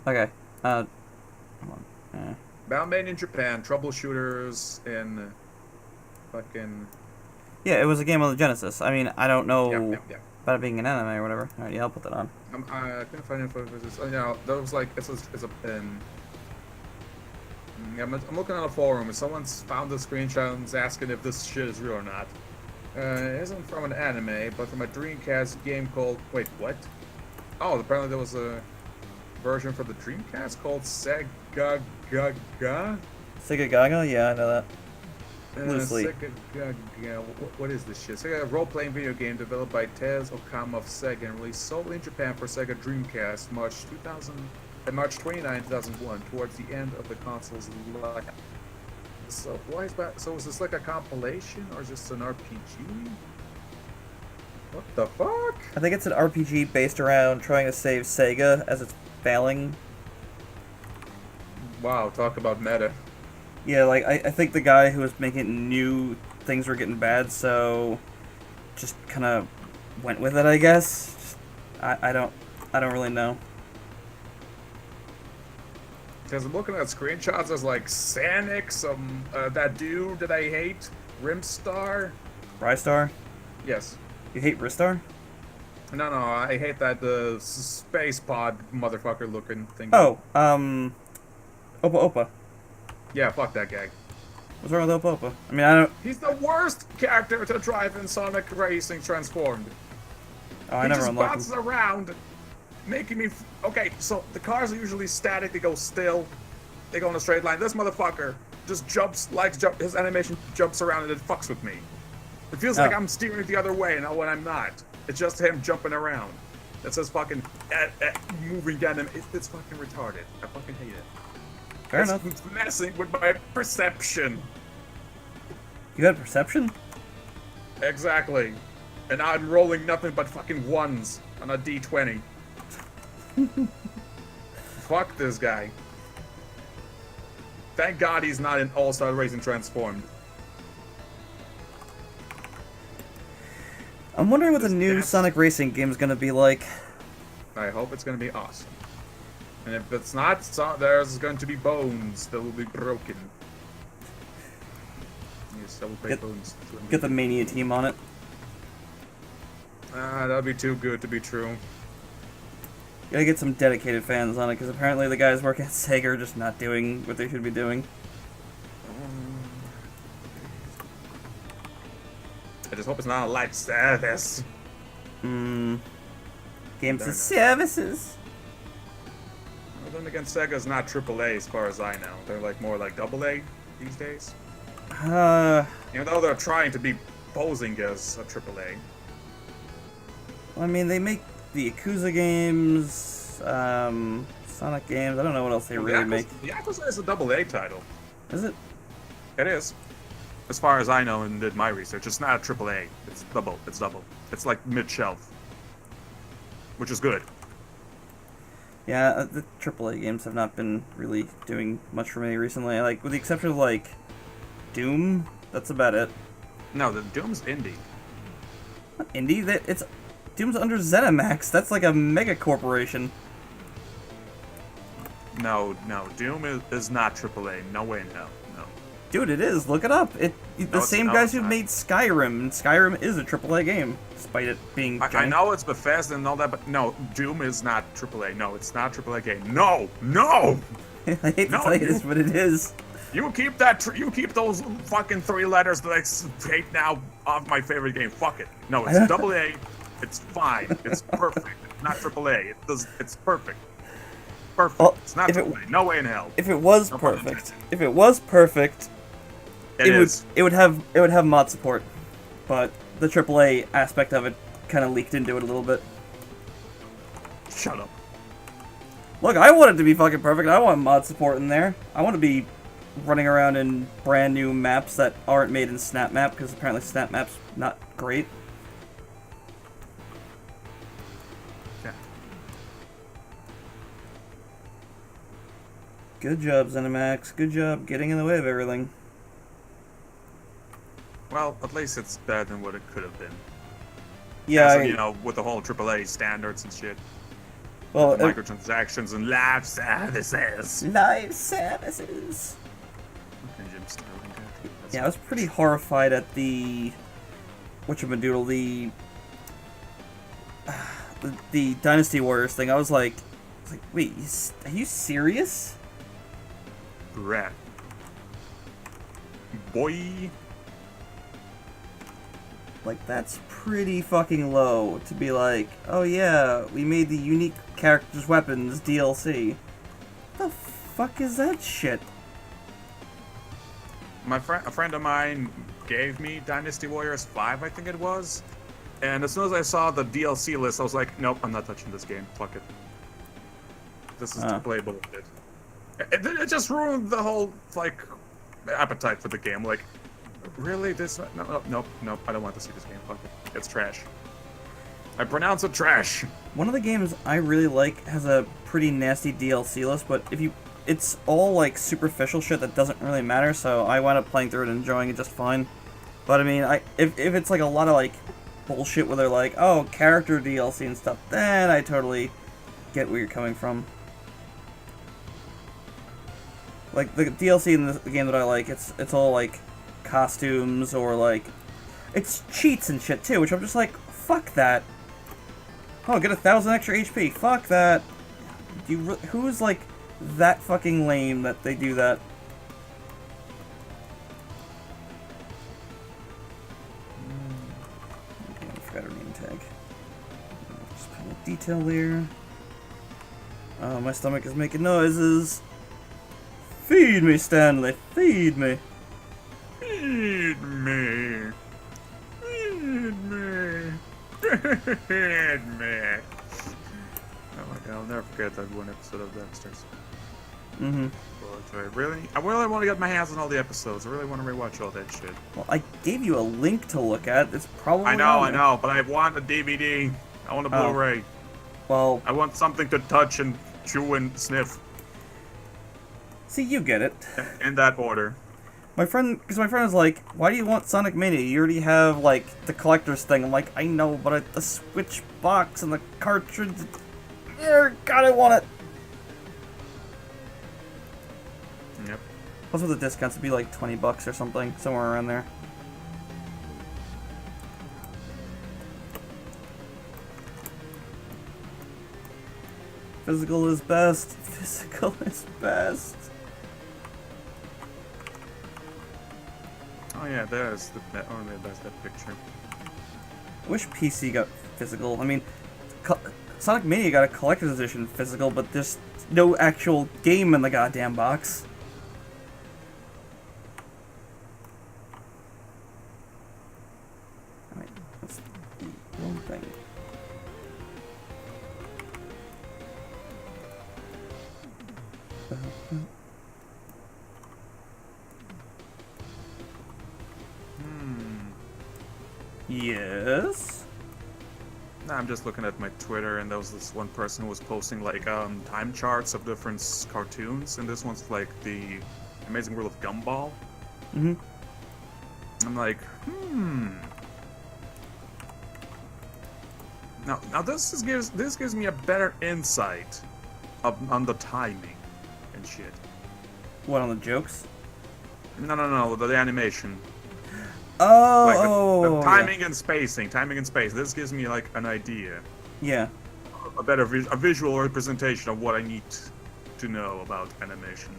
Okay. Come on. Battlemania in Japan, Troubleshooters in... fucking... Yeah, it was a game on the Genesis. I mean, I don't know Yeah. about it being an anime or whatever. Alright, yeah, I'll put that on. I couldn't find info for this. Oh, yeah, that was like, it's a I'm looking on a forum and someone's found the screenshot and is asking if this shit is real or not. It isn't from an anime, but from a Dreamcast game called... Wait, what? Oh, apparently there was a version for the Dreamcast called Sega Gaga? Sega Gaga? Yeah, I know that. Loosely. Sega Gaga. What is this shit? Sega role-playing video game developed by Tez Okama of Sega and released solely in Japan for Sega Dreamcast March 29, 2001, towards the end of the console's life. So why is that? So is this like a compilation or just an RPG? What the fuck? I think it's an RPG based around trying to save Sega as it's failing. Wow, talk about meta. Yeah, like I think the guy who was making it knew things were getting bad, so just kind of went with it, I guess. Just, I don't really know. Because I'm looking at screenshots, there's like Sanic, that dude that I hate, Rimstar. Rystar? Yes. You hate Ristar? No, I hate that space pod motherfucker looking thing. Oh, Opa Opa. Yeah, fuck that guy. What's wrong with Opa Opa? I mean, I don't... He's the worst character to drive in Sonic Racing Transformed. Oh, I never He just unlocked bounces around, making me... Okay, so the cars are usually static, they go still, they go in a straight line. This motherfucker just jumps, his animation jumps around and it fucks with me. It feels like I'm steering the other way now when I'm not. It's just him jumping around. It says fucking moving down him. It's fucking retarded. I fucking hate it. Fair enough. It's messing with my perception. You had perception? Exactly. And I'm rolling nothing but fucking ones on a D20. Fuck this guy. Thank God he's not in All-Star Racing Transformed. I'm wondering what the This new dance- Sonic Racing game is gonna be like. I hope it's gonna be awesome. And if it's not, there's going to be bones that will be broken. Yes, that will break bones. Get the Mania team on it. That would be too good to be true. Gotta get some dedicated fans on it, because apparently the guys working at Sega are just not doing what they should be doing. I just hope it's not a live service. Games They're and not. services. Well, then again, Sega's not AAA as far as I know. They're like more like AA these days. Even though they're trying to be posing as a AAA. I mean, they make the Yakuza games, Sonic games. I don't know what else they really make. The Yakuza is a AA title. Is it? It is. As far as I know and did my research, it's not a AAA. It's double. It's double. It's like mid-shelf. Which is good. Yeah, the AAA games have not been really doing much for me recently. Like, with the exception of, like, Doom, that's about it. No, the Doom's indie. Indie? Doom's under ZeniMax. That's like a mega corporation. No, Doom is not AAA. No way, no. Dude, it is. Look it up. The it's- same no, guys it's who not. made Skyrim, and Skyrim is a AAA game, despite it being. I know it's Bethesda and all that, but no, Doom is not AAA. No, it's not a AAA game. No! I hate to No, tell you this, but it is. You keep that. You keep those fucking 3 letters that I hate now off my favorite game. Fuck it. No, it's AA. It's fine. It's perfect. It's not AAA. It's perfect. Perfect. Well, it's not if it- AAA. No way in hell. If it was No pun perfect, intended. It is. would have mod support, but the AAA aspect of it kind of leaked into it a little bit. Shut up. Look, I want it to be fucking perfect. I want mod support in there. I want to be running around in brand new maps that aren't made in SnapMap, because apparently SnapMap's not great. Yeah. Good job, ZeniMax. Good job getting in the way of everything. Well, at least it's better than what it could have been. Yeah, As in, you know, with the whole AAA standards and shit. well, Microtransactions and live services. live services. Fucking Jim Sterling, God, that's- Yeah, I was pretty horrified at the whatchamadoodle, the Dynasty Warriors thing. I was like, wait, are you serious? Rat. Boy. Like, that's pretty fucking low to be like, oh yeah, we made the unique characters' weapons DLC. What the fuck is that shit? A friend of mine gave me Dynasty Warriors 5, I think it was. And as soon as I saw the DLC list, I was like, nope, I'm not touching this game. Fuck it. This is to play bullshit. It just ruined the whole, like, appetite for the game. Like, really? Nope, I don't want to see this game. Fuck it. It's trash. I pronounce it trash. One of the games I really like has a pretty nasty DLC list, but it's all like superficial shit that doesn't really matter, so I wound up playing through it and enjoying it just fine. But I mean, if it's like a lot of like bullshit where they're like, oh, character DLC and stuff, then I totally get where you're coming from. Like the DLC in the game that I like, it's all like costumes or like it's cheats and shit too, which I'm just like, fuck that. Oh, get 1,000 extra HP. Fuck that. Who's like that fucking lame that they do that? Okay, I forgot her name tag. Just put a detail there. Oh, my stomach is making noises. Feed me, Stanley. Feed me. Feed me. Feed me. Feed me. Oh my god, I'll never forget that one episode of Dexter's. Mm-hmm. I really want to get my hands on all the episodes. I really want to rewatch all that shit. Well, I gave you a link to look at. It's probably I on there. know, but I want a DVD. I want a Oh. Blu-ray. Well, I want something to touch and chew and sniff see, you get it. in that order. My friend was like, "Why do you want Sonic Mania? You already have like the collector's thing." I'm like, "I know, but the Switch box and the cartridge, God, I want it." Yep. Plus, with the discounts, it'd be like $20 or something, somewhere around there. Physical is best. Physical is best. Oh yeah, there's that picture. I wish PC got physical. I mean, Sonic Mania got a collector's edition physical, but there's no actual game in the goddamn box. Alright, that's the wrong thing. Yes? Nah, I'm just looking at my Twitter, and there was this one person who was posting like time charts of different cartoons, and this one's like the Amazing World of Gumball. Mm-hmm. I'm like, Now this gives me a better insight on the timing and shit. What, on the jokes? No, the animation. Oh, Like the yeah. timing and spacing. This gives me like an idea, Yeah. a better a visual representation of what I need to know about animation.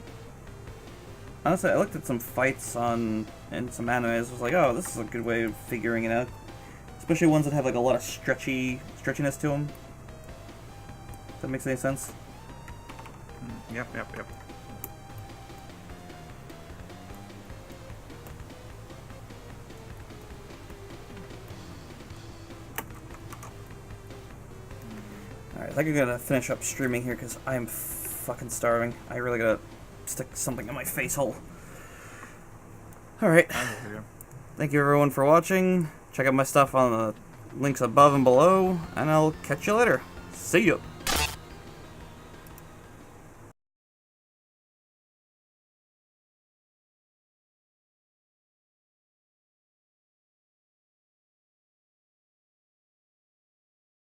Honestly, I looked at some fights in some animes. I was like, oh, this is a good way of figuring it out. Especially ones that have like a lot of stretchiness to them. If that makes any sense. Yep. Alright, I think I'm gonna finish up streaming here because I'm fucking starving. I really gotta stick something in my face hole. Alright. Thank you everyone for watching. Check out my stuff on the links above and below, and I'll catch you later. See ya!